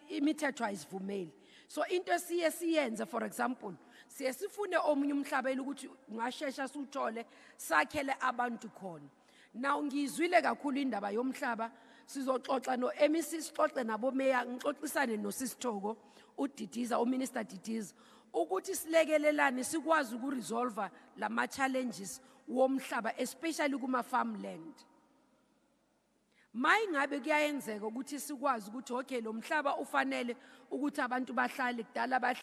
imithetho ayisivumeli. So into siyenze for example sifune omunye umhlaba ukuthi ngashesha siwuthole sakhele abantu khona. Now ngizwile kakhulu indaba yomhlaba sizoxoxa no MECs sixoxe nabo meya ngixoxisane no Sisithogo uDidiza uMinister Didiza ukuthi silekelelane sikwazi ukuresolve lama challenges womhlaba especially kuma farmland. Mayi ngabe kuyayenzeka ukuthi sikwazi ukuthi okay lo mhlaba ufanele ukuthi abantu bahlale kudala bahlale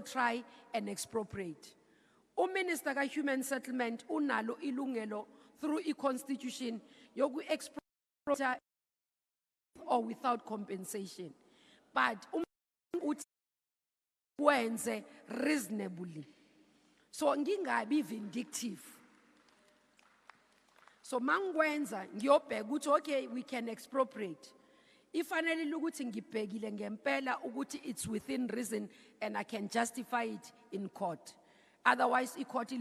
try and expropriate. Minister ka Human Settlement unalo ilungelo through a constitution yoku expropriate or without compensation. But uthi wenze reasonably. So ngingabi vindictive. So mangwenza ngiyobheka ukuthi okay we can expropriate. Ifanele ukuthi ngibhekile ngempela ukuthi it's within reason and I can justify it in court. Otherwise icourt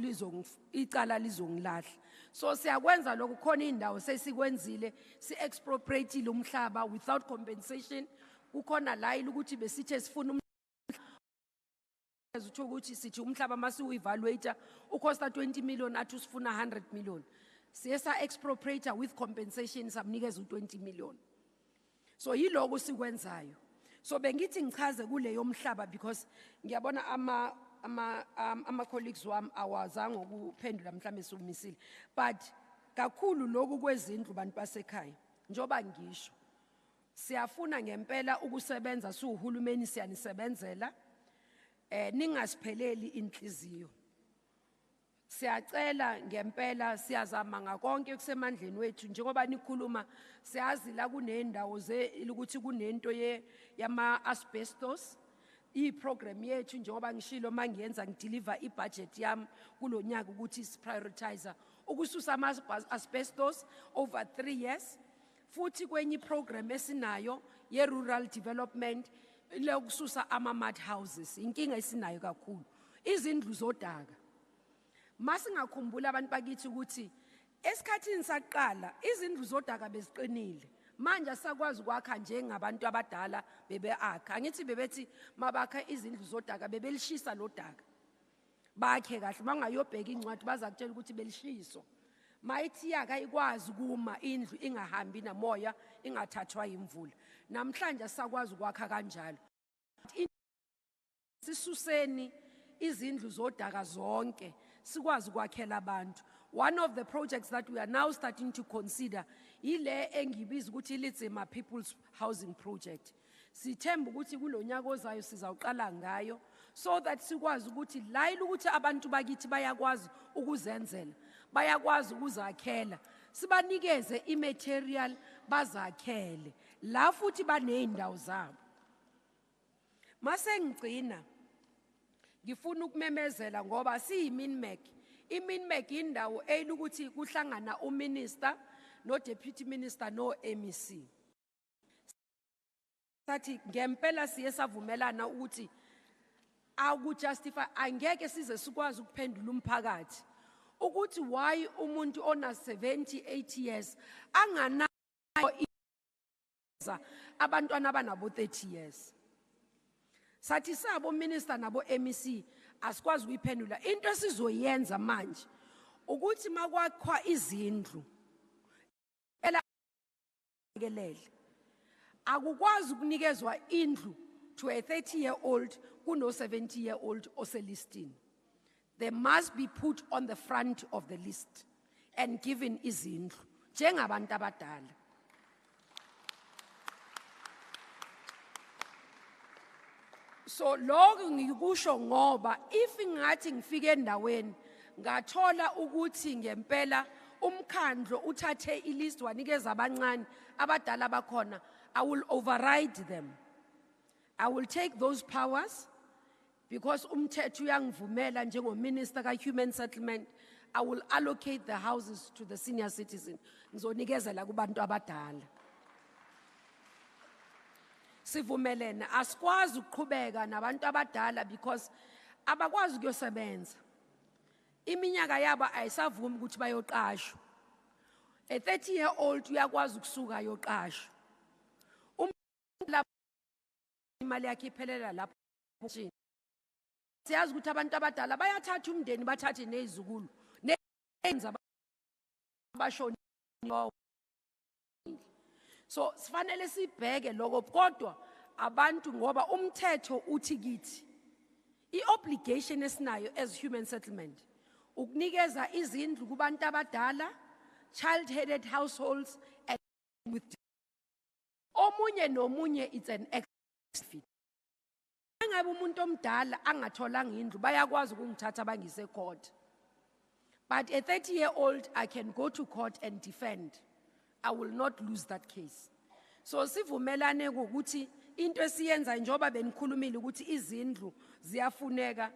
icala lizongilahla. So siyakwenza lokho khona indawo sesikwenzile si expropriate umhlaba without compensation. Kukhona la ukuthi besithe sifuna ukuthi sithi umhlaba mase uevaluator ucosta 20 million athi sifuna 100 million. Siyesa expropriator with compensation samnikeza u20 million. So yiloko sikwenzayo. So bengithi ngichaze kuleyo mhlaba because ngiyabona ama colleagues wami awazange ukuphendula mhlambe somisile. But kakhulu lokhu kwezindlu bantu basekhaya njoba ngisho siyafuna ngempela ukusebenza suhulumeni siyanisebenzela ningasipheleli inhliziyo. Siyacela ngempela siyazama ngakonke kusemandleni wethu njengoba nikhuluma siyazi la kunendawo ukuthi kunento yama asbestos program yethu njengoba ngishilo mangiyenza ngideliver ibudget yami kulonyaka ukuthi prioritize ukususa ama asbestos over 3 years futhi kwenye program esinayo ye rural development lokususa ama mud houses inkinga esinayo kakhulu izindlu zodaka. Masingakhumbula abantu bakithi ukuthi esikhathini saqala izindlu zodaka beziqinile manje sakwazi ukwakha njengabantu abadala bebeakha angithi bebethi mabakha izindlu zodaka bebelishisa lodaka bakhe kahle bangayobheka incwadi baza kutshela ukuthi belishiso mayithi yaka ikwazi kuma indlu ingahambi namoya ingathathwa imvula namhlanje sakwazi ukwakha kanjalo sisuseni izindlu zodaka zonke sikwazi ukwakhela abantu. One of the projects that we are now starting to consider ile engibiza ukuthi Litsema People's Housing Project. Sithemba ukuthi kulonyaka ozayo sizawuqala ngayo so that sikwazi ukuthi la ukuthi abantu bakithi bayakwazi ukuzenzela bayakwazi ukuzakhela sibanikeze imaterial bazakhele la futhi baneyindawo zabo. Mase ngicina ngifuna ukumemezela ngoba siyiMinMEC. IMinMEC indawo eyilukuthi kuhlangana uMinister no Deputy Minister no MEC. Sathi ngempela siyesavumelana ukuthi akujustify angeke size sikwazi ukuphendula umphakathi ukuthi why umuntu ona 70-80 years anganayo abantwana abanabo 30 years. Sathi sabo minister nabo MEC asikwazi ukuyiphendula into esizoyenza manje ukuthi makwakha izindlu elakelele akukwazi ukunikezwa indlu to a 30-year-old kuno 70-year-old oselistini. They must be put on the front of the list and given izindlu njengabantu abadala. So lokho ngikusho ngoba if ngathi ngifike endaweni ngathola ukuthi ngempela umkhandlo uthathe ilist wanikeza abancane abadala bakhona, I will override them. I will take those powers because umthetho uyangivumela njengoMinister ka-Human Settlement. I will allocate the houses to the senior citizen. Ngizonikezela kubantu abadala. Sivumelene asikwazi ukuqhubeka nabantu abadala because abakwazi ukuyosebenza. Iminyaka yabo ayisavumi ukuthi bayoqashwa. A 30-year-old uyakwazi ukusuka yoqashwa. Imali yakhe iphelela lapho. Siyazi ukuthi abantu abadala bayathatha umndeni bathathe nezizukulu. abashonile. So sifanele sibheke lokho kodwa abantu ngoba umthetho uthi kithi i-obligation esinayo as human settlement ukunikeza izindlu kubantu abadala, child-headed households and with omunye nomunye it's an extra fit. Angabe umuntu omdala angatholanga indlu bayakwazi ukungithatha bangise court. But a 30-year-old I can go to court and defend. I will not lose that case. So sivumelane ukuthi into esiyenza njoba benikhulumile ukuthi izindlu ziyafuneka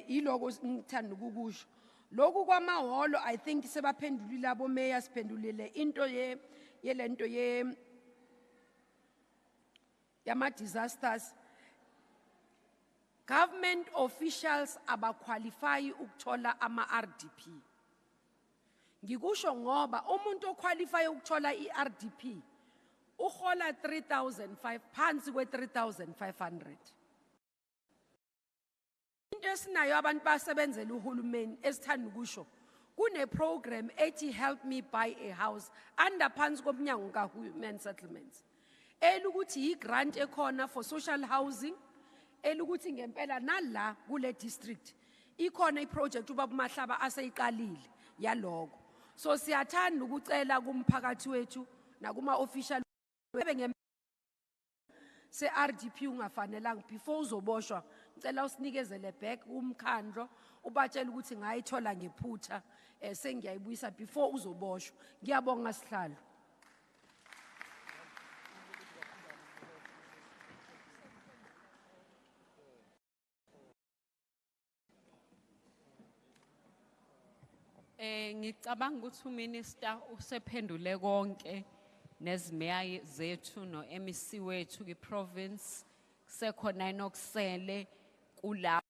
iloko ngithanda ukukusho. Lokhu kwamahholo I think sebaphendulile abo mayor siphendulile into yelento yama disasters. Government officials abaqualify ukuthola ama RDP. Ngikusho ngoba umuntu oqualify ukuthola iRDP uhola 3,500 phansi kwe 3,500. Into esinayo abantu basebenzela uhulumeni esithanda ukusho kune program ethi help me buy a house under phansi komnyango kaHuman Settlements. Elukuthi igrant ekhona for social housing elukuthi ngempela nala kule district ikhona iproject ubaba Mahlaba aseyiqalile yaloko. So siyathanda ukucela kumphakathi wethu nakuma official se RDP ungafanelanga before uzoboshwa ngicela usinikezele back umkhandlo ubatshela ukuthi ngayithola ngephutha sengiyayibuyisa before uzoboshwa. Ngiyabonga sihlalo. Ngicabanga ukuthi uminister usephendule konke nezimeya zethu no MEC wethu ki province sekhona inokusele kula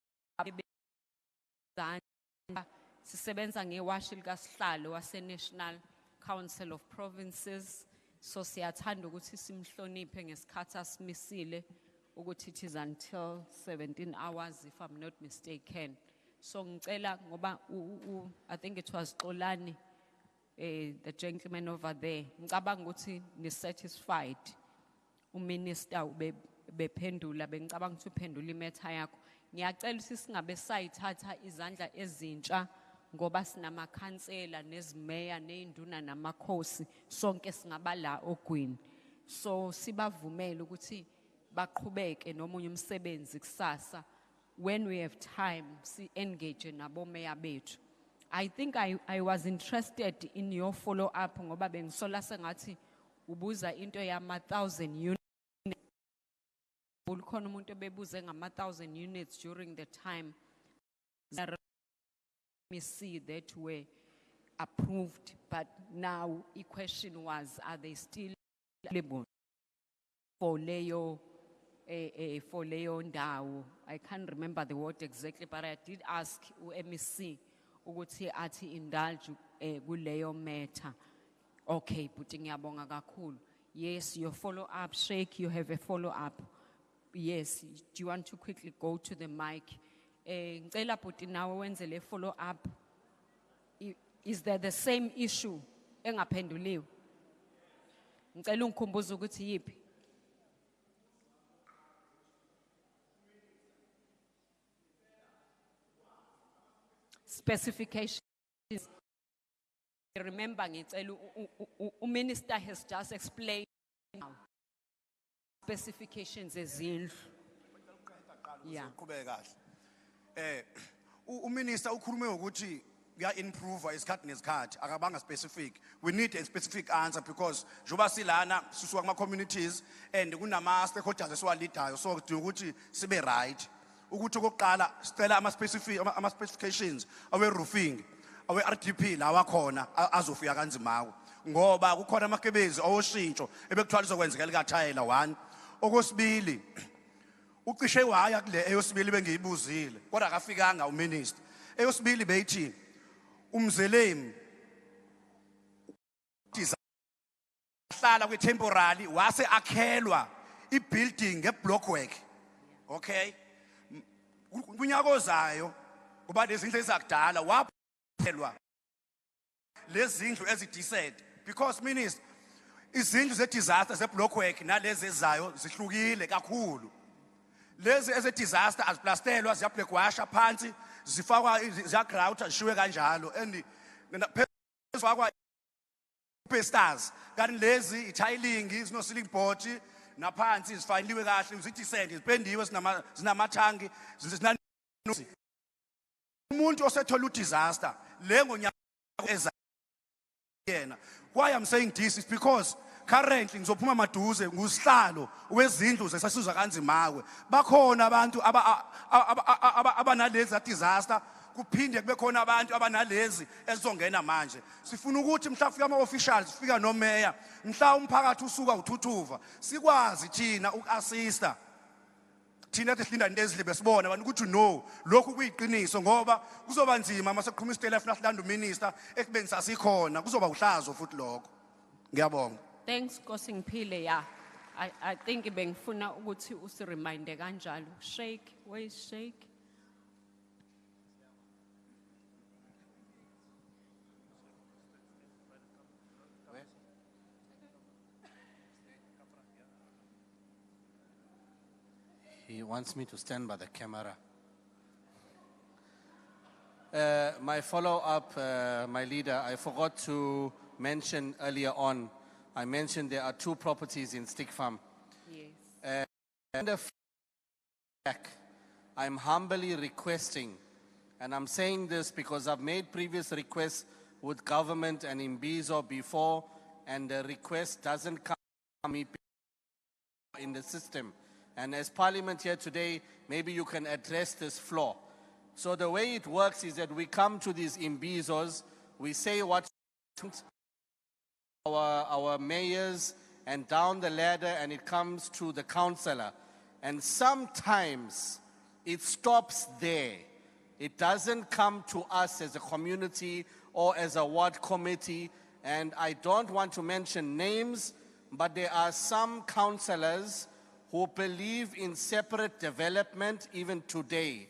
sisebenza ngewashi likaSihlalo wase National Council of Provinces. So siyathanda ukuthi simhloniphe ngesikhathi asimisile ukuthi it is until 17 hours if I'm not mistaken. So ngicela ngoba I think it was Xolani the gentleman over there ngicabanga ukuthi ni satisfied uminister bephendula bengicabanga ukuthi uphendula imetha yakho. Ngiyacela ukuthi singabe sayithatha izandla ezintsha ngoba sinama khansela nezimeya neinduna namakhosi sonke singaba la ogwini. So sibavumela ukuthi baqhubeke nomunye umsebenzi kusasa when we have time si engage nabo meya bethu. I think I was interested in your follow up ngoba bengisola sengathi ubuza into yama 1,000 units. Ukhona umuntu bebuze ngama 1,000 units during the time we see that were approved, but now the question was, are they still eligible for Leo Ndao? I can't remember the word exactly, but I did ask MEC ukuthi athi indulge kuleyo matter. Okay, but ngiyabonga kakhulu. Yes, your follow up, Sheikh, you have a follow up. Yes, do you want to quickly go to the mic? Ngicela but nawe wenze le follow up. Is there the same issue engaphenduliwe? Ngicela ungikhumbuze ukuthi yipi. Specifications. Remember, Minister has just explained now. Specifications as in. Yeah. Minister ukhulume ukuthi kuya improve isikhathi nesikhathi akabanga specific. We need a specific answer because njoba silana sisuka kuma communities and kunama stakeholders esiwalidayo, so kudinga ukuthi sibe right. Ukuthi okokuqala sicela ama specifications awe roofing awe RDP lawa khona azofika kanzimawo ngoba kukhona amakebezi awoshintsho ebekuthwaliswa kwenzeka likathayela 1. Okwesibili ucishe waya kule eyosibili bengiyibuzile kodwa akafikanga uminister. Eyosibili beyithi umzelemi hlala kwe temporary wase akhelwa ibuilding ngeblock work. Okay, kunyaka ozayo kuba lezindlu ezakudala waphelwa lezindlu ezidecent because minister izindlu ze-disaster ze-block work nalezi ezayo zihlukile kakhulu. Lezi eze-disaster aziplastelwa ziyabhlekwasha phansi zifakwa ziyagrawutha zishiwe kanjalo and phezufakwa pesters kanti lezi i-tiling zino-ceiling board naphansi zifayiliwe kahle zidecent zipendiwe zinamathangi umuntu osethola u-disaster le ngonyaka yena. Why I'm saying this is because currently ngizophuma maduze ngusihlalo wezindlu zesasizwa kanzimawe bakhona abantu abanalezi disaster kuphinde kube khona abantu abanalezi ezizongena manje. Sifuna ukuthi mhla fika ama-officials fika nomeya mhla umphakathi usuka uthuthuva sikwazi thina uku-assista thina esilinda into ezidlibe sibona abantu ukuthi no lokhu kuyiqiniso ngoba kuzoba nzima mase kuqhuma isitela efuna silanda uminister ekubeni sasikhona kuzoba uhlazo futhi lokho. Ngiyabonga. Thanks Nkosingphile. Yeah, I think bengifuna ukuthi usiremind kanjalo. Shake, where is Shake? He wants me to stand by the camera. My follow-up, my leader, I forgot to mention earlier on, I mentioned there are 2 properties in Stick Farm. Yes. And the feedback, I'm humbly requesting, and I'm saying this because I've made previous requests with government and in Imbizo before, and the request doesn't come from me in the system. And as Parliament here today, maybe you can address this flaw. So the way it works is that we come to these imbizos, we say what our mayors and down the ladder, and it comes to the councillor. And sometimes it stops there. It doesn't come to us as a community or as a ward committee. And I don't want to mention names, but there are some councillors who believe in separate development even today.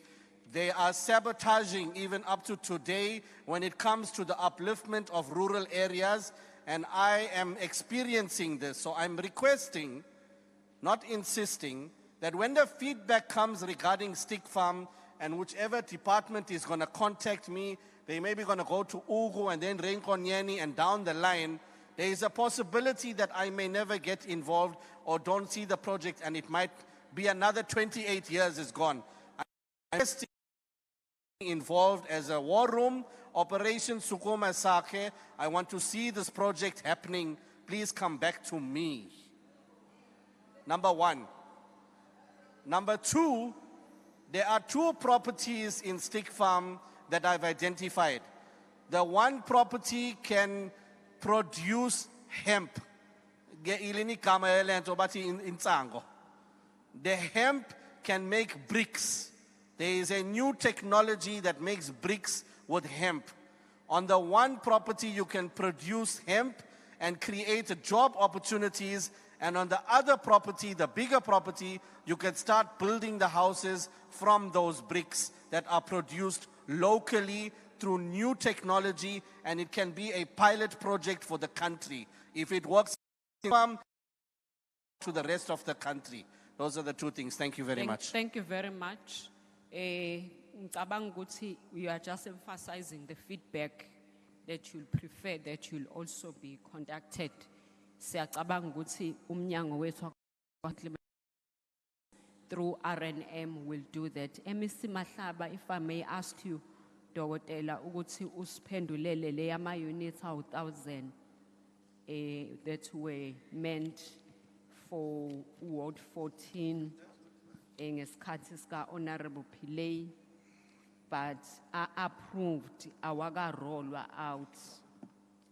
They are sabotaging even up to today when it comes to the upliftment of rural areas, and I am experiencing this. So I'm requesting, not insisting, that when the feedback comes regarding Stick Farm and whichever department is going to contact me, they may be going to go to Ugu and then Renkonyeni and down the line, there is a possibility that I may never get involved or don't see the project, and it might be another 28 years is gone. I'm involved as a war room, Operation Sukuma Sake. I want to see this project happening. Please come back to me. Number 1. Number 2, there are 2 properties in Stick Farm that I've identified. The one property can produce hemp. The hemp can make bricks. There is a new technology that makes bricks with hemp. On the one property, you can produce hemp and create job opportunities. And on the other property, the bigger property, you can start building the houses from those bricks that are produced locally through new technology, and it can be a pilot project for the country. If it works to the rest of the country. Those are the 2 things. Thank you very much. Thank you very much. Ngicabanga ukuthi you are just emphasizing the feedback that you'll prefer that you'll also be conducted. Siyacabanga ukuthi umnyango wethu through RNM will do that. MEC Mahlaba, if I may ask you, Dokotela, ukuthi usiphendulele le yama units 1,000 that were meant for Ward 14 ngesikhathi sika Honorable Pillay, but are approved, awakarolwa out,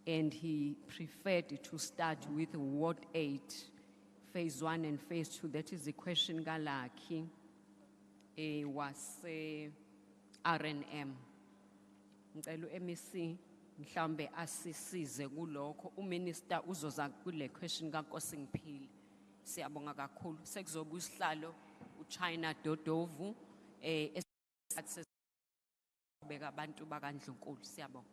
and he preferred to start with Ward 8, Phase 1 and Phase 2. That is the question galaki was RNM. Ngicela MEC mhlambe asisize kulokho uminister uzoza kule question kaNkosingphile. Siyabonga kakhulu. Sekuzoba isihlalo uChina Dodovu beka abantu bakaNdlunkulu. Siyabonga.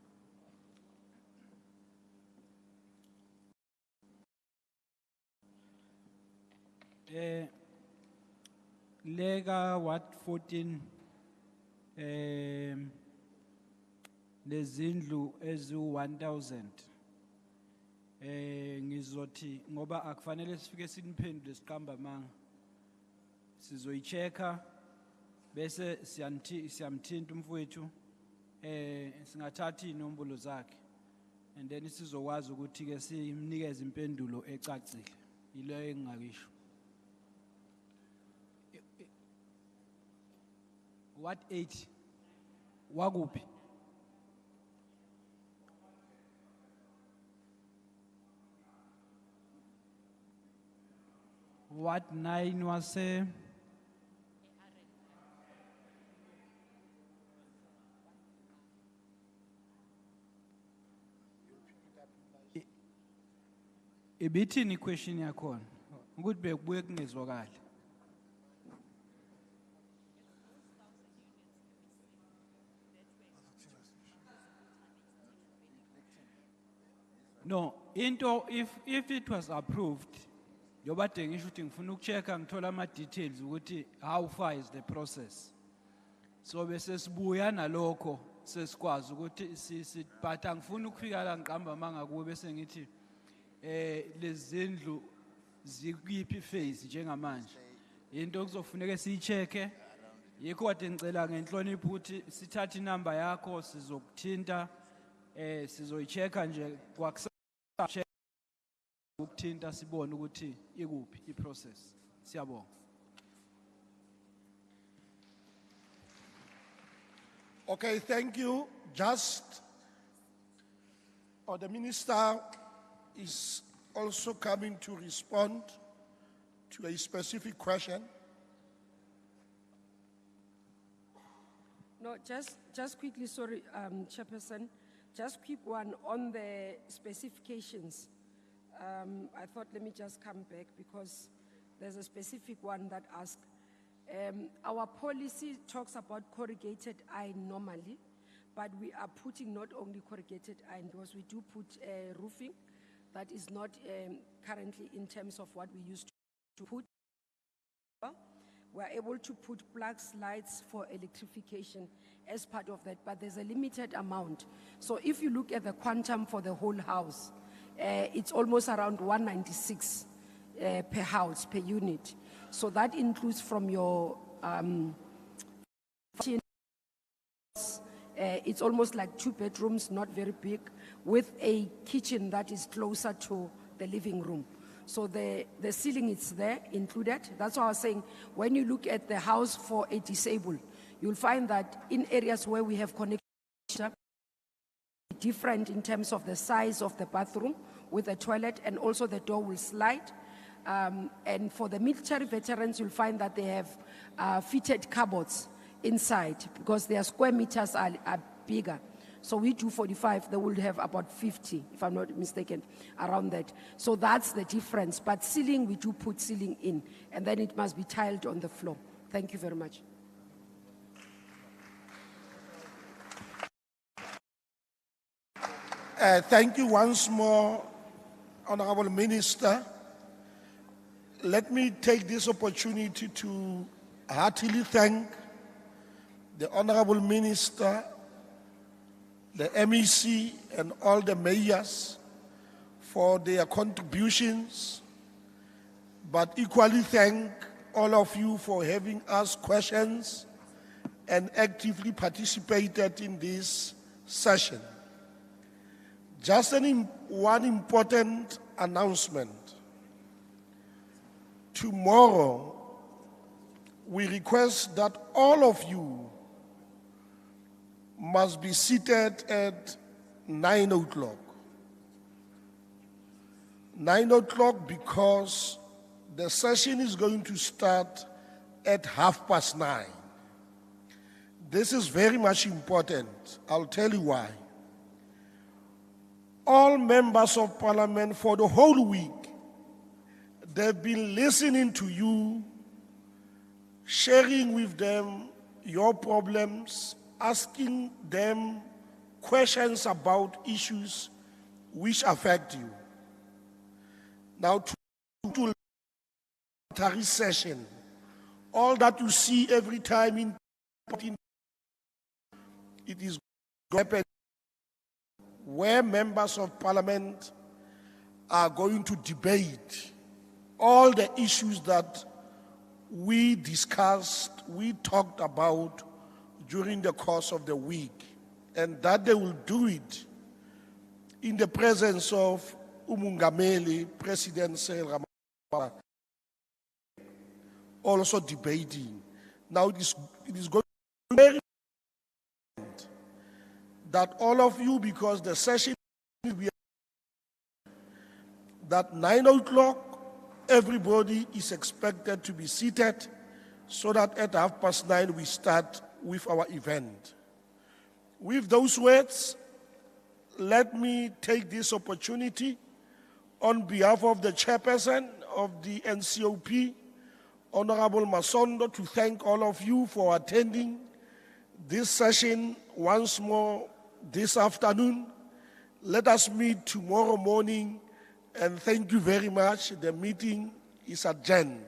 Lega what 14 lezindlu ezu 1000 ngizothi ngoba akufanele sifike siniphendule siqamba manga sizoyichecka bese siyamthinta umfowethu singathathi inombolo zakhe and then sizokwazi ukuthi ke simnikeze impendulo ecacile ileyo engingakisho. What 8 wakuphi? What 9 wase? Ibithini question yakhona ukuthi bekubuye kungezwakala. No, into if it was approved, yobade ngisho ukuthi ngifuna ukuchecka ngithola ama details ukuthi how far is the process. So bese sibuya nalokho sesikwazi ukuthi but angifuni ukufika la ngiqamba manga kuwe bese ngithi lezindlu zikuphi phase njengamanje. Into kuzofuneka siyichecke yikho kade ngicela ngenhlonipho ukuthi sithathe inamba yakho sizokuthinta sizoyichecka nje kwakusa ukuthinta sibone ukuthi ikuphi iprocess. Siyabonga. Okay, thank you. The minister is also coming to respond to a specific question. No, just quickly, sorry, Chairperson, just quick one on the specifications. I thought let me just come back because there's a specific one that asked. Our policy talks about corrugated iron normally, but we are putting not only corrugated iron because we do put roofing that is not currently in terms of what we used to put. We're able to put plugs, lights for electrification as part of that, but there's a limited amount. So if you look at the quantum for the whole house, it's almost around 196 per house, per unit. So that includes from your, it's almost like 2 bedrooms, not very big, with a kitchen that is closer to the living room. So the ceiling is there included. That's why I was saying, when you look at the house for a disabled, you'll find that in areas where we have connection, different in terms of the size of the bathroom with the toilet, and also the door will slide. And for the military veterans, you'll find that they have fitted cupboards inside because their square meters are bigger. So we do 45, they will have about 50, if I'm not mistaken, around that. So that's the difference. But ceiling, we do put ceiling in, and then it must be tiled on the floor. Thank you very much. Thank you once more, Honorable Minister. Let me take this opportunity to heartily thank the Honorable Minister, the MEC, and all the mayors for their contributions, but equally thank all of you for having asked questions and actively participated in this session. Just one important announcement. Tomorrow, we request that all of you must be seated at 9 o'clock. 9 o'clock because the session is going to start at 9:30. This is very much important. I'll tell you why. All members of parliament for the whole week, they've been listening to you, sharing with them your problems, asking them questions about issues which affect you. Now, to parliamentary session. All that you see every time it is happen where members of parliament are going to debate all the issues that we discussed, we talked about during the course of the week, and that they will do it in the presence of Umungameli, President Cyril Ramaphosa, also debating. Now it is going to be very important that all of you, because the session will be that 9 o'clock, everybody is expected to be seated so that at 9:30 we start with our event. With those words, let me take this opportunity on behalf of the chairperson of the NCOP, Honorable Masondo, to thank all of you for attending this session once more this afternoon. Let us meet tomorrow morning, and thank you very much. The meeting is adjourned.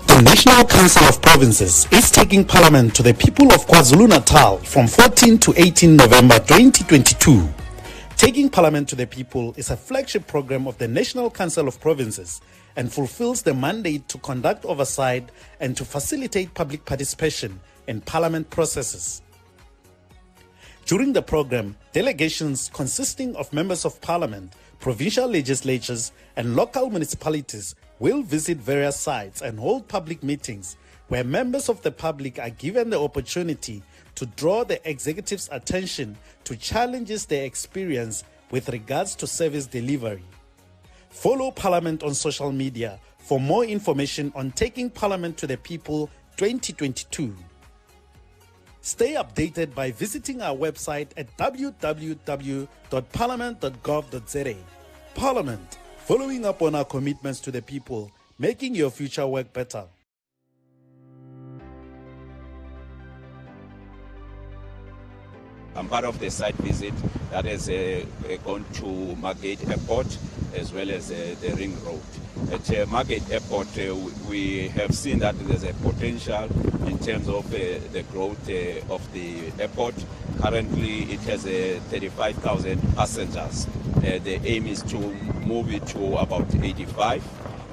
The National Council of Provinces is taking Parliament to the people of KwaZulu-Natal from 14 to 18 November 2022. Taking Parliament to the People is a flagship program of the National Council of Provinces and fulfills the mandate to conduct oversight and to facilitate public participation in Parliament processes. During the program, delegations consisting of members of Parliament, provincial legislatures, and local municipalities will visit various sites and hold public meetings where members of the public are given the opportunity to draw the executive's attention to challenges they experience with regards to service delivery. Follow Parliament on social media for more information on Taking Parliament to the People 2022. Stay updated by visiting our website at www.parliament.gov.za. Parliament, following up on our commitments to the people, making your future work better. I'm part of the site visit that has gone to Margate Airport as well as the Ring Road. At Margate Airport, we have seen that there's a potential in terms of the growth of the airport. Currently, it has 35,000 passengers. The aim is to move it to about 85.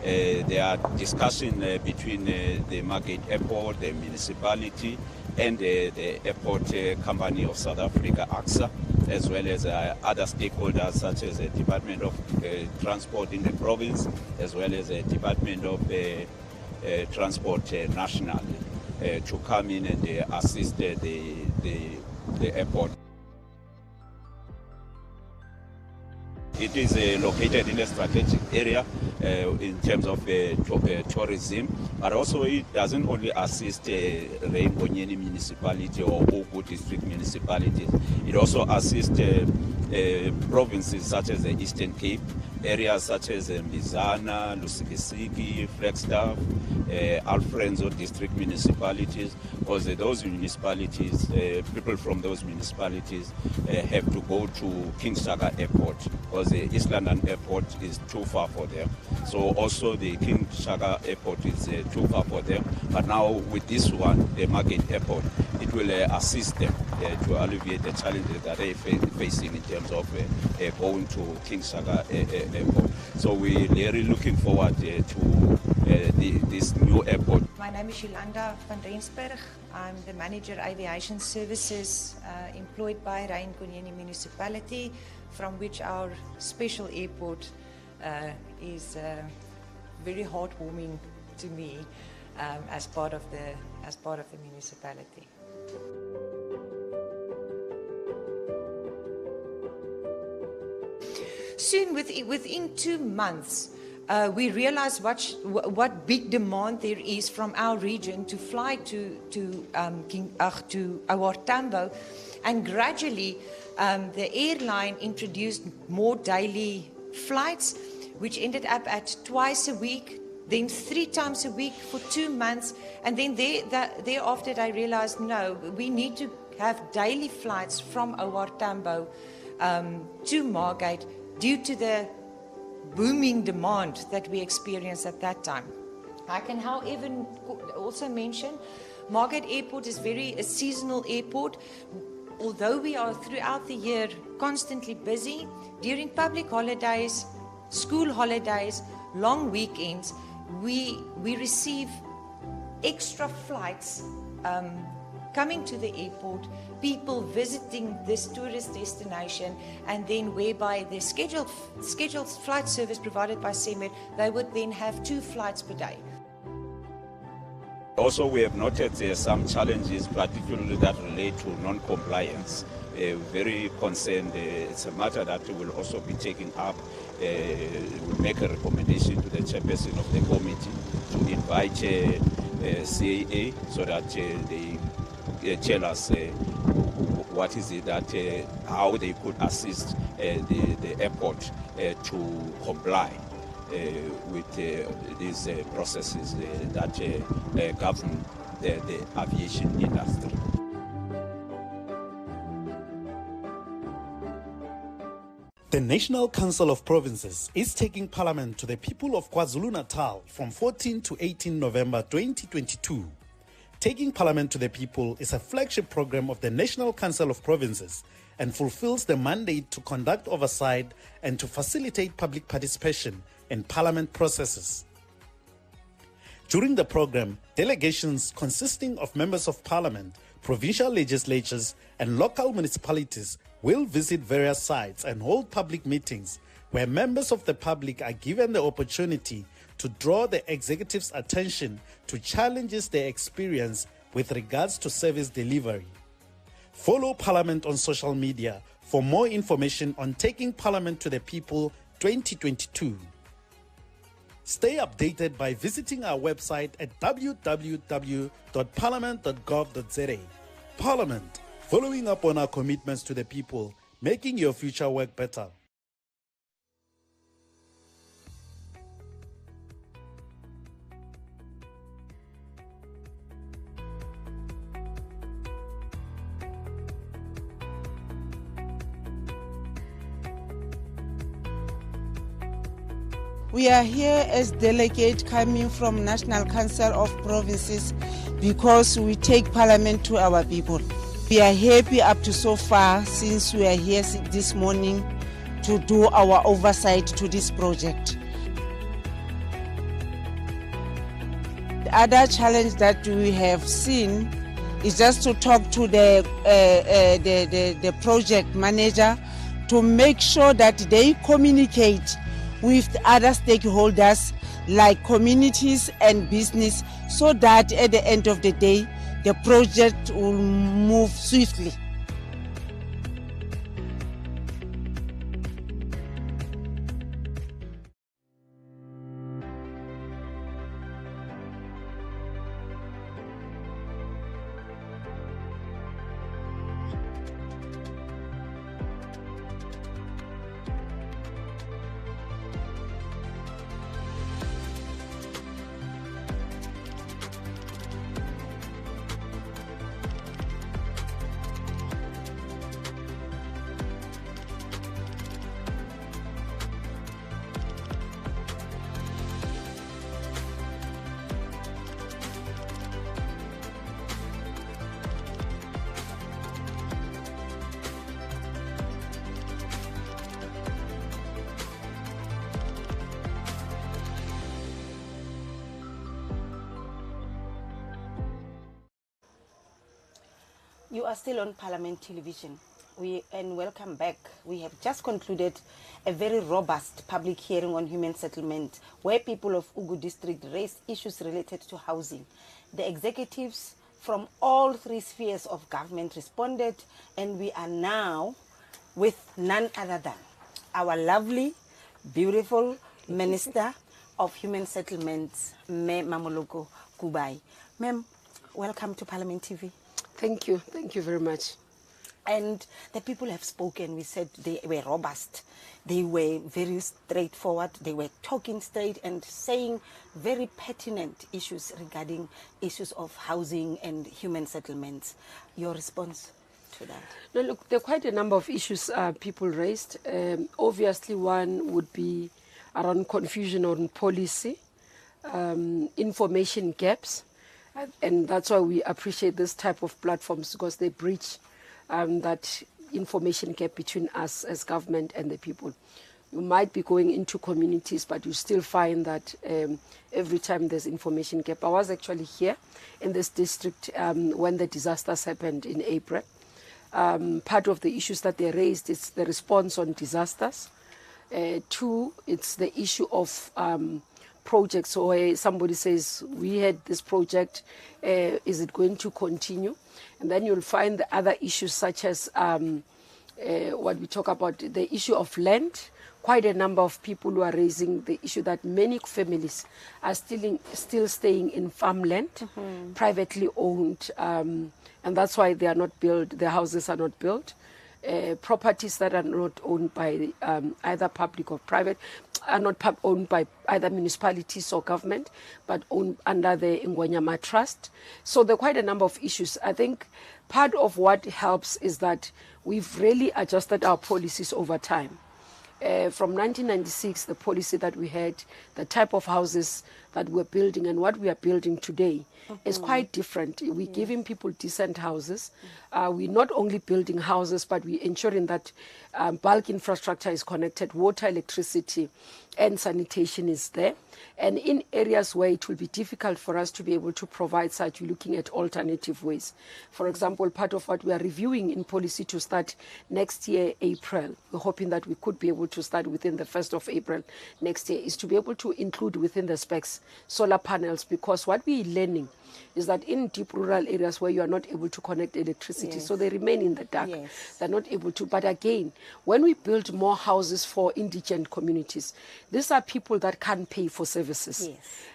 There are discussions between the Margate Airport, the municipality, and the airport company of South Africa, AXA, as well as other stakeholders such as the Department of Transport in the province, as well as the Department of Transport National, to come in and assist the airport. It is located in a strategic area in terms of tourism, but also it doesn't only assist Rainbow Municipality or Ugu District Municipality. It also assists provinces such as the Eastern Cape, areas such as Mizana, Lusikisiki, Flagstaff, Alfrenzo District Municipalities, because those municipalities, people from those municipalities have to go to King Shaka Airport, because the East London Airport is too far for them. So also the King Shaka Airport is too far for them. But now with this one, the Margate Airport, it will assist them to alleviate the challenges that they're facing in terms of going to King Shaka Airport. So we're really looking forward to this new airport. My name is Yolanda van Rensburg. I'm the Manager Aviation Services employed by Rhein Municipality, from which our special airport is very heartwarming to me as part of the municipality. Soon, within 2 months, we realized what big demand there is from our region to fly to our Tambo, and gradually the airline introduced more daily flights, which ended up at twice a week, then 3 times a week for 2 months, and then thereafter I realized, no, we need to have daily flights from our Tambo to Margate due to the booming demand that we experienced at that time. I can, however, also mention Margate Airport is a seasonal airport. Although we are throughout the year constantly busy, during public holidays, school holidays, long weekends, we receive extra flights coming to the airport, people visiting this tourist destination, and then whereby the scheduled flight service provided by SEMET, they would then have 2 flights per day. Also, we have noted some challenges, particularly that relate to non-compliance. Very concerned. It's a matter that we will also be taking up. We'll make a recommendation to the chairperson of the committee to invite CAA so that they tell us what is it that, how they could assist the airport to comply with these processes that govern the aviation industry. The National Council of Provinces is taking Parliament to the people of KwaZulu-Natal from 14 to 18 November 2022. Taking Parliament to the People is a flagship program of the National Council of Provinces and fulfills the mandate to conduct oversight and to facilitate public participation in Parliament processes. During the program, delegations consisting of members of Parliament, provincial legislatures, and local municipalities will visit various sites and hold public meetings where members of the public are given the opportunity to draw the executive's attention to challenges they experience with regards to service delivery. Follow Parliament on social media for more information on Taking Parliament to the People 2022. Stay updated by visiting our website at www.parliament.gov.za. Parliament, following up on our commitments to the people, making your future work better. We are here as delegates coming from National Council of Provinces because we take Parliament to our people. We are happy up to so far since we are here this morning to do our oversight to this project. The other challenge that we have seen is just to talk to the project manager to make sure that they communicate with other stakeholders like communities and business so that at the end of the day, the project will move swiftly. You are still on Parliament Television. And welcome back. We have just concluded a very robust public hearing on human settlement where people of Ugu District raised issues related to housing. The executives from all three spheres of government responded, and we are now with none other than our lovely, beautiful Minister of Human Settlements, Mamoloko Kubai. Ma'am, welcome to Parliament TV. Thank you very much. And the people have spoken. We said they were robust. They were very straightforward. They were talking straight and saying very pertinent issues regarding issues of housing and human settlements. Your response to that? No, look, there are quite a number of issues people raised. Obviously, one would be around confusion on policy, information gaps, and that's why we appreciate this type of platforms, because they bridge that information gap between us as government and the people. You might be going into communities, but you still find that every time there's information gap. I was actually here in this district when the disasters happened in April. Part of the issues that they raised is the response on disasters. Two, it's the issue of projects. So somebody says, we had this project, is it going to continue? And then you'll find the other issues such as what we talk about, the issue of land. Quite a number of people who are raising the issue that many families are still staying in farmland, privately owned, and that's why they are not built, their houses are not built. Properties that are not owned by either public or private, are not owned by either municipalities or government, but owned under the Ngonyama Trust. So there are quite a number of issues. I think part of what helps is that we've really adjusted our policies over time. From 1996, the policy that we had, the type of houses that we're building and what we are building today is quite different. We're giving people decent houses. We're not only building houses, but we're ensuring that bulk infrastructure is connected, water, electricity, and sanitation is there. And in areas where it will be difficult for us to be able to provide such, we're looking at alternative ways. For example, part of what we are reviewing in policy to start next year, April, we're hoping that we could be able to start within the 1st of April next year, is to be able to include within the specs solar panels, because what we're learning is that in deep rural areas where you are not able to connect electricity, so they remain in the dark. They're not able to. But again, when we build more houses for indigent communities, these are people that can't pay for services.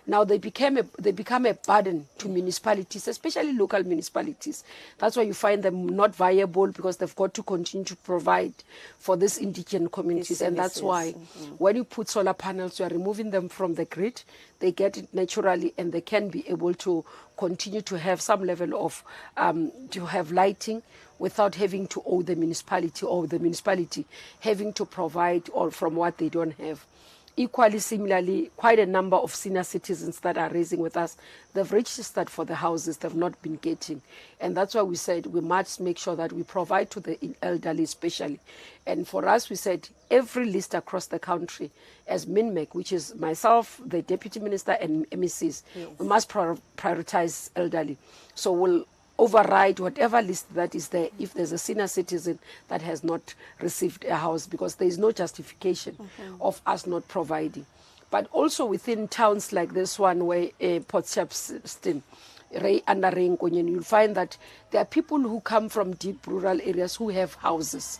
Now they become a burden to municipalities, especially local municipalities. That's why you find them not viable, because they've got to continue to provide for these indigent communities. And that's why when you put solar panels, you are removing them from the grid. They get it naturally, and they can be able to continue to have some level of to have lighting without having to owe the municipality, or the municipality having to provide all from what they don't have. Equally, similarly, quite a number of senior citizens that are raising with us, they've registered for the houses they've not been getting. And that's why we said we must make sure that we provide to the elderly especially. And for us, we said every list across the country as MINMEC, which is myself, the Deputy Minister, and MECs, we must prioritize elderly. So we'll override whatever list that is there if there's a senior citizen that has not received a house, because there is no justification of us not providing. But also within towns like this one, where Port Shepstone, under Renkonyen, you'll find that there are people who come from deep rural areas who have houses.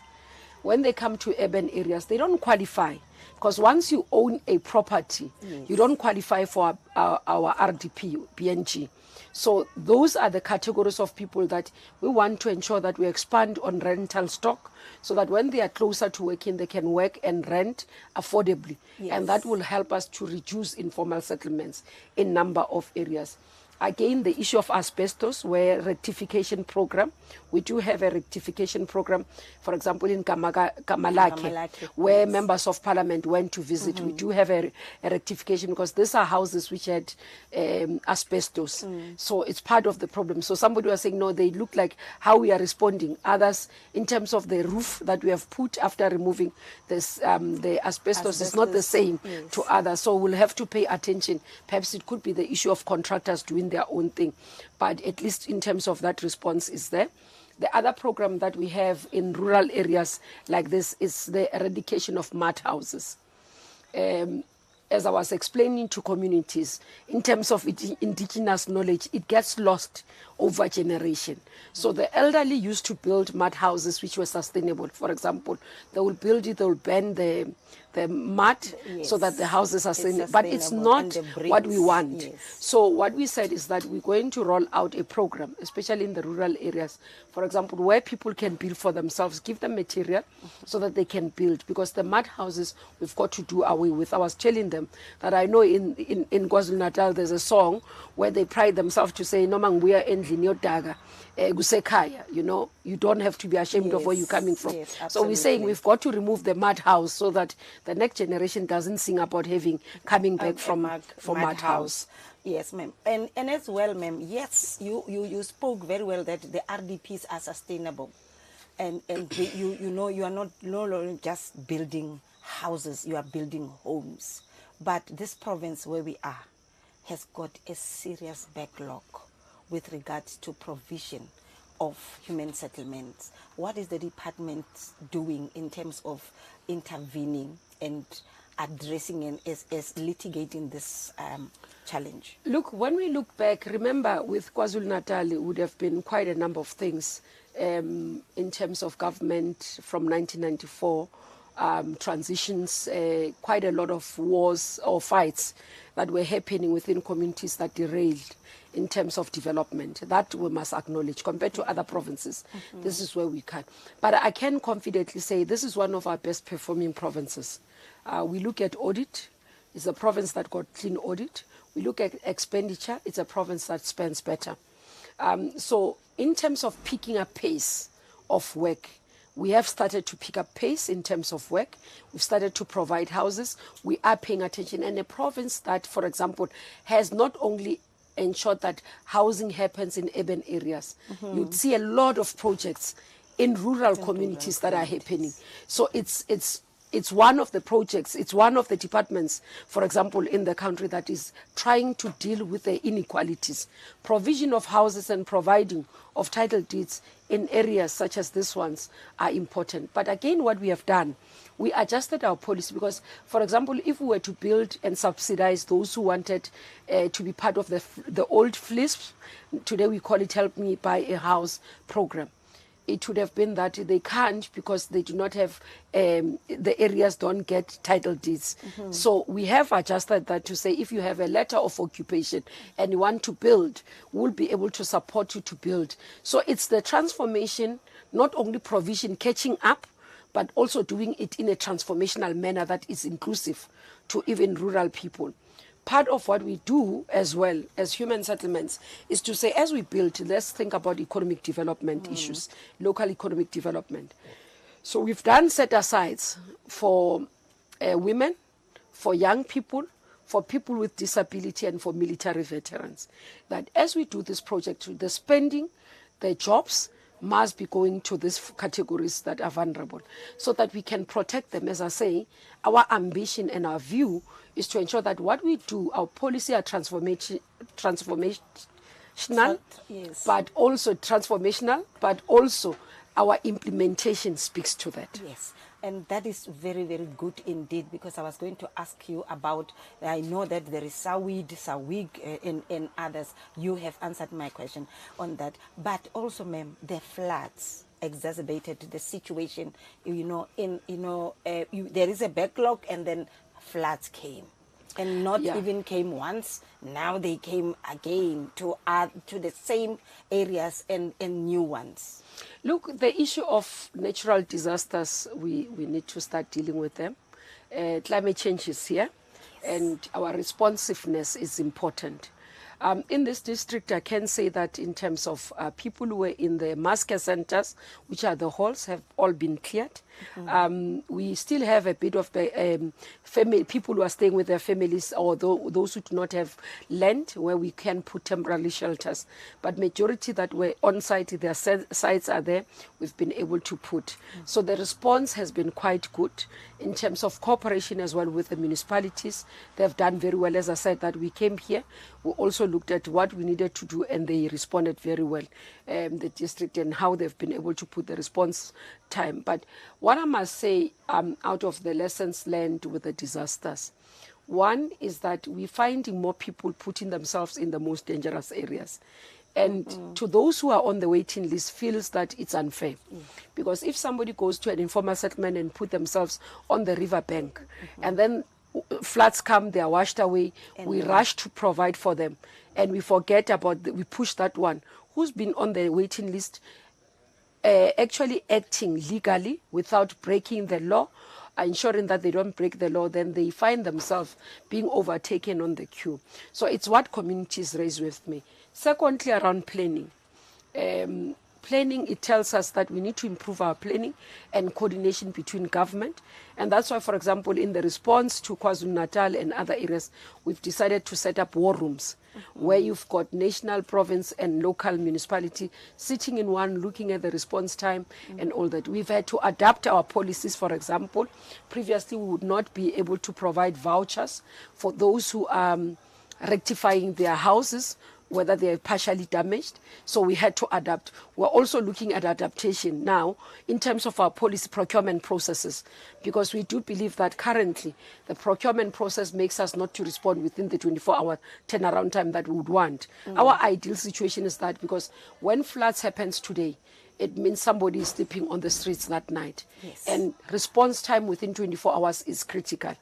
When they come to urban areas, they don't qualify, because once you own a property, you don't qualify for our RDP, PNG. So those are the categories of people that we want to ensure that we expand on rental stock, so that when they are closer to working, they can work and rent affordably. And that will help us to reduce informal settlements in number of areas. Again, the issue of asbestos, where rectification program, we do have a rectification program, for example, in Kamalake, where members of parliament went to visit. We do have a rectification, because these are houses which had asbestos. So it's part of the problem. So somebody was saying, no, they look like how we are responding. Others, in terms of the roof that we have put after removing this, the asbestos is not the same to others. So we'll have to pay attention. Perhaps it could be the issue of contractors doing their own thing, but at least in terms of that response is there. The other program that we have in rural areas like this is the eradication of mud houses. As I was explaining to communities, in terms of indigenous knowledge, it gets lost over generation. So the elderly used to build mud houses which were sustainable. For example, they will build it, they will burn the mud so that the houses are sustainable. But it's not what we want. Yes. So what we said is that we're going to roll out a program, especially in the rural areas, for example, where people can build for themselves, give them material so that they can build. Because the mud houses, we've got to do away with. I was telling them that I know in KwaZulu-Natal there's a song where they pride themselves to say, "No man we are endlini yodaga, gusekhaya." You know, you don't have to be ashamed of where you're coming from. Yes, so we're saying absolutely. we've got to remove the mud house so that the next generation doesn't sing about coming back from mud house. Yes, ma'am. And as well, ma'am, yes, you spoke very well that the RDPs are sustainable. And you are not no longer just building houses, you are building homes. But this province where we are has got a serious backlog with regards to provision of human settlements. What is the department doing in terms of intervening and addressing and as litigating this challenge? Look, when we look back, remember with KwaZulu-Natal, it would have been quite a number of things in terms of government from 1994, transitions, quite a lot of wars or fights that were happening within communities that derailed in terms of development. That we must acknowledge. Compared to other provinces, this is where we can. But I can confidently say this is one of our best performing provinces. We look at audit, it's a province that got clean audit. We look at expenditure, it's a province that spends better. So in terms of picking up pace of work, we have started to pick up pace in terms of work. We've started to provide houses. We are paying attention. And a province that, for example, has not only ensured that housing happens in urban areas, you'd see a lot of projects in rural communities that are happening. So it's one of the projects, it's one of the departments, for example, in the country that is trying to deal with the inequalities. Provision of houses and providing of title deeds in areas such as these ones are important. But again, what we have done, we adjusted our policy because, for example, if we were to build and subsidize those who wanted to be part of the old FLISP, today we call it Help Me Buy a House program. It would have been that they can't because they do not have, the areas don't get title deeds. So we have adjusted that to say if you have a letter of occupation and you want to build, we'll be able to support you to build. So it's the transformation, not only provision, catching up, but also doing it in a transformational manner that is inclusive to even rural people. Part of what we do as well as human settlements is to say, as we build, let's think about economic development issues, local economic development. So we've done set-asides for women, for young people, for people with disability and for military veterans. That as we do this project, the spending, the jobs, must be going to these categories that are vulnerable so that we can protect them. As I say, our ambition and our view is to ensure that what we do, our policy are transformational, Yes. but also transformational, but also our implementation speaks to that. Yes. And that is very, very good indeed, because I was going to ask you about, I know that there is Sawig, and others. You have answered my question on that. But also, ma'am, the floods exacerbated the situation. There is a backlog and then floods came. And not even came once, now they came again to add to the same areas and new ones. Look, the issue of natural disasters, we need to start dealing with them. Climate change is here, and our responsiveness is important. In this district, I can say that in terms of people who were in the mass care centers, which are the halls, have all been cleared. We still have a bit of family people who are staying with their families, or those who do not have land where we can put temporary shelters. But majority that were on site, their sites are there, we've been able to put. So the response has been quite good in terms of cooperation as well with the municipalities. They've done very well. As I said, that we came here, we also looked at what we needed to do, and they responded very well, the district, and how they've been able to put the response time. But what I must say, out of the lessons learned with the disasters, one is that we're finding more people putting themselves in the most dangerous areas. And to those who are on the waiting list feels that it's unfair. Because if somebody goes to an informal settlement and put themselves on the river bank, and then floods come, they are washed away, we rush to provide for them, and we forget about, we push that one who's been on the waiting list, actually acting legally without breaking the law, ensuring that they don't break the law, then they find themselves being overtaken on the queue. So it's what communities raise with me. Secondly, around planning. Planning, it tells us that we need to improve our planning and coordination between government. And that's why, for example, in the response to KwaZulu-Natal and other areas, we've decided to set up war rooms where you've got national, province, and local municipality sitting in one, looking at the response time and all that. We've had to adapt our policies, for example. Previously, we would not be able to provide vouchers for those who are rectifying their houses, whether they are partially damaged. So we had to adapt. We're also looking at adaptation now in terms of our policy procurement processes, because we do believe that currently the procurement process makes us not to respond within the 24-hour turnaround time that we would want. Our ideal situation is that, because when floods happens today, it means somebody is sleeping on the streets that night. And response time within 24 hours is critical.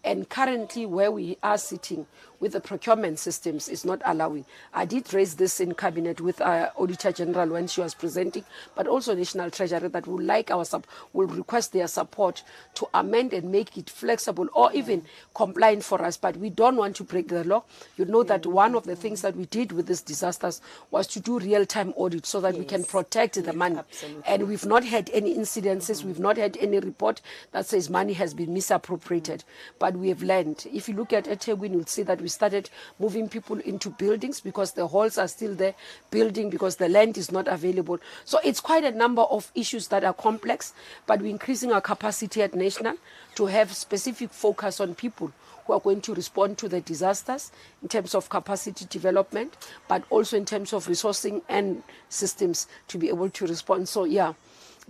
And currently where we are sitting with the procurement systems is not allowing. I did raise this in cabinet with our Auditor General when she was presenting, but also National Treasury, that would like will request their support to amend and make it flexible or even compliant for us. But we don't want to break the law. You know that one of the things that we did with these disasters was to do real-time audit so that we can protect the money. And we've not had any incidences. We've not had any report that says money has been misappropriated. But we have learned. If you look at eThekwini, you'll see that we started moving people into buildings because the halls are still there, building because the land is not available. So it's quite a number of issues that are complex, but we're increasing our capacity at national to have specific focus on people who are going to respond to the disasters in terms of capacity development, but also in terms of resourcing and systems to be able to respond. So yeah,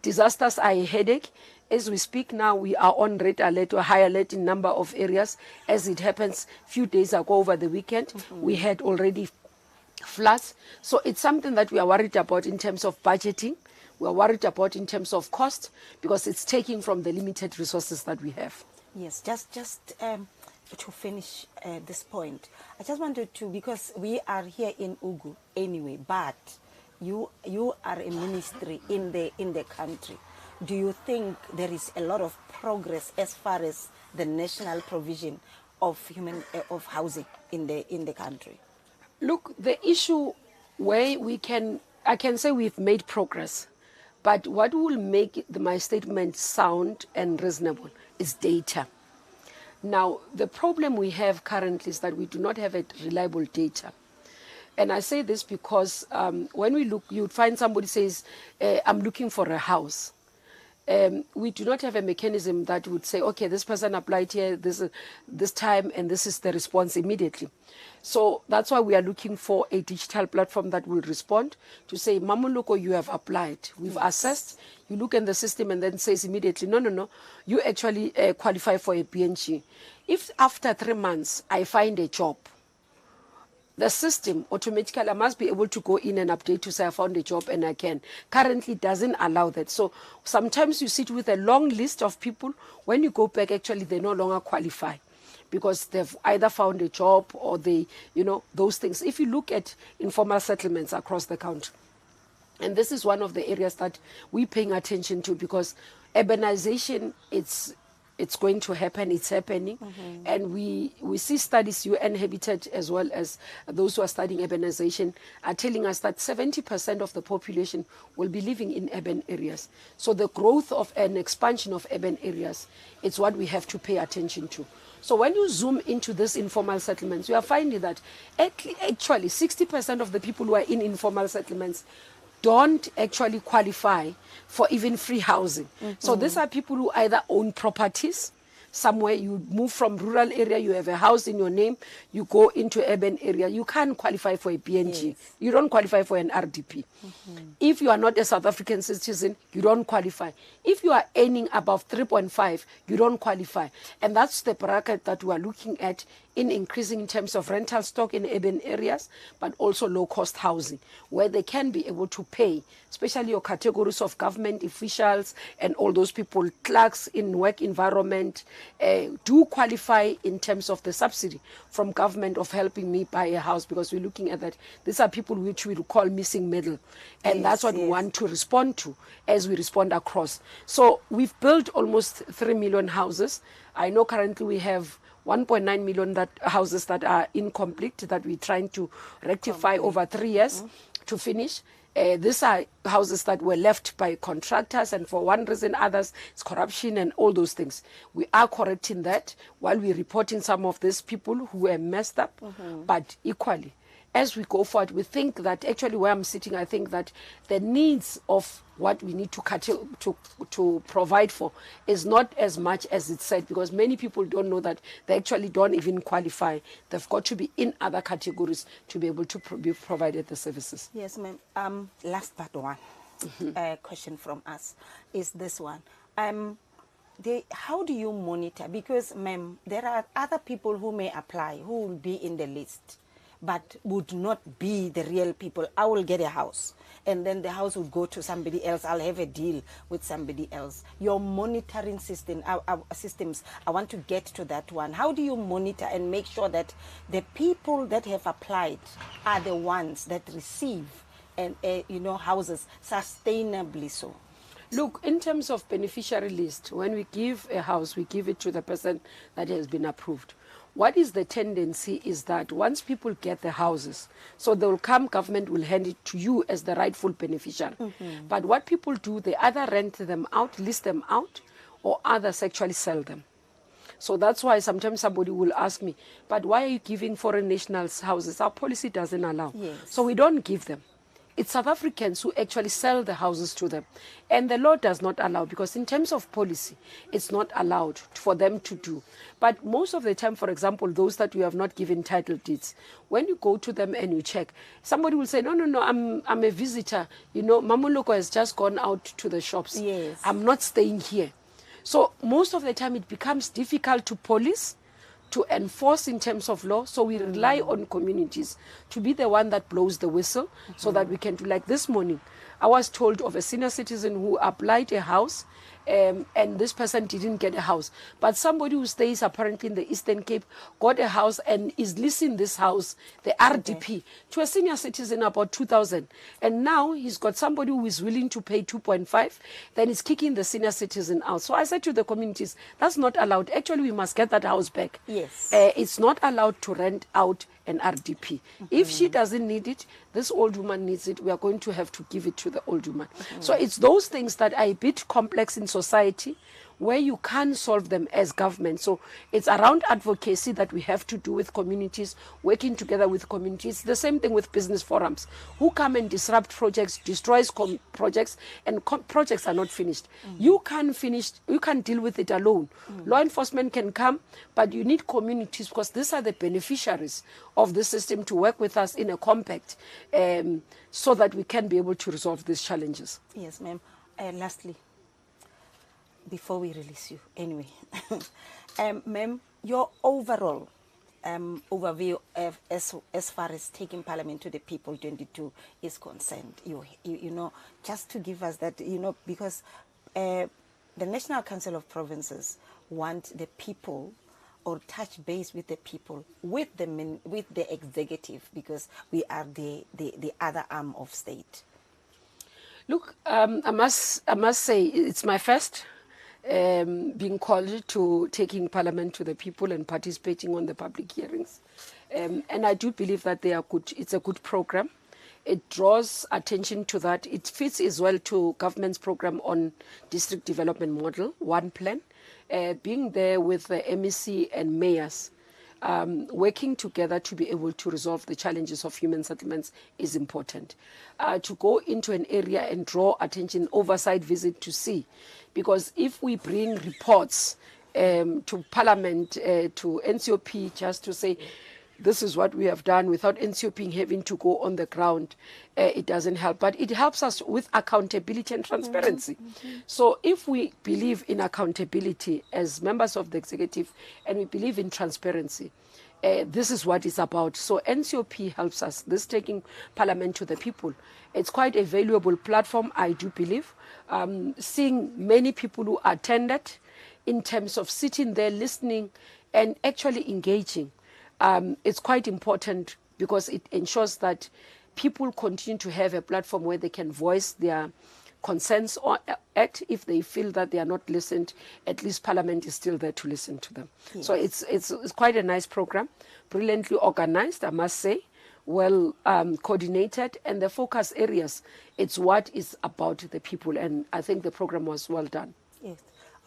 disasters are a headache. As we speak now, we are on red alert or high alert in number of areas. As it happens, a few days ago over the weekend, we had already floods. So it's something that we are worried about in terms of budgeting. We are worried about in terms of cost, because it's taking from the limited resources that we have. Yes, just to finish this point, I just wanted to, because we are here in Ugu anyway, but you are a ministry in the country. Do you think there is a lot of progress as far as the national provision of housing in the country? Look, the issue where I can say we've made progress, but what will make my statement sound and reasonable is data. Now, the problem we have currently is that we do not have a reliable data. And I say this because when we look, you'd find somebody says, I'm looking for a house. We do not have a mechanism that would say, okay, this person applied here this time, and this is the response immediately. So that's why we are looking for a digital platform that will respond to say, Mamuloko, you have applied. We've assessed. You look in the system and then says immediately, no, you actually qualify for a PNG. If after 3 months I find a job, the system automatically, I must be able to go in and update to say I found a job and I can. Currently doesn't allow that. So sometimes you sit with a long list of people. When you go back, actually they no longer qualify because they've either found a job or they, those things. If you look at informal settlements across the country, and this is one of the areas that we're paying attention to, because urbanization, it's it's going to happen, it's happening. And we see studies, UN Habitat as well as those who are studying urbanization are telling us that 70% of the population will be living in urban areas. So the growth of an expansion of urban areas, it's what we have to pay attention to. So when you zoom into this informal settlements, you are finding that actually 60% of the people who are in informal settlements don't actually qualify for even free housing. So these are people who either own properties, somewhere you move from rural area, you have a house in your name, you go into urban area, you can't qualify for a PNG. Yes. You don't qualify for an RDP. If you are not a South African citizen, you don't qualify. If you are earning above 3.5, you don't qualify. And that's the bracket that we are looking at in increasing in terms of rental stock in urban areas, but also low-cost housing, where they can be able to pay, especially your categories of government officials and all those people, clerks in work environment, do qualify in terms of the subsidy from government of helping me buy a house, because we're looking at that. These are people which we call missing middle. And that's what we want to respond to as we respond across. So we've built almost 3 million houses. I know currently we have 1.9 million houses that are incomplete, that we're trying to rectify over 3 years to finish. These are houses that were left by contractors, and for one reason others, it's corruption and all those things. We are correcting that while we're reporting some of these people who were messed up, but equally, as we go forward, we think that actually where I'm sitting, I think that the needs of what we need to provide for is not as much as it's said, because many people don't know that they actually don't even qualify. They've got to be in other categories to be able to be provided the services. Yes, ma'am. Last but one question from us is this one. How do you monitor? Because, ma'am, there are other people who may apply who will be in the list, but would not be the real people. I will get a house, and then the house will go to somebody else. I'll have a deal with somebody else. Your monitoring system, systems, I want to get to that one. How do you monitor and make sure that the people that have applied are the ones that receive and houses sustainably so? Look, in terms of beneficiary list, when we give a house, we give it to the person that has been approved. What is the tendency is that once people get the houses, so they will come, government will hand it to you as the rightful beneficiary. But what people do, they either rent them out, list them out, or others actually sell them. So that's why sometimes somebody will ask me, but why are you giving foreign nationals houses? Our policy doesn't allow. Yes. So we don't give them. It's South Africans who actually sell the houses to them. And the law does not allow, because in terms of policy, it's not allowed for them to do. But most of the time, for example, those that we have not given title deeds, when you go to them and you check, somebody will say, no, I'm a visitor. Mamuloko has just gone out to the shops. Yes. I'm not staying here. So most of the time it becomes difficult to police, to enforce in terms of law. So we rely on communities to be the one that blows the whistle, so that we can do. Like this morning, I was told of a senior citizen who applied a house, and this person didn't get a house. But somebody who stays apparently in the Eastern Cape got a house and is leasing this house, the RDP, to a senior citizen about 2,000. And now he's got somebody who is willing to pay 2.5, then he's kicking the senior citizen out. So I said to the communities, that's not allowed. Actually, we must get that house back. Yes. It's not allowed to rent out an RDP. If she doesn't need it, this old woman needs it, we are going to have to give it to the old woman. So it's those things that are a bit complex in society, where you can't solve them as government. So it's around advocacy that we have to do with communities, working together with communities. The same thing with business forums, who come and disrupt projects, destroys projects, and projects are not finished. You can't deal with it alone. Law enforcement can come, but you need communities, because these are the beneficiaries of the system, to work with us in a compact, so that we can be able to resolve these challenges. Yes, ma'am. Lastly, before we release you, anyway, ma'am, your overall overview of as far as taking Parliament to the people 22 is concerned, just to give us that, because the National Council of Provinces want the people, or touch base with the people, with the executive, because we are the other arm of state. Look, I must say it's my first being called to taking Parliament to the people and participating on the public hearings. And I do believe that they are good. It's a good program. It draws attention to that. It fits as well to government's program on district development model, one plan. Being there with the MEC and mayors, working together to be able to resolve the challenges of human settlements is important. To go into an area and draw attention, oversight visit to see. Because if we bring reports to Parliament, to NCOP, just to say, this is what we have done without NCOP having to go on the ground, it doesn't help. But it helps us with accountability and transparency. So if we believe in accountability as members of the executive and we believe in transparency, this is what it's about. So NCOP helps us, this taking Parliament to the people. It's quite a valuable platform, I do believe. Seeing many people who attended in terms of sitting there, listening and actually engaging. It's quite important because it ensures that people continue to have a platform where they can voice their concerns at. If they feel that they are not listened, at least Parliament is still there to listen to them. Yes. So it's quite a nice program, brilliantly organized, I must say, well coordinated, and the focus areas, it's what is about the people, and I think the program was well done. Yes.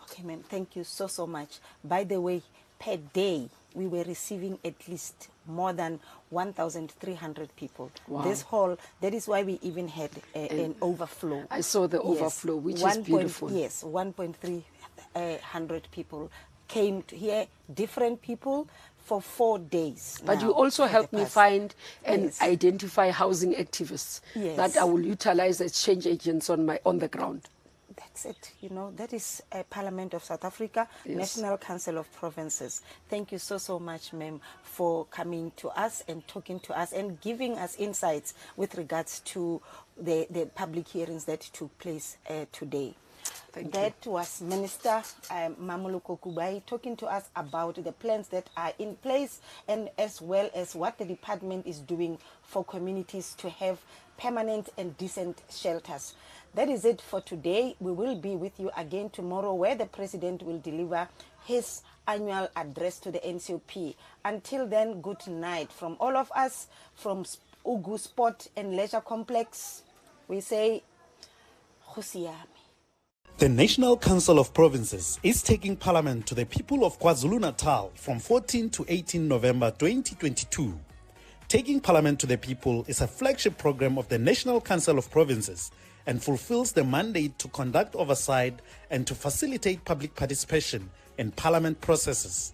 Okay, ma'am, thank you so much. By the way, per day, we were receiving at least more than 1,300 people. Wow. This hall, that is why we even had an overflow. I saw the overflow, which is beautiful. Yes, 1,300 people came to here, different people, for 4 days. But you also helped me find and identify housing activists that I will utilize as change agents on the ground. That's it. You know, that is Parliament of South Africa, National Council of Provinces. Thank you so much, ma'am, for coming to us and talking to us and giving us insights with regards to the public hearings that took place today. That was Minister Mamuluko Kubai talking to us about the plans that are in place and as well as what the department is doing for communities to have permanent and decent shelters. That is it for today. We will be with you again tomorrow where the President will deliver his annual address to the NCOP. Until then, good night. From all of us, from Ugu Sport and Leisure Complex, we say, Khusiyami. The National Council of Provinces is taking Parliament to the people of KwaZulu-Natal from 14 to 18 November 2022. Taking Parliament to the People is a flagship program of the National Council of Provinces and fulfills the mandate to conduct oversight and to facilitate public participation in Parliament processes.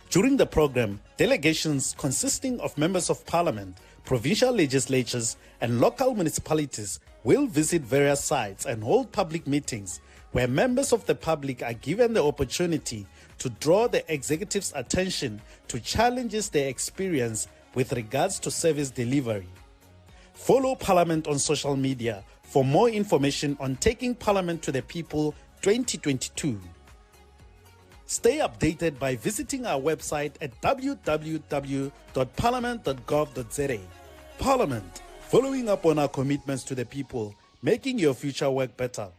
During the program, delegations consisting of members of Parliament, provincial legislatures, and local municipalities will visit various sites and hold public meetings where members of the public are given the opportunity to draw the executive's attention to challenges they experience with regards to service delivery. Follow Parliament on social media for more information on Taking Parliament to the People 2022. Stay updated by visiting our website at www.parliament.gov.za. Parliament, following up on our commitments to the people, making your future work better.